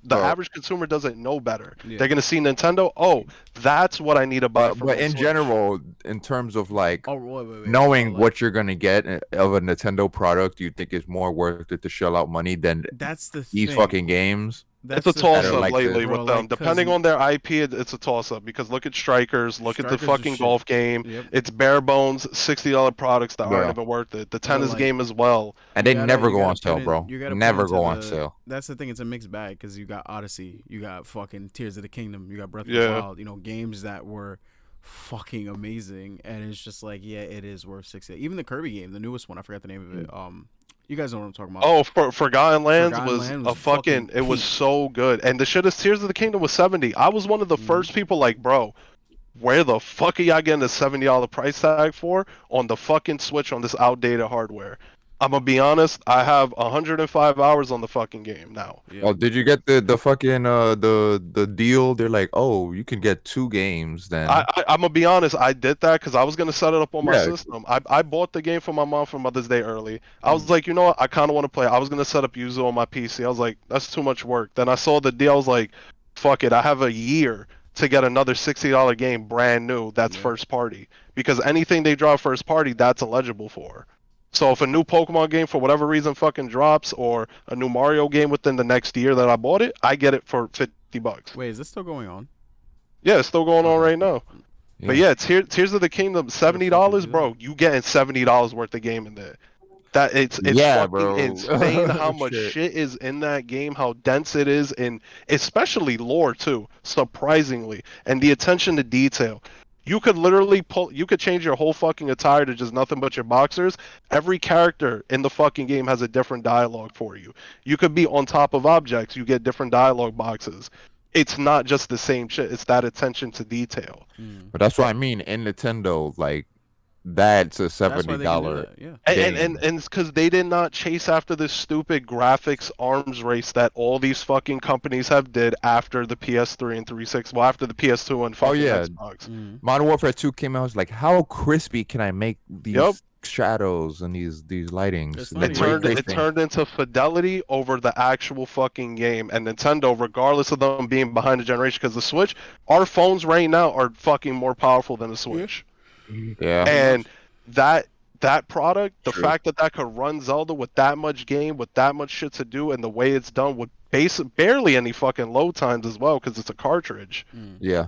Bro. average consumer doesn't know better. Yeah. They're gonna see Nintendo. Oh, that's what I need to buy for But my in Switch. general, in terms of like Oh, wait. knowing like, what you're gonna get of a Nintendo product, you think it's more worth it to shell out money than that's the these thing. fucking games? That's It's a the toss thing, up like lately this. with bro, them. like, 'cause Depending on their IP, it's a toss up because look at Strikers, look at the Strikers is fucking shit. golf game. Yep. It's bare bones $60 products that aren't Yeah. even worth it. The But, tennis like, game as well. And you they gotta- never you go gotta on put sale, in- bro. You gotta put Never into go on the- sale. That's the thing. It's a mixed bag because you got Odyssey, you got fucking Tears of the Kingdom, you got Breath of the Yeah. Wild. You know, games that were fucking amazing, and it's just like, yeah, it is worth 60. Even the Kirby game, the newest one, I forgot the name of it. You guys know what I'm talking about. Oh, Forgotten Lands Forgotten was Land a was fucking fucking. It was peak. so good, and the shit is Tears of the Kingdom was 70. I was one of the first people like, bro, where the fuck are y'all getting a $70 price tag for on the fucking Switch on this outdated hardware? I'm gonna be honest, I have 105 hours on the fucking game now. Yeah. Oh, did you get the fucking the deal? They're like, oh, you can get 2 games then. I'm gonna be honest, I did that because I was gonna set it up on my Yeah. system. I bought the game for my mom for Mother's Day early. I was like, you know what, I kind of want to play. I was gonna set up Yuzu on my PC. I was like, that's too much work. Then I saw the deal. I was like, fuck it, I have a year to get another $60 game brand new that's Yeah. first party because anything they drop first party that's eligible for. So if a new Pokemon game for whatever reason fucking drops or a new Mario game within the next year that I bought it, I get it for $50. Wait, is this still going on? Yeah, it's still going on right now. But Yeah. yeah, Tears of the Kingdom, $70, bro. You getting $70 worth of game in there. That it's Yeah, fucking bro. insane how much Shit. shit is in that game, how dense it is, and especially lore too, surprisingly, and the attention to detail. You could literally you could change your whole fucking attire to just nothing but your boxers. Every character in the fucking game has a different dialogue for you. You could be on top of objects, you get different dialogue boxes. It's not just the same shit. It's that attention to detail. But that's what I mean. In Nintendo, like that's a That's why $70. they can do that. Yeah. And it's because they did not chase after this stupid graphics arms race that all these fucking companies have did after the PS3 and 360. Well, after the PS2 and fucking yeah. Xbox. Modern Warfare 2 came out. I was like, how crispy can I make these Yep. shadows and these lightings? It's and not the even- ray It tracing? turned into fidelity over the actual fucking game. And Nintendo, regardless of them being behind the generation, because the Switch, our phones right now are fucking more powerful than the Switch. Yeah. And that that product, the True. fact that could run Zelda with that much game, with that much shit to do, and the way it's done with barely any fucking load times as well, because it's a cartridge. Yeah.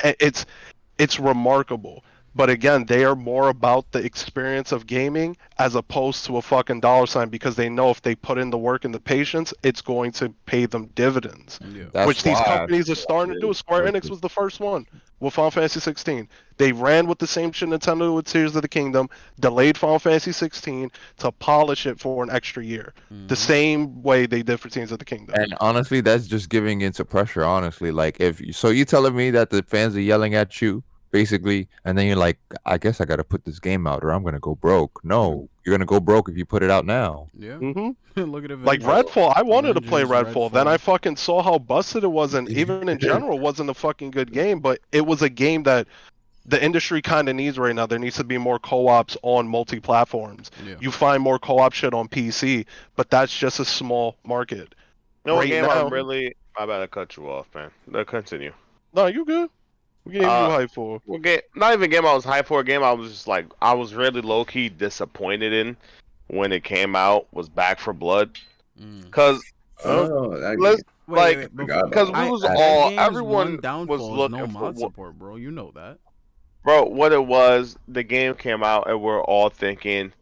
It's remarkable. But again, they are more about the experience of gaming as opposed to a fucking dollar sign, because they know if they put in the work and the patience, it's going to pay them dividends. Yeah. That's Which these why. companies are starting to do. Square Enix was the first one with Final Fantasy 16. They ran with the same shit Nintendo with Tears of the Kingdom, delayed Final Fantasy 16 to polish it for an extra year. The same way they did for Tears of the Kingdom. And honestly, that's just giving into pressure. Honestly, like so you telling me that the fans are yelling at you basically, and then you're like, I guess I got to put this game out, or I'm gonna go broke. No, you're gonna go broke if you put it out now. Yeah. hmm Look at Like Avengers. Redfall, I wanted to play Avengers, Redfall. Then I Redfall. fucking saw how busted it was, and even in general, wasn't a fucking good game. But it was a game that the industry kind of needs right now. There needs to be more co-ops on multi-platforms. Yeah. You find more co-op shit on PC, but that's just a small market. You know what Right game now, I'm really? I better cut you off, man. Continue. no, you good. What game you hype for? Well, not even a game I was hyped for. A game I was just like, I was really low key disappointed in when it came out. Was Back for Blood, cause Oh, that let's game. like Forgot before, about because we that. was that all game's everyone one downfall was is looking no for mod what, support, bro. You know that. bro. What it was, the game came out and we're all thinking,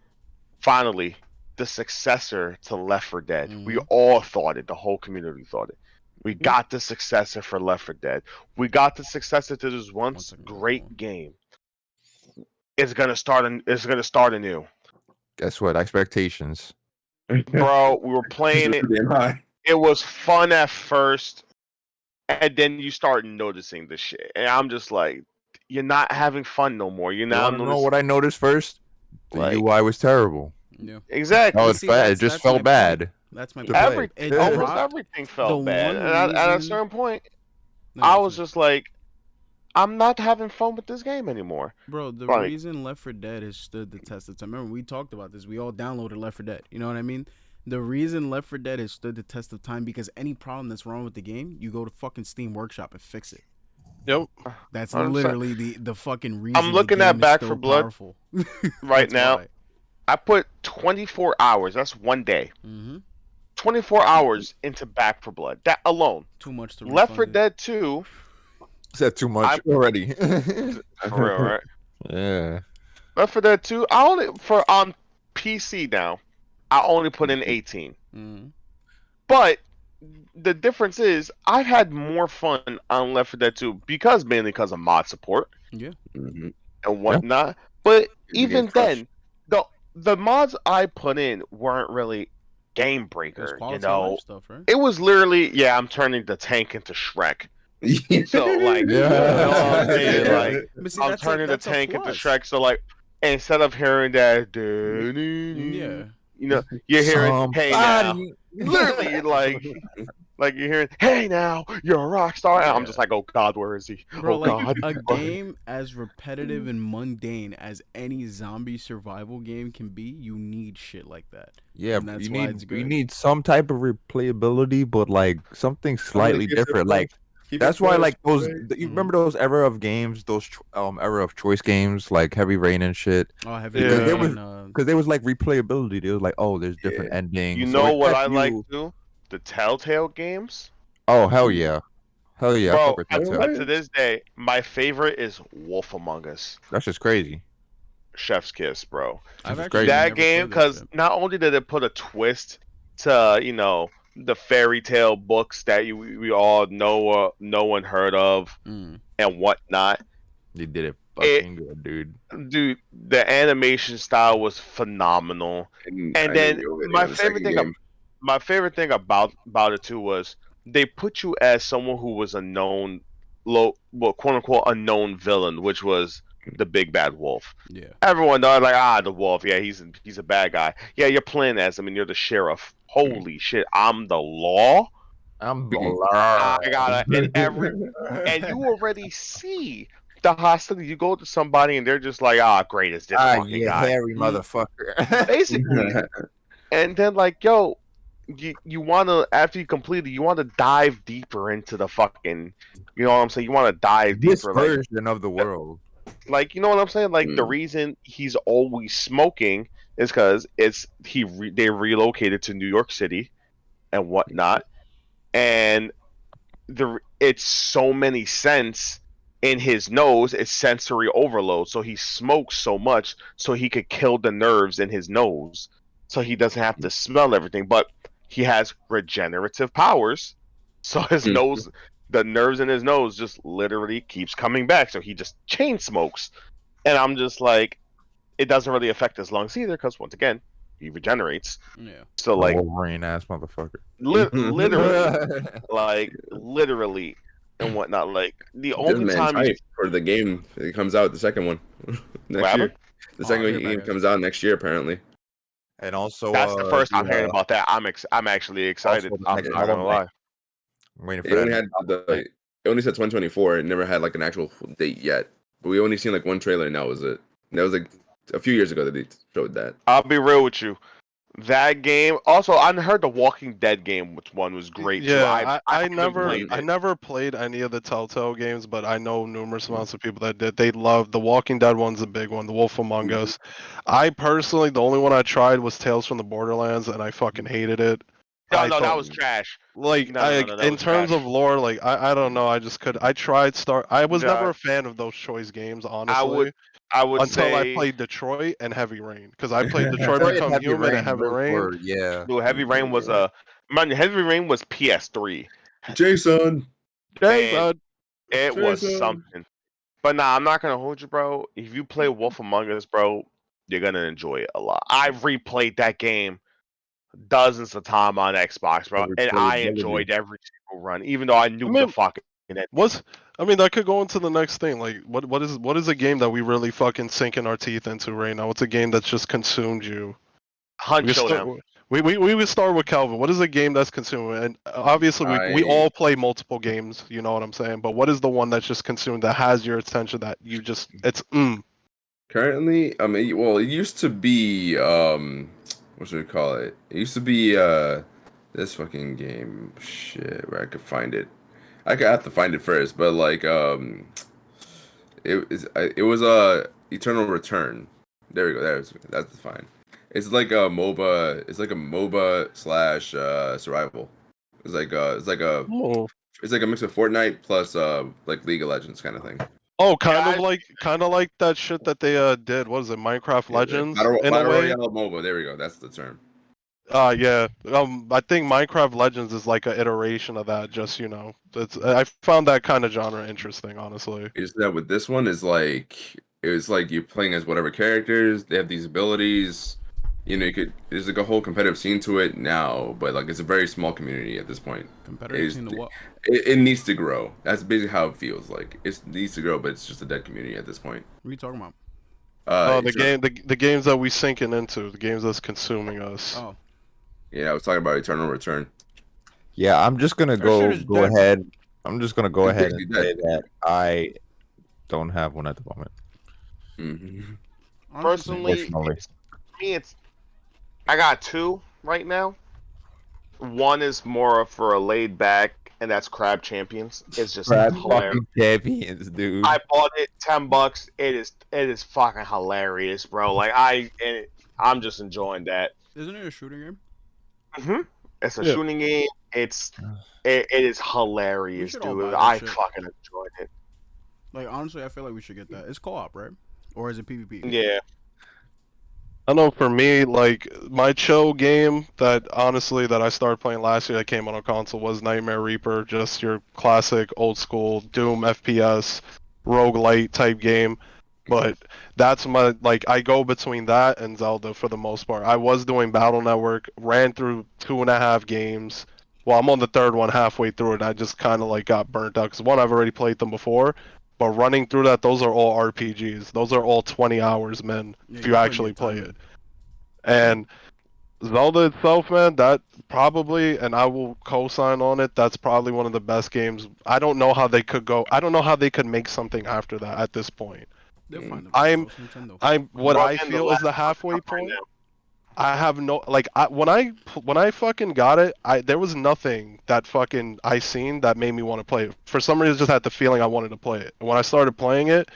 finally, the successor to Left 4 Dead. We all thought it. The whole community thought it. We got the successor for Left 4 Dead. We got the successor to this once second, great game. It's gonna start. It's gonna start anew. Guess what? Expectations. Bro, we were playing it. Damn high. It was fun at first, and then you start noticing the shit, and I'm just like, you're not having fun no more. You're You now want to know noticing what I noticed first? The like UI was terrible. Yeah. exactly. Oh, But it's see, bad. It just that's my felt point. bad. That's my To point. play. It Almost dropped. everything felt the bad, one and at a reason- certain point, No, I go was for it. just like, I'm not having fun with this game anymore. Bro, the Like, reason Left 4 Dead has stood the test of time. Remember, we talked about this. We all downloaded Left 4 Dead. You know what I mean? The reason Left 4 Dead has stood the test of time because any problem that's wrong with the game, you go to fucking Steam Workshop and fix it. Yep. That's 100%. literally the fucking reason. looking the at game Back is 4 still Blood powerful. right That's now. why. I put 24 hours. That's one day. 24 hours into Back 4 Blood. That alone. Too much to Left 4 refund it. Dead 2. Said too much already. For real, right? Yeah. Left 4 Dead 2. I only for on PC now. I only put in 18. But the difference is I've had more fun on Left 4 Dead 2 mainly because of mod support Yeah. Mhm. and whatnot. But The even game's fresh. then, the mods I put in weren't really game It was breaker. quality You of know, life stuff, right? it was literally I'm turning the tank into Shrek. So like, Yeah. you know what I'm saying? Yeah. Like, But see, I'm turning the that's a tank into plus. Shrek. So like, instead of hearing that, Yeah. you know, you're hearing, hey now, Somebody. literally like you're hearing, hey now, you're a rock star. And I'm just like, oh God, where is he? Bro, Oh like God. a game as repetitive and mundane as any zombie survival game can be, you need shit like that. Yeah, And that's you why need it's you good. need some type of replayability, but like something slightly keep it different. fresh. Like Keep it that's why fresh, like those right? you remember those era of games, those era of choice games like Heavy Rain and shit. Oh, Heavy Because there Rain. Because there was like replayability. There was like, oh, there's different Yeah. endings. You So know it what kept I like you. too? The Telltale games. Oh hell yeah, hell yeah! I fuck Bro, with that too. Right. to this day, my favorite is Wolf Among Us. That's just crazy. Chef's Kiss, bro. I've That's actually crazy. That never game, played that because shit. not only did it put a twist to the fairy tale books that we all know and heard of and whatnot, They did it It- fucking good, dude. dude, the animation style was phenomenal. And I then knew you already my on the favorite second thing, game. my favorite thing about it too was they put you as someone who was a known, quote unquote unknown villain, which was the big bad wolf. Yeah. Everyone knows the wolf. Yeah, he's a bad guy. Yeah, you're playing as him and you're the sheriff. Holy shit, I'm the law. I'm I gotta and you already see the hostility. You go to somebody and they're just like, great, it's this fucking you guy. hairy motherfucker. Basically. And then like, yo, you wanna, after you complete it, you wanna dive deeper into the fucking, you know what I'm saying? You wanna dive This deeper, like version of the world. you know what I'm saying? Like the reason he's always smoking is because they relocated to New York City and whatnot, and it's so many scents in his nose. It's sensory overload, so he smokes so much so he could kill the nerves in his nose, so he doesn't have to smell everything. But he has regenerative powers, so his Mm. nose, the nerves in his nose, just literally keeps coming back. So he just chain smokes, and I'm just like, it doesn't really affect his lungs either, because once again, he regenerates. Yeah. So A like, Wolverine ass motherfucker. literally, like literally and whatnot. Like the This only man's time you hype for the game. It comes out the second one what next happened? year. The Oh, second I hear game about comes out next year, apparently. And also, That's the first I'm hearing the about that. I'm actually excited. also the I'm next not gonna Hollow Knight. lie. I'm waiting for It that only next had Hollow Knight. it only said 2024. It never had like an actual date yet. But we only seen like one trailer, and that was it. And that was like a few years ago that they showed that. I'll be real with you. That game. Also, I heard the Walking Dead game, which one was great too. Yeah, I I haven't never played I it. never played any of the Telltale games, but I know numerous amounts of people that did. They love the Walking Dead one's a big one, The Wolf Among Mhm. Us. I personally, the only one I tried was Tales from the Borderlands, and I fucking hated it. No, I no, that thought was trash. like No, no, no, I no, that in was terms trash. of lore, like I don't know, I just could I tried start I was never No, a fan of those choice games, I would, honestly, I would until I say, played Detroit and Heavy Rain, because I played Detroit Detroit and Become Heavy Human and Rain, Heavy those Rain. were yeah. dude, Heavy Rain was a man. Heavy Rain was PS3, Jason, and Jason. it was Jason. something. But nah, I'm not gonna hold you, bro. If you play Wolf Among Us, bro, you're gonna enjoy it a lot. I've replayed that game dozens of times on Xbox, bro, and I Replayability. enjoyed every single run, even though I I nuked the mean, fucking ending. what's I mean, that could go into the next thing. Like, what is a game that we really fucking sinking our teeth into right now? What's a game that's just consumed you? Hunt We could start. Showdown. We would start with Calvin. What is a game that's consuming? And obviously, we I all play multiple games. You know what I'm saying? But what is the one that's just consumed that has your attention that you just it's. currently, I mean, well, it used to be what should we call it? It used to be this fucking game. Shit, where I could find it. I could have to find it first, but like it was a Eternal Return. There we go. That's fine. It's like a MOBA. It's like a MOBA slash survival. Oh, It's like a mix of Fortnite plus like League of Legends kind of thing. oh, Guys, kind of like that shit that they did. What is it? Minecraft Yeah, Legends in a Battle way. Royale MOBA. There we go. That's the term. Yeah. I think Minecraft Legends is like an iteration of that. Just it's I found that kind of genre interesting, honestly. It's that with this one is like it's like you're playing as whatever characters. They have these abilities. You know, you could. There's like a whole competitive scene to it now, but like it's a very small community at this point. Competitive scene to what? It needs to grow. That's basically how it feels like. It needs to grow, but it's just a dead community at this point. What are you talking about? Oh, the It's a- game, the games that we sinking into, the games that's consuming us. Oh, yeah, I was talking about Eternal Return. Yeah, I'm just gonna that shit go is go dead. ahead. I'm just gonna go It's ahead and basically say dead. that I don't have one at the moment. Hmm. honestly, personally, Unfortunately. it's I got two right now. One is more for a laid back, and that's Crab Champions. It's just Brad hilarious. fucking champions, dude. I bought it $10. It is fucking hilarious, bro. Like I'm just enjoying that. isn't it a shooting game? Hmm. It's a Yeah. shooting game. It is hilarious, should all dude. buy that I shit. fucking enjoyed it. Like honestly, I feel like we should get that. It's co-op, right? Or is it PvP? Yeah. I know for me, like my chill game that honestly that I started playing last year that came on a console was Nightmare Reaper, just your classic old school Doom FPS roguelite type game. But that's my like I go between that and Zelda for the most part. I was doing Battle Network, ran through 2.5 games. Well, I'm on the third one halfway through it. I just kind of like got burnt out because one I've already played them before, but running through that, those are all RPGs. Those are all 20 hours, man. Yeah, If you're you putting your actually play time it. in. And Zelda itself, man, that probably, and I will co-sign on it. That's probably one of the best games. I don't know how they could go. I don't know how they could make something after that at this point. They'll find a I'm, way, bro. It's Nintendo. I'm what I Working the feel is last the one halfway right point. now. I have no like when I fucking got it, there was nothing that fucking I seen that made me want to play it. For some reason, I just had the feeling I wanted to play it. And when I started playing it,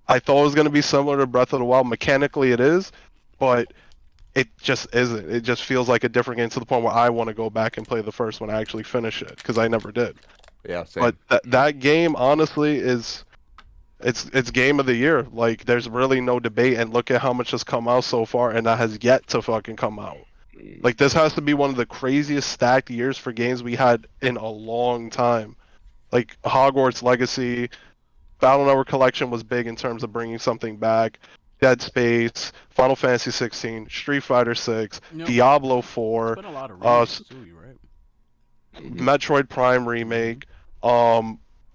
I thought it was gonna be similar to Breath of the Wild. Mechanically, it is, but it just isn't. It just feels like a different game to the point where I want to go back and play the first one, actually finish it, because I never did. Yeah, But same. that game honestly is it's game of the year. Like there's really no debate, and look at how much has come out so far, and that has yet to fucking come out. Like this has to be one of the craziest stacked years for games we had in a long time. Like Hogwarts Legacy, Battle Network Collection was big in terms of bringing something back. Dead Space, Final Fantasy 16, Street Fighter 6, Yep. Diablo There's 4, been a lot of remakes too. You're right. Metroid Prime remake.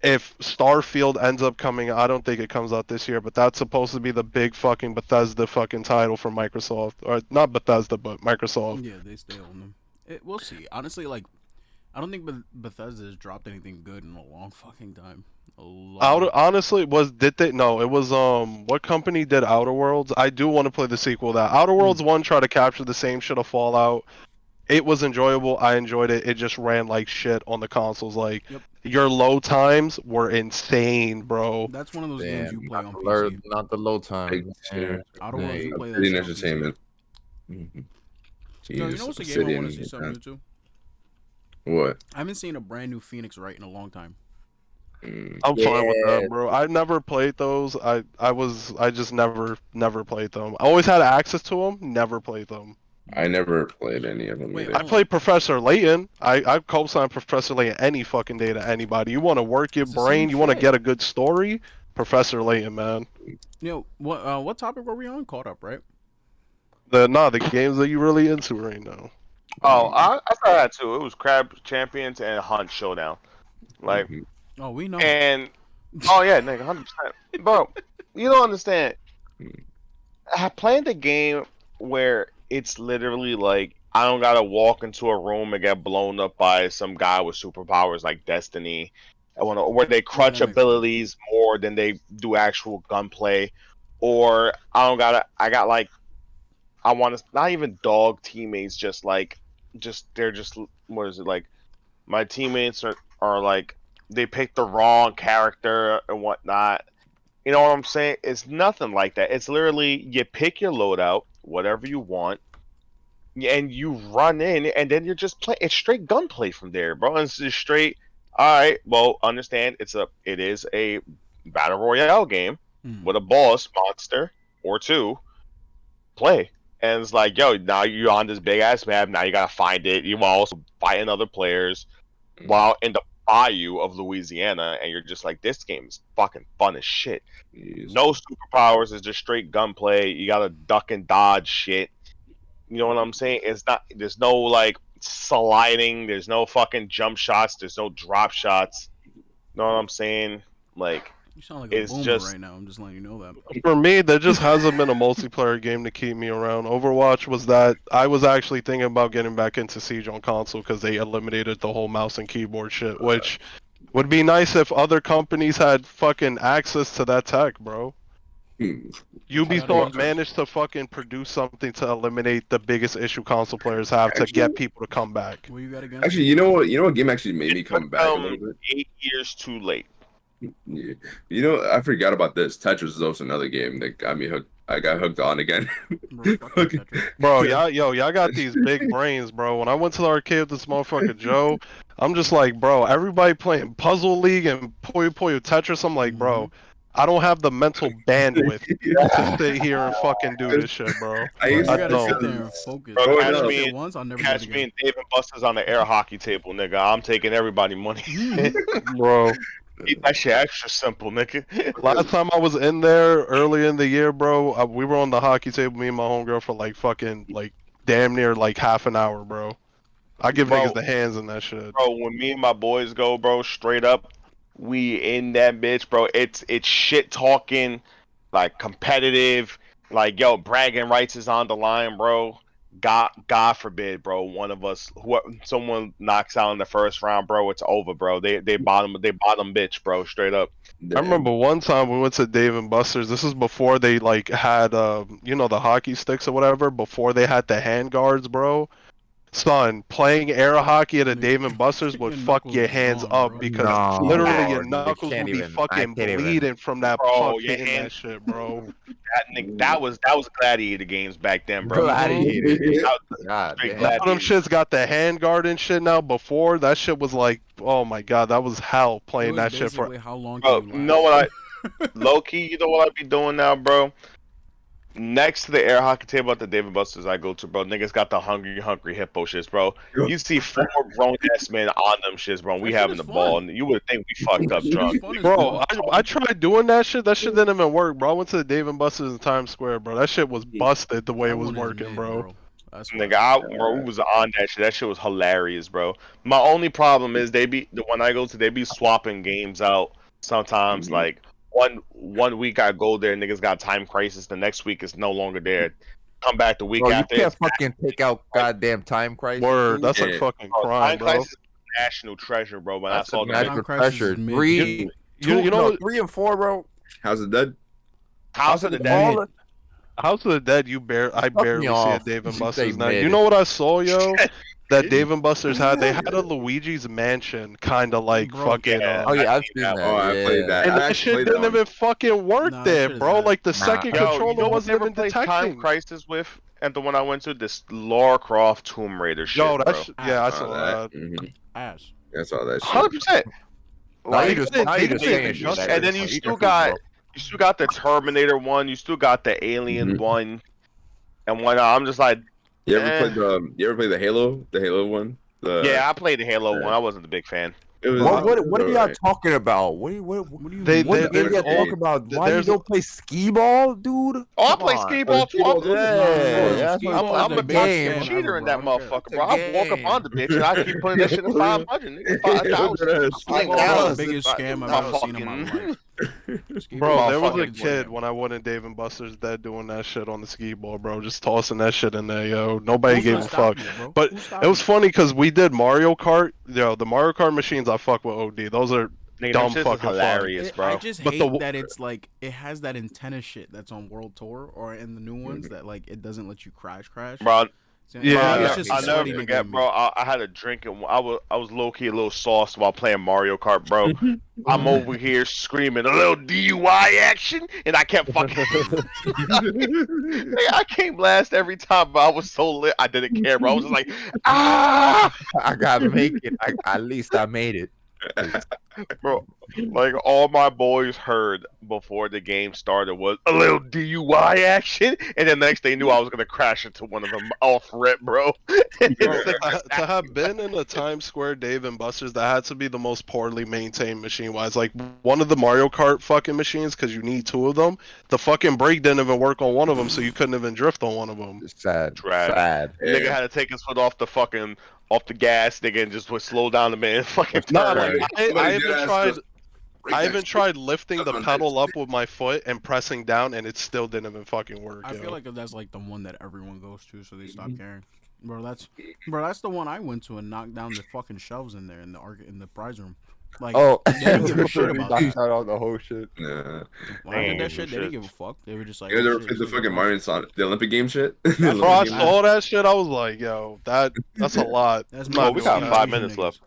If Starfield ends up coming, I don't think it comes out this year, but that's supposed to be the big fucking Bethesda fucking title for Microsoft, or not Bethesda, but Microsoft. Yeah, they stay on them. We'll see. Honestly, like, I don't think Bethesda has dropped anything good in a long fucking time. A long. Honestly, did they? No, it was what company did Outer Worlds? I do want to play the sequel. That Outer Worlds one tried to capture the same shit of Fallout. It was enjoyable. I enjoyed it. It just ran like shit on the consoles. Like Yep. your load times were insane, bro. That's one of those games you play on Not PC. not the low time. Big tier. Outer Worlds, you Hey, play that Obsidian shit on PC. Entertainment. No, you Jesus, know what's a game I want to see Obsidian, something new to? What? I haven't seen a brand new Phoenix Wright in a long time. I'm fine with Yeah. that, bro. I never played those. I just never played them. I always had access to them. Never played them. I never played any of them Wait, either. I played Professor Layton. I co-sign Professor Layton any fucking day to anybody. You want to work your It's the same brain? You want to shit. get a good story? Professor Layton, man. What topic were we on? Caught up, right? The games that you really into right now. Oh, I saw that too. It was Crab Champions and Hunt Showdown. Like, Mhm. Oh, we know. and oh yeah, nigga, 100%. Bro, you don't understand. Playing the game where it's literally like I don't gotta walk into a room and get blown up by some guy with superpowers like Destiny, where they crunch that makes sense. abilities more than they do actual gunplay, or I got like I want to not even dog teammates, just like they're just what is it like my teammates are like they picked the wrong character and whatnot. You know what I'm saying? It's nothing like that. It's literally you pick your loadout, whatever you want, and you run in, and then you're just play. It's straight gunplay from there, bro. It's just straight. All right, well, understand it is a battle royale game with a boss monster or two. Play, and it's like, yo, now you're on this big ass map. Now you gotta find it. You also fighting other players while in the bayou of Louisiana, and you're just like, this game is fucking fun as shit. Jeez. No superpowers, it's just straight gunplay. You gotta duck and dodge shit. You know what I'm saying? It's not. There's no like sliding. There's no fucking jump shots. There's no drop shots. You know what I'm saying? Like You sound like a it's boomer just right now. I'm just letting you know that. For me, there just hasn't been a multiplayer game to keep me around. Overwatch was that. I was actually thinking about getting back into Siege on console because they eliminated the whole mouse and keyboard shit, which would be nice if other companies had fucking access to that tech, bro. Hmm. Ubisoft managed to fucking produce something to eliminate the biggest issue console players have to get people to come back. What you got against? Actually, you know what? You know what game actually made me come back a little bit. 8 years too late. Yeah. You know, I forgot about this. Tetris is also another game that got me hooked. I got hooked on again. Bro, fuck that Tetris. Bro, y'all got these big brains, bro. When I went to the arcade with this motherfucker Joe, I'm just like, bro, everybody playing Puzzle League and Puyo Puyo Tetris. I'm like, bro, I don't have the mental bandwidth to sit here and fucking do this shit, bro. I You used I to gotta sit don't. there and focus. Bro, I catch did that me shit in- once. I'll never Catch do it me again. and Dave and Buster's on the air hockey table, nigga. I'm taking everybody money. Bro, Keep that shit extra simple, nigga. last time I was in there early in the year, bro, we were on the hockey table, me and my homegirl, for like fucking like damn near like half an hour, bro. I give Bro, niggas the hands in that shit. bro, when me and my boys go, bro, straight up, we in that bitch, bro. It's shit talking, like competitive, like yo, bragging rights is on the line, bro. God forbid, bro. One of us, someone knocks out in the first round, bro. It's over, bro. They bottom bitch, bro. Straight up. I remember one time we went to Dave and Buster's. This is before they like had you know, the hockey sticks or whatever. Before they had the hand guards, bro. Son, playing air hockey at a Dave and Buster's would Your fuck knuckles your is hands gone, up bro. because No, literally your nigga, knuckles can't would be even. I fucking can't even. bleeding from that Bro, puck your hitting that hands. shit, bro. That was gladiator games back then, bro. Gladiator. That was God straight damn. Now them gladiator. shits got the hand guard and shit now. Before that shit was like, oh my god, that was hell It playing was that shit for. basically how long Bro, can you you know last? what low key, you know what I be doing now, bro? Next to the air hockey table at the David Buster's I go to, bro, niggas got the hungry hippo shits, bro. You see 4 grown ass men on them shits, bro. We That shit having is the ball, fun. and you would think we fucked That up shit is drunk. fun as Bro, fuck. I tried doing that shit. That shit didn't even work, bro. I went to the Dave and Buster's in Times Square, bro. That shit was busted the way That it was one is working, mid, bro. That's why. Nigga, bro, we was on that shit. That shit was hilarious, bro. My only problem is when I go to they be swapping games out sometimes. Like one week I go there, niggas got Time Crisis. The next week it's no longer there. Come back the week Bro, you after. can't It's fucking take out goddamn Time Crisis. Word, Dude. that's like Yeah. fucking oh, crime, Time bro. Crisis is a national treasure, bro. When I That's a saw the magical Crisis is treasure. mid. Three, two, You know no, what? 3 and 4, bro. How's it dead? House of the all Dead. House of the Dead, I Fuck me barely see a off. Dave and You Buster's say now. mid. You know what I saw, yo? That Dave and Buster's had. They had a Luigi's Mansion, kind of like Bro, fucking. yeah. Oh yeah, I I've seen seen that that. Oh, I played Yeah. that. And I that actually shit played that didn't one. even fucking work Nah, that there, shit is bro. ass. Like the Nah. second Yo, controller you know what wasn't they even replaced Time detecting. Crisis with? And the one I went to, this Lara Croft Tomb Raider shit, Yo, bro. that's yeah, I Saw saw that. that. Ass. I saw that shit. 100%. Now you Like, just didn't- now they you just didn't saying do shit. That and then is you like, still truth, bro. got the Terminator one, you still got the Alien Mhm. one, and whatnot. I'm just like, You ever eh. played the Halo? The Halo one? Yeah, I played the Halo one. I wasn't a big fan. It was. What it was what are y'all alright. talking about? What What do you They- mean? what game there's y'all all- talking about? Why you there's- don't play skee ball, dude? Oh, I Come play on. skee ball too. Skee-ball, I'm, Yeah, that's Skee what ball I'm is I'm the a biggest game. scam cheater ever, in bro. I that don't care. motherfucker, It's a bro. I walk up game. on the bitch and I keep putting that shit in 500, nigga. 5,000. Skee I'm ball is down. the biggest scam I've My ever seen in my fucking- life. Skee Bro, ball there is was a fucking kid scam. when I went in Dave and Buster's dead doing that shit on the skee ball, bro. Just tossing that shit in there, yo. Nobody Who's gave gonna a stop fuck. you, bro? But Who's it stopping was you? funny because we did Mario Kart. Yo, the Mario Kart machines I fuck with OD. Those are Nigga, them dumb shits is fucking fun. hilarious, I bro. just But hate the- that it's like it has that antenna shit that's on World Tour or in the new ones that like it doesn't let you crash. Bro, So, Yeah, it's yeah. just I'll a never sweaty nigga forget, in me. bro. I had a drink and I was low key a little sauced while playing Mario Kart, bro. I'm over here screaming a little DUI action, and I kept fucking. Nigga, I came last every time, but I was so lit, I didn't care, bro. I was just like, ah, I gotta make it. At least I made it. bro. Like all my boys heard before the game started was a little DUI action, and then next they knew I was gonna crash into one of them off rip, bro. Bro, to have been in a Times Square Dave and Buster's, that had to be the most poorly maintained machine wise. Like one of the Mario Kart fucking machines, because you need 2 of them. The fucking brake didn't even work on one of them, so you couldn't even drift on one of them. Sad. Trash. Sad. Nigga had to take his foot off the gas, nigga, and just would slow down the man. Fucking Nah, turn. like I Somebody even did ask tried. us, I even tried lifting the on pedal this. up with my foot and pressing down, and it still didn't even fucking work. I yo. feel like that's like the one that everyone goes to, so they stop caring. Bro, that's the one I went to and knocked down the fucking shelves in there in the prize room. Like, Oh, they didn't give a shit about that. Shout out the whole shit. Nah. When I did Damn, that shit, they shit. didn't give a fuck. They were just like, You guys oh, ever shit, played the this is fucking a Mario prize. Sonic, the Olympic game shit? Bro, I Olympic game? saw that shit. I was like, yo, that's a lot. That's I'm made not Oh, we for got skinny 5 Asian minutes niggas. left.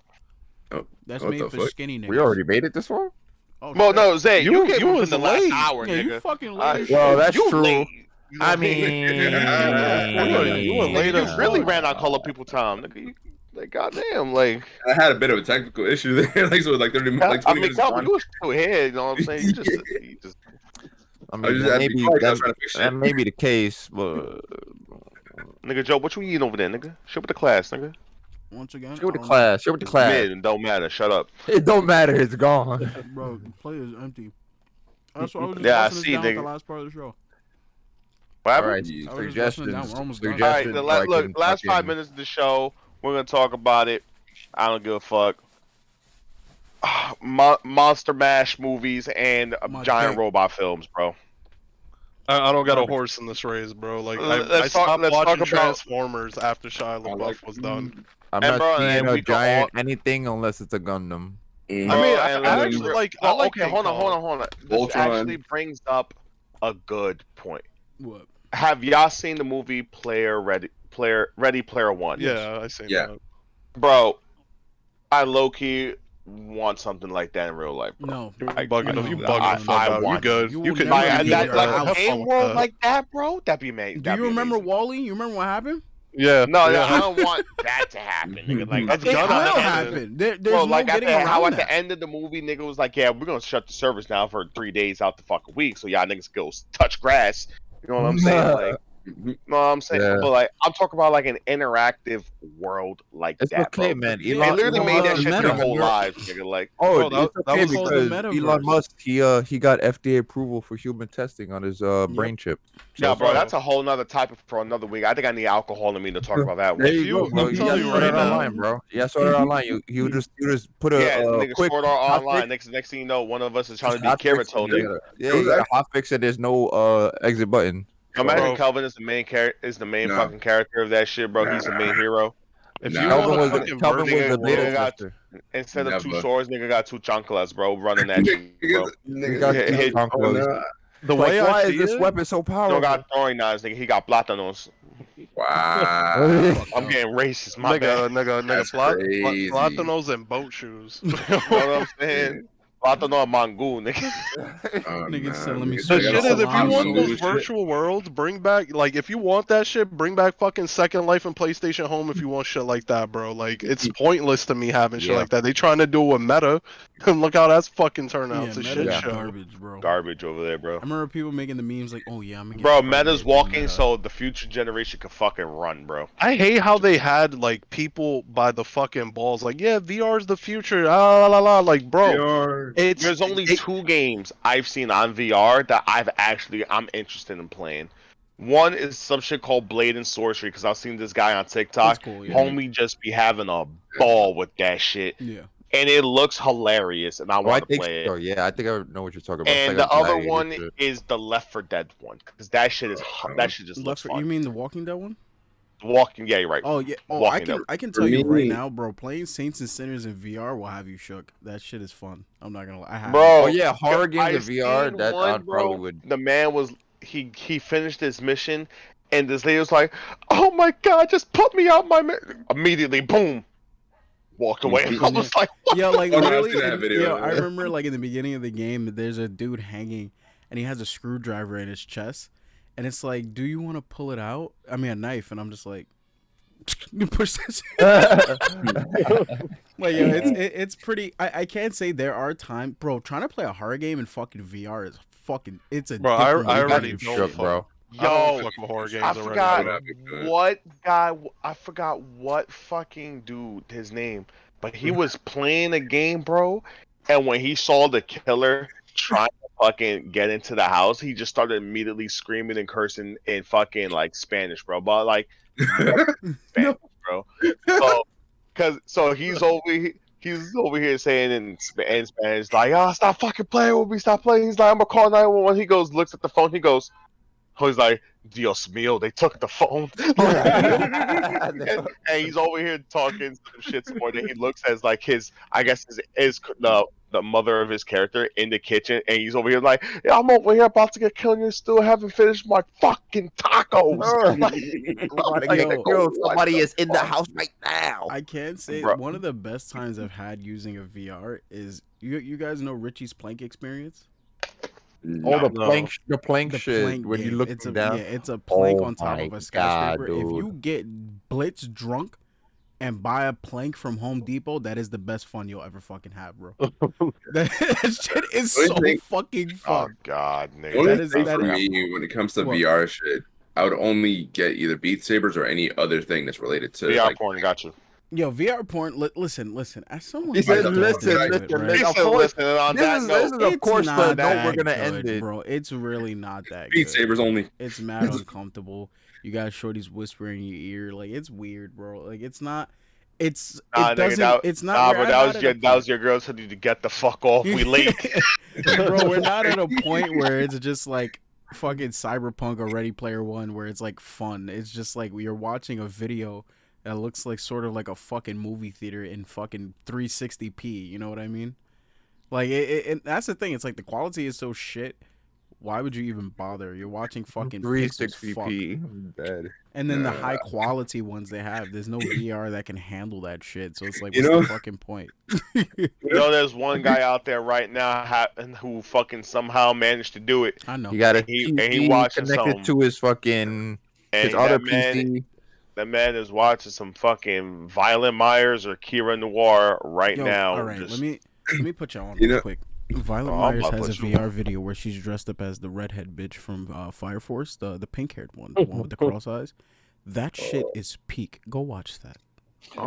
Oh, That's what made the for fuck? skinny niggas. We already made it this far? Oh, Well, shit. no, Zay, you came you within was the last late. hour, Yeah, nigga. you fucking late as Well, shit. that's you true. late. You know I what mean, 40 minutes. You were Nigga, late you as really hell. ran on color people time, nigga. Like, goddamn, like. I had a bit of a technical issue there, like so it was like 30, like 20 I mean, minutes. Calvin, gone. you was still here. You know what I'm saying? You just. I I mean, just that had may to be be quiet, I that, was trying to fix that shit. may be the case, but Nigga, Joe, what you eating over there, nigga? Shit with the class, nigga. Once again, share with the I don't class. Share with the It's class. mid and don't matter. Shut up. It don't matter. It's gone. know. Bro, the play is empty. That's why I was just Yeah, I busting this see, down with nigga. the last part of the show. What All happened? right. I was just busting it Suggestions. down. We're almost done. All right, Suggestions. the so I look, can last 5 fucking- minutes of the show, we're gonna talk about it. I don't give a fuck. Monster Mash movies and My giant dick. robot films, bro. I don't got a Garbage. horse in this race, bro. Like Let's I talk- stopped let's talk watching about- Transformers after Shia LaBeouf like- was done. I'm And not bro, seeing and a we can giant anything unless it's a Gundam. I mean, Bro, I and actually remember- like. I Well, like okay, King hold Kong. on. This Voltron. actually brings up a good point. What? Have y'all seen the movie Ready Player One. Yeah, I seen Yeah. that. Bro, I low key want something like that in real life, bro. No. You Like, bugging no, you no, bugging I, the no, fuck I out. You want good. You You will can never you like can leave that, your like house. a have fun game with world that. like that, bro. That'd be amazing. Do you That'd be remember amazing. Wally? You remember what happened? Yeah. No, yeah. I don't want that to happen, nigga. Like That's at the It gotta at will the end of happen. the, happen. bro, There's no like getting how around at the that. end of the movie, nigga was like, yeah, we're gonna shut the service down for 3 days out the fucking week, so y'all niggas go touch grass. You know what I'm saying? Like, you know what I'm saying? Yeah. But like, I'm talking about like an interactive world like It's that, okay, bro. man. They Yeah, literally well, made that shit their meta. whole lives, nigga. Like, Oh, Bro, it's that okay was called the because metaverse. Elon Musk he got FDA approval for human testing on his brain chip. So yeah, it's bro, fine. that's a whole nother topic for another week. I think I need alcohol in me to talk about that There one. you go, you- bro. I'm You telling just you saw right that now. online, bro. Yeah, I saw that online. You just put Yeah, a nigga, quick sort our hot online. fix. Next thing you know, one of us is trying Just to be hot fix. Kirito, Yeah, nigga. yeah, It was you got a hot fix and there's no exit button. Imagine Bro, Kelvin is the main is the main No. fucking character of that shit, bro. He's the main hero. if Nah. you want Kelvin a was fucking Kelvin was the virtual beta nigga world, got tester. instead of two Never. swords, nigga got two chanclas, bro, running at you, bro. He got Hit- two hit- Oh, chanclas. no. the Like, way I why is see this it, weapon so He don't powerful? got throwing knives, nigga. He got plátanos. Wow. Fucked I'm up. getting racist, my bad. nigga, That's crazy. platanos and boat shoes. You know what I'm saying? Plátano mango, nigga. Oh, Nigga said, nah, "Let me nigga, see The I your got shit is, if you some want cilantro." those shit. virtual worlds, bring back, like, if you want that shit, bring back fucking Second Life and PlayStation Home if you want shit like that, bro. Like, it's pointless to me having shit Yeah. like that. They trying to do a meta, and look how that's fucking turned out. Yeah, It's a meta shit is Yeah. show. garbage, bro. Garbage over there, I bro. remember people making the memes like, "Oh yeah, I'm gonna get Bro, pregnant meta's in walking meta." so the future generation can fucking run, bro. I hate how they had, like, people by the fucking balls, like, yeah, VR's the future, la la la la. Like, bro, VR. it's There's only it- two games I've seen on VR that I'm interested in playing. One is some shit called Blade and Sorcery because I've seen this guy on That's TikTok. cool. Yeah. Homie just be having a ball with that shit, Yeah. and it looks hilarious, and I Oh, I want to think play so. it. Yeah, I think I know what you're talking about. It's And like the a other gladiator one shit. is the Left 4 Dead one because that shit is that shit just looks You fun. mean the Walking Dead one? Walking, yeah, you're right. Oh yeah. Oh, Walking Dead. I can For tell you right me- now, bro. Playing Saints and Sinners in VR will have you shook. That shit is fun. I'm not gonna lie. I have. Bro, Oh yeah, horror games I in VR. seen That one, I probably bro. would. The man was he finished his mission, and this lady was like, "Oh my god, just put me out my immediately." Boom, walked away. I was like, "What?" Yeah, like Oh, no, I've literally. seen that video, I yeah. remember like in the beginning of the game, there's a dude hanging, and he has a screwdriver in his chest, and it's like, do you want to pull it out? I mean, a knife, and I'm just like, you push this. Like, yo, it's pretty. I can't say there are times, bro. Trying to play a horror game in fucking VR is fucking. It's a Bro, different I level already of don't shit. Shook, bro. I don't Yo, fuck with horror games I already. forgot That'd be good. what guy. I forgot what fucking dude his name, but he was playing a game, bro. And when he saw the killer trying to fucking get into the house, he just started immediately screaming and cursing in fucking like Spanish, bro. But like Spanish, bro. So he's over here saying in Spanish like, "Ah, stop fucking playing with me, stop playing." He's like, "I'm gonna call 911." He goes, looks at the phone. He goes, oh, he's like, "Dios mío, they took the phone." And he's over here talking some shit some more. Then he looks as like I guess his the mother of his character in the kitchen, and he's over here like, "Yeah, I'm over here about to get killed, and you still haven't finished my fucking tacos." Like, Yo, Somebody is in the fuck? house right now. I can say Bro. one of the best times I've had using a VR is you guys know Richie's Plank experience. Oh, the No. plank, the plank The shit. plank when you game. look It's a down. it's a plank Oh on top my of a skyscraper. God, If dude. you get blitz drunk and buy a plank from Home Depot, that is the best fun you'll ever fucking have, bro. That shit is What do so you think? fucking Oh fun. God, The nigga. only That is- thing that for is- me when it comes to What? VR shit, I would only get either Beat Sabers or any other thing that's related to VR like porn got you. Yo, VR porn. Listen. As someone He who said, Listen, does listen, it, listen, right? listen. He Of said, course, listen, on this that is note, of course the not note we're that gonna good, end it. bro. It's really not that Beat good. Sabers only. It's mad uncomfortable. You got shorties whispering in your ear, like it's weird, bro. Like it's not. It's Nah, it nigga, doesn't. It's not. nah, we're bro, not that was at your a that was point. your girl telling you to get the fuck off. We late. Bro, we're not at a point where it's just like fucking Cyberpunk or Ready Player One, where it's like fun. It's just like you're watching a video that looks like sort of like a fucking movie theater in fucking 360p. You know what I mean? Like that's the thing. It's like the quality is so shit. Why would you even bother? You're watching fucking pixels fuck. 360p. I'm dead. And then the high quality ones they have, there's no VR that can handle that shit. So it's like, You what's know- the fucking point? There's one guy out there right now who fucking somehow managed to do it. I know. He got a And he PC watching connected some- to his fucking his And other that man, PC. that man is watching some fucking Violent Myers or Kira Noir right Yo, now. all right, just- let me put you on You real know- quick. Violet Oh, I'm Myers about to has a put you VR video where she's dressed up as the redhead bitch from Fire Force, the pink haired one, the one with the cross eyes. That shit is peak. Go watch that.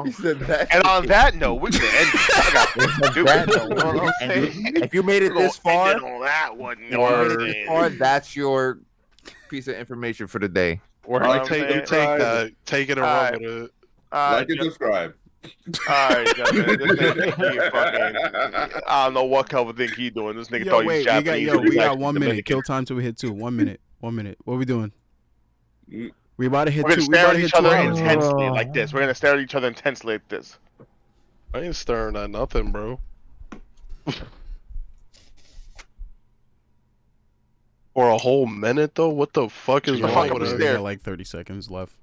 He said that. And on that note, we're gonna end it. I got That stupid. note, You know what I'm and saying? if you made it We're this gonna far, end it on that one. You if know you what made I'm it this saying? far, that's your piece of information for the day. What Like I'm take saying? that, take it and run with it. Like and subscribe. Alright, gentlemen. This nigga think he fucking. I don't know what Kelvin think he doing. This nigga Yo, thought he's wait, Japanese. we He's got actually 1 minute. Dominican. Kill time till we hit 2. 1 minute. 1 minute. What we doing? Mm. We about to hit We're gonna 2. We stare about at to hit each 2 other hours. intensely like this. We're gonna stare at each other intensely like this. I ain't staring at nothing, bro. For a whole minute though, what the fuck is The wrong fuck with up us? the We stairs. got like 30 seconds left.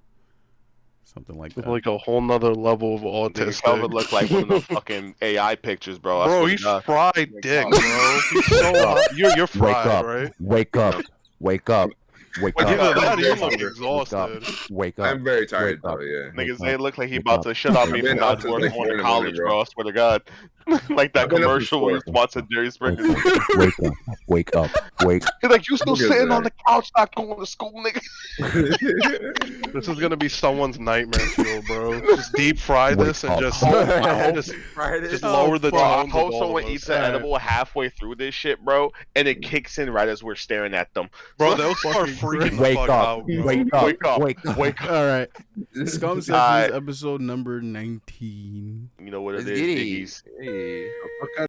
Something like It's that. like a whole nother level of Nigga, Kelvin autistic. looked like one of the fucking AI pictures, bro. I Bro, swear to he's God. fried dick, bro. He's so hot. You're Wake fried, up. right? Wake up. Wake up. Wake Wake up. Either that or you Wake look up. exhausted. Wake up. I'm very tired Wake up. though, yeah. Niggas, Wake they up. look like he Wake about up. to shut on I've me been for up not since working like 4 going in to the morning, college, bro. bro. I swear to God. Like that I've been up commercial where he since sponsored Jerry Springer. Wake up. Wake up. Wake He's like, you still Look at sitting on that. the couch, not going to school, nigga. This is gonna be someone's nightmare fuel, bro. Just deep fry Wake this and up. just, I hope- just Oh, lower the Bro, I tones of hope all someone of us. eats an Alright. edible halfway through this shit, bro, and it kicks in right as we're staring at them. Bro, they'll start freaking the Wake fuck up. out, bro. Wake up. Wake up. Wake up. Wake up. All right. Scum Alright. Sessions episode number 19. You know what it It's is, giddy. Diggies. Hey. What kind